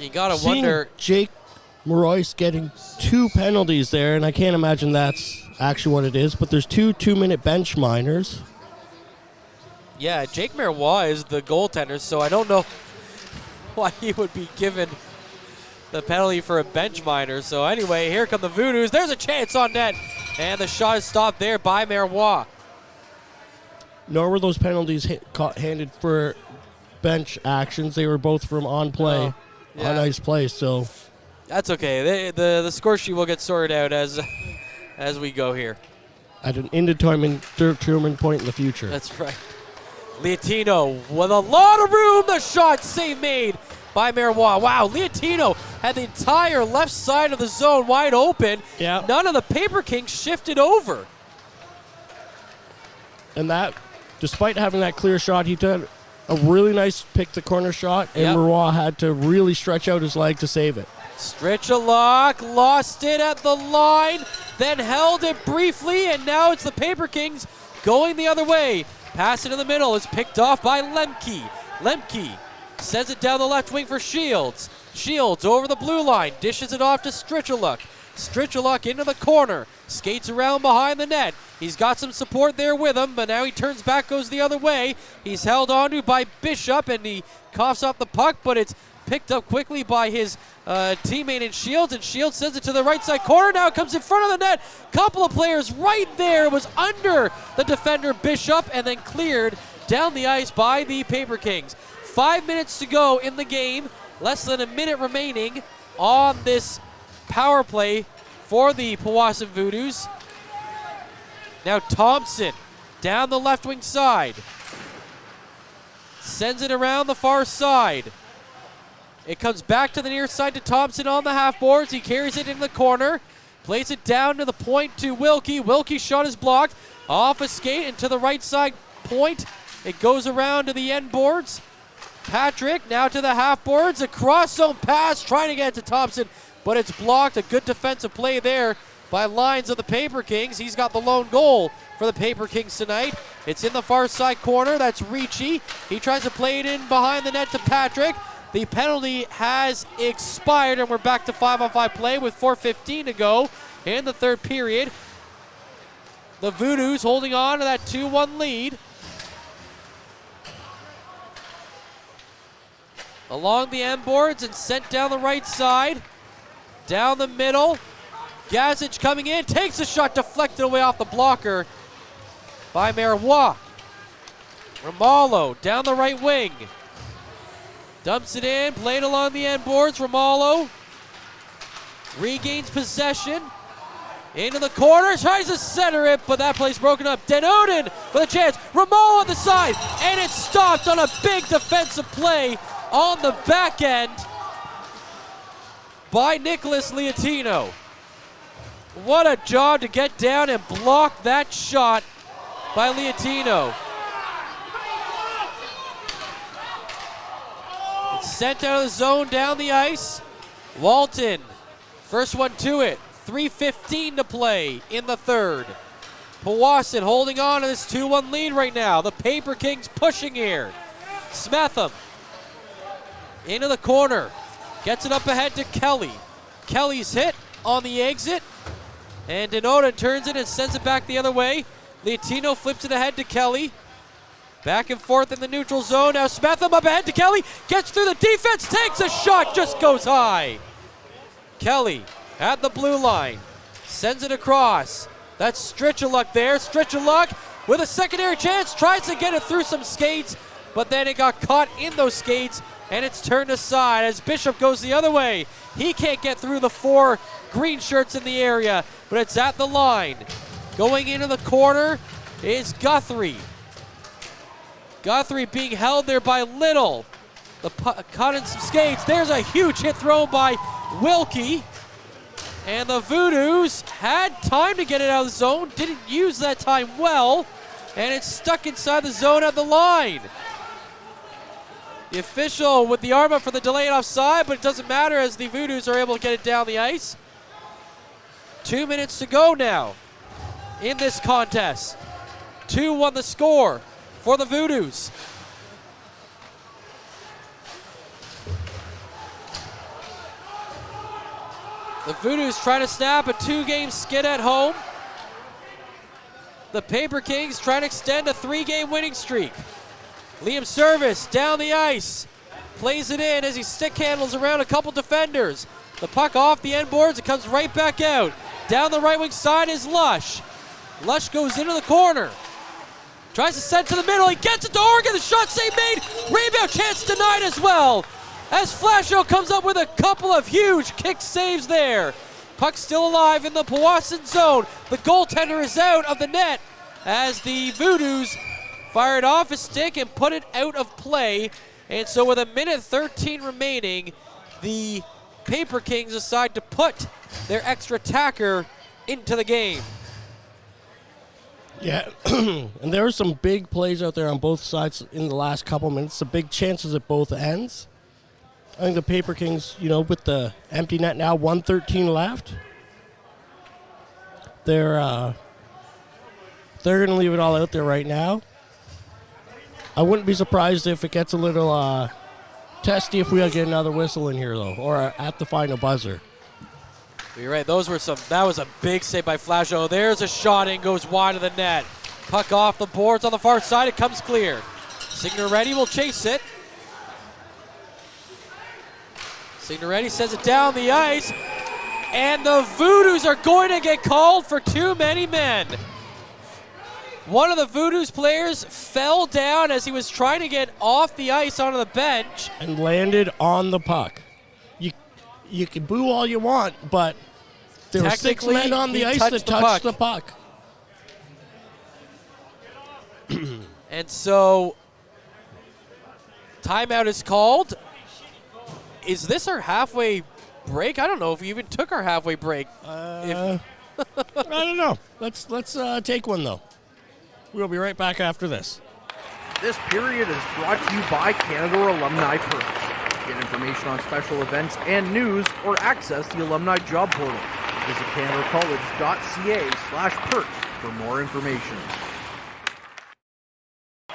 You gotta wonder. Jake Marois getting 2 penalties there, and I can't imagine that's actually what it is, but there's 2 2-minute bench minors. Yeah, Jake Marois is the goaltender, so I don't know why he would be given the penalty for a bench minor. So anyway, here come the Voodoos. There's a chance on net, and the shot is stopped there by Marois. Nor were those penalties handed for bench actions. They were both from on play, on ice play. So that's okay. The score sheet will get sorted out as we go here. At an indeterminate point in the future. That's right. Leotino with a lot of room. The shot save made by Marois. Wow, Leotino had the entire left side of the zone wide open. Yeah. None of the Paper Kings shifted over. And that, despite having that clear shot, he did a really nice pick the corner shot, and Marois had to really stretch out his leg to save it. Stritchalak lost it at the line, then held it briefly, and now it's the Paper Kings going the other way. Pass it in the middle is picked off by Lemke. Lemke sends it down the left wing for Shields. Shields over the blue line, dishes it off to Stritchalak. Stritchalak into the corner, skates around behind the net. He's got some support there with him, but now he turns back, goes the other way. He's held onto by Bishop, and he coughs off the puck, but it's picked up quickly by his teammate in Shields, and Shields sends it to the right side corner. Now it comes in front of the net. Couple of players right there. It was under the defender Bishop and then cleared down the ice by the Paper Kings. 5 minutes to go in the game. Less than a minute remaining on this power play for the Powassan Voodoos. Now Thompson down the left wing side. Sends it around the far side. It comes back to the near side to Thompson on the half boards. He carries it in the corner. Plays it down to the point to Wilkie. Wilkie's shot is blocked. Off a skate and to the right side point. It goes around to the end boards. Patrick now to the half boards. A cross zone pass trying to get it to Thompson, but it's blocked. A good defensive play there by lines of the Paper Kings. He's got the lone goal for the Paper Kings tonight. It's in the far side corner. That's Ricci. He tries to play it in behind the net to Patrick. The penalty has expired, and we're back to 5-on-5 play with 4:15 to go in the third period. The Voodoos holding on to that 2-1 lead. Along the end boards and sent down the right side. Down the middle. Gazic coming in, takes a shot, deflected away off the blocker by Marois. Romalo down the right wing. Dumps it in, played along the end boards. Romalo regains possession. Into the corner, tries to center it, but that play's broken up. Denoden with a chance. Romalo on the side, and it's stopped on a big defensive play on the back end by Nicholas Liatino. What a job to get down and block that shot by Liatino. It's sent out of the zone down the ice. Walton, first one to it. 3:15 to play in the third. Powassan holding on to this 2-1 lead right now. The Paper Kings pushing here. Smetham into the corner. Gets it up ahead to Kelly. Kelly's hit on the exit. And Denoden turns it and sends it back the other way. Liatino flips it ahead to Kelly. Back and forth in the neutral zone. Now Smetham up ahead to Kelly. Gets through the defense. Takes a shot. Just goes high. Kelly at the blue line. Sends it across. That's Strichaluk there. Strichaluk with a secondary chance. Tries to get it through some skates. But then it got caught in those skates. And it's turned aside as Bishop goes the other way. He can't get through the 4 green shirts in the area, but it's at the line. Going into the corner is Guthrie. Guthrie being held there by Little. The caught in some skates. There's a huge hit thrown by Wilkie. And the Voodoos had time to get it out of the zone. Didn't use that time well. And it's stuck inside the zone at the line. The official with the arm up for the delayed offside, but it doesn't matter as the Voodoos are able to get it down the ice. 2 minutes to go now in this contest. 2-1 the score for the Voodoos. The Voodoos trying to snap a 2-game skid at home. The Paper Kings trying to extend a 3-game winning streak. Liam Service down the ice. Plays it in as he stick handles around a couple defenders. The puck off the end boards. It comes right back out. Down the right wing side is Lush. Lush goes into the corner. Tries to send to the middle. He gets it to Oregon. The shot save made. Rebound chance denied as well. As Flasho comes up with a couple of huge kick saves there. Puck still alive in the Powassan zone. The goaltender is out of the net as the Voodoos fired off his stick and put it out of play. And so with 1:13 remaining, the Paper Kings decide to put their extra attacker into the game. Yeah, and there were some big plays out there on both sides in the last couple minutes. Some big chances at both ends. I think the Paper Kings, with the empty net now, 1:13 left. They're going to leave it all out there right now. I wouldn't be surprised if it gets a little testy if we get another whistle in here, though, or at the final buzzer. You're right. That was a big save by Flasho. There's a shot in, goes wide of the net. Puck off the boards on the far side. It comes clear. Signoretti will chase it. Signoretti sends it down the ice. And the Voodoos are going to get called for too many men. One of the Voodoos players fell down as he was trying to get off the ice onto the bench. And landed on the puck. You can boo all you want, but there were 6 men on the ice that touched the puck. And so, timeout is called. Is this our halfway break? I don't know if we even took our halfway break. I don't know. Let's take one, though. We'll be right back after this. This period is brought to you by Canada Alumni Firms. Get information on special events and news or access the Alumni Job Portal. Visit canberracollege.ca/perks for more information.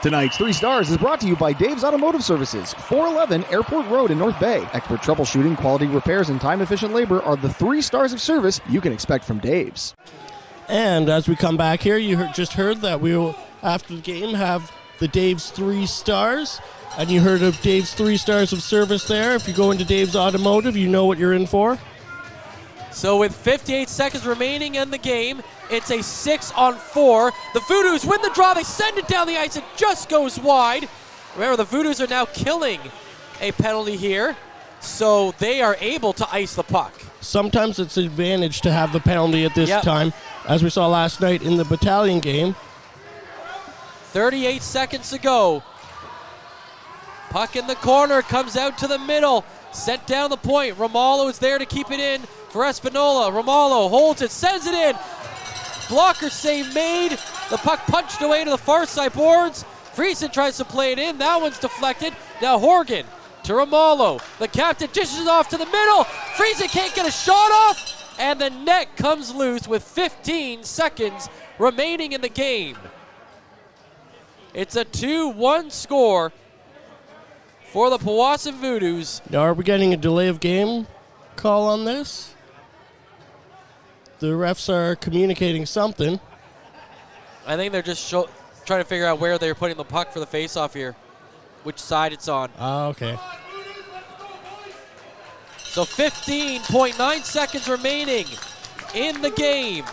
Tonight's 3 Stars is brought to you by Dave's Automotive Services, 411 Airport Road in North Bay. Expert troubleshooting, quality repairs, and time-efficient labor are the 3 stars of service you can expect from Dave's. And as we come back here, you just heard that we will, after the game, have the Dave's 3 Stars. And you heard of Dave's 3 Stars of service there. If you go into Dave's Automotive, you know what you're in for. So with 58 seconds remaining in the game, it's a 6-on-4. The Voodoos win the draw. They send it down the ice. It just goes wide. Remember, the Voodoos are now killing a penalty here, so they are able to ice the puck. Sometimes it's an advantage to have the penalty at this time, as we saw last night in the Battalion game. 38 seconds to go. Puck in the corner, comes out to the middle, sent down the point. Romalo is there to keep it in for Espanola. Romalo holds it, sends it in. Blocker save made. The puck punched away to the far side boards. Friesen tries to play it in. That one's deflected. Now Horgan to Romalo. The captain dishes off to the middle. Friesen can't get a shot off. And the net comes loose with 15 seconds remaining in the game. It's a 2-1 score for the Powassan Voodoos. Now, are we getting a delay of game call on this? The refs are communicating something. I think they're just trying to figure out where they're putting the puck for the face-off here, which side it's on. Oh, okay. So 15.9 seconds remaining in the game.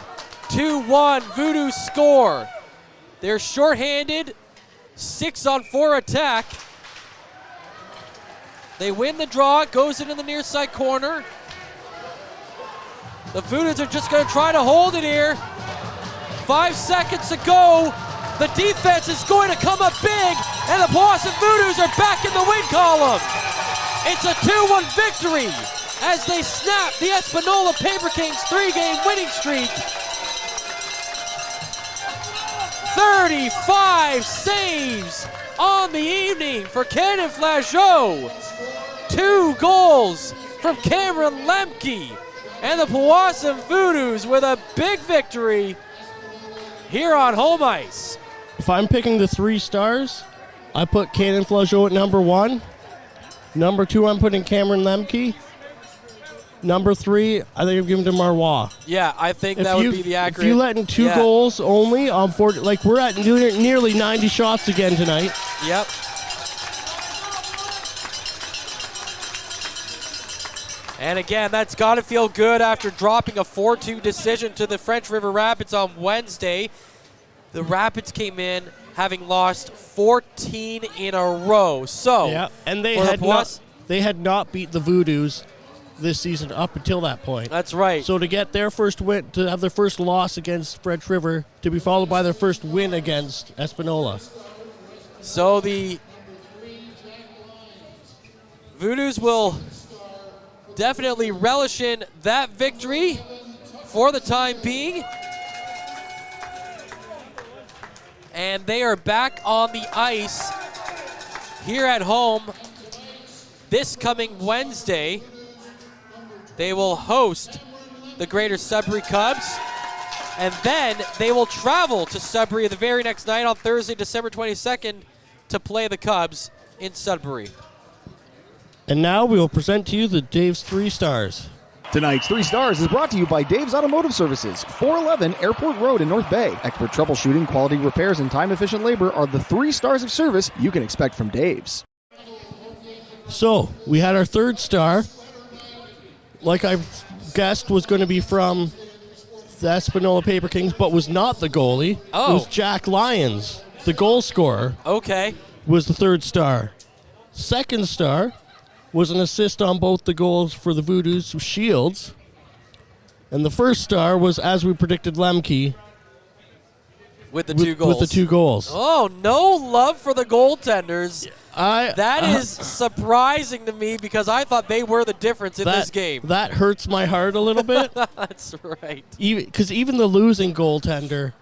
2-1, Voodoos score. They're shorthanded, 6-on-4 attack. They win the draw, it goes into the near side corner. The Voodoos are just going to try to hold it here. 5 seconds to go. The defense is going to come up big, and the Powassan Voodoos are back in the win column. It's a 2-1 victory as they snap the Espanola Paper Kings 3-game winning streak. 35 saves on the evening for Cannon Flageau. 2 goals from Cameron Lemke. And the Powassan Voodoos with a big victory here on home ice. If I'm picking the 3 stars, I put Cannon Flageau at number 1. Number 2, I'm putting Cameron Lemke. Number 3, I think I'm giving to Marois. Yeah, I think that would be the accurate. If you let in 2 goals only on 40, like we're at nearly 90 shots again tonight. Yep. And again, that's got to feel good after dropping a 4-2 decision to the French River Rapids on Wednesday. The Rapids came in having lost 14 in a row. So, yeah, and they had not beat the Voodoos this season up until that point. That's right. So to get their first win, to have their first loss against French River, to be followed by their first win against Espanola. So the Voodoos will definitely relish in that victory for the time being. And they are back on the ice here at home this coming Wednesday. They will host the Greater Sudbury Cubs, and then they will travel to Sudbury the very next night on Thursday, December 22nd, to play the Cubs in Sudbury. And now we will present to you the Dave's 3 Stars. Tonight's 3 Stars is brought to you by Dave's Automotive Services, 411 Airport Road in North Bay. Expert troubleshooting, quality repairs, and time-efficient labor are the 3 stars of service you can expect from Dave's. So, we had our 3rd star. Like I guessed, was going to be from the Espanola Paper Kings, but was not the goalie. Oh. It was Jack Lyons, the goal scorer. Okay. Was the 3rd star. 2nd star was an assist on both the goals for the Voodoos Shields. And the 1st star was, as we predicted, Lemke. With the 2 goals. With the 2 goals. Oh, no love for the goaltenders. That is is surprising to me because I thought they were the difference in this game. That hurts my heart a little bit. That's right. Because even the losing goaltender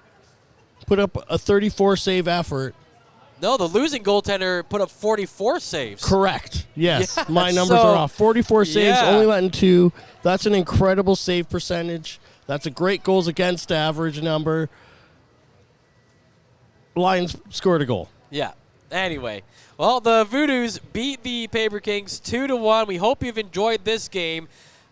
put up a 34 save effort. No, the losing goaltender put up 44 saves. Correct. Yes. Yeah, My numbers are off. 44 saves, yeah. only letting 2. That's an incredible save percentage. That's a great goals against average number. Lions scored a goal. Yeah. Anyway, well, the Voodoos beat the Paper Kings 2-1. We hope you've enjoyed this game.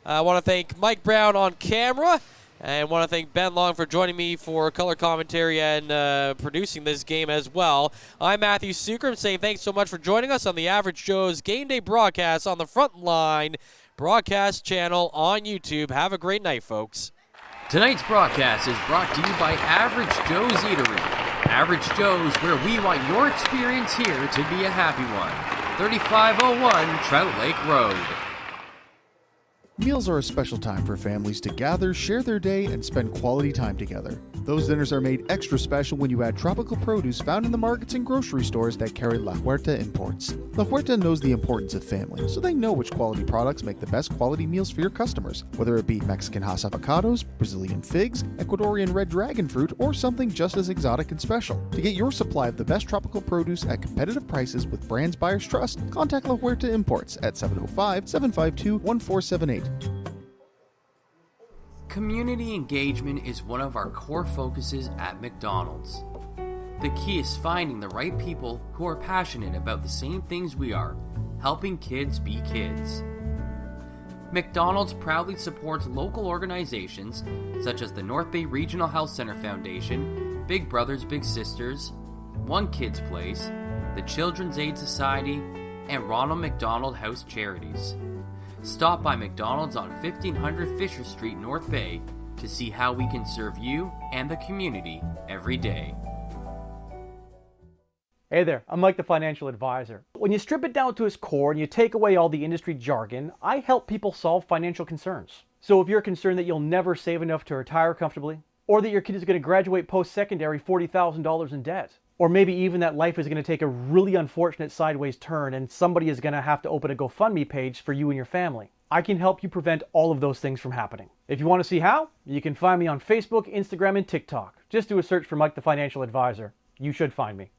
I want to thank Mike Brown on camera, and want to thank Ben Long for joining me for color commentary and producing this game as well. I'm Matthew Sucrum saying thanks so much for joining us on the Average Joe's Game Day broadcast on the Frontline broadcast channel on YouTube. Have a great night, folks. Tonight's broadcast is brought to you by Average Joe's Eatery. Average Joe's, where we want your experience here to be a happy one. 3501 Trout Lake Road. Meals are a special time for families to gather, share their day, and spend quality time together. Those dinners are made extra special when you add tropical produce found in the markets and grocery stores that carry La Huerta imports. La Huerta knows the importance of family, so they know which quality products make the best quality meals for your customers, whether it be Mexican Hass avocados, Brazilian figs, Ecuadorian red dragon fruit, or something just as exotic and special. To get your supply of the best tropical produce at competitive prices with brands buyers trust, contact La Huerta Imports at 705-752-1478. Community engagement is one of our core focuses at McDonald's. The key is finding the right people who are passionate about the same things we are, helping kids be kids. McDonald's proudly supports local organizations such as the North Bay Regional Health Center Foundation, Big Brothers Big Sisters, One Kids Place, the Children's Aid Society, and Ronald McDonald House Charities. Stop by McDonald's on 1500 Fisher Street, North Bay, to see how we can serve you and the community every day. Hey there, I'm Mike the Financial Advisor. When you strip it down to its core and you take away all the industry jargon, I help people solve financial concerns. So if you're concerned that you'll never save enough to retire comfortably, or that your kid is going to graduate post-secondary $40,000 in debt, or maybe even that life is going to take a really unfortunate sideways turn and somebody is going to have to open a GoFundMe page for you and your family, I can help you prevent all of those things from happening. If you want to see how, you can find me on Facebook, Instagram, and TikTok. Just do a search for Mike the Financial Advisor. You should find me.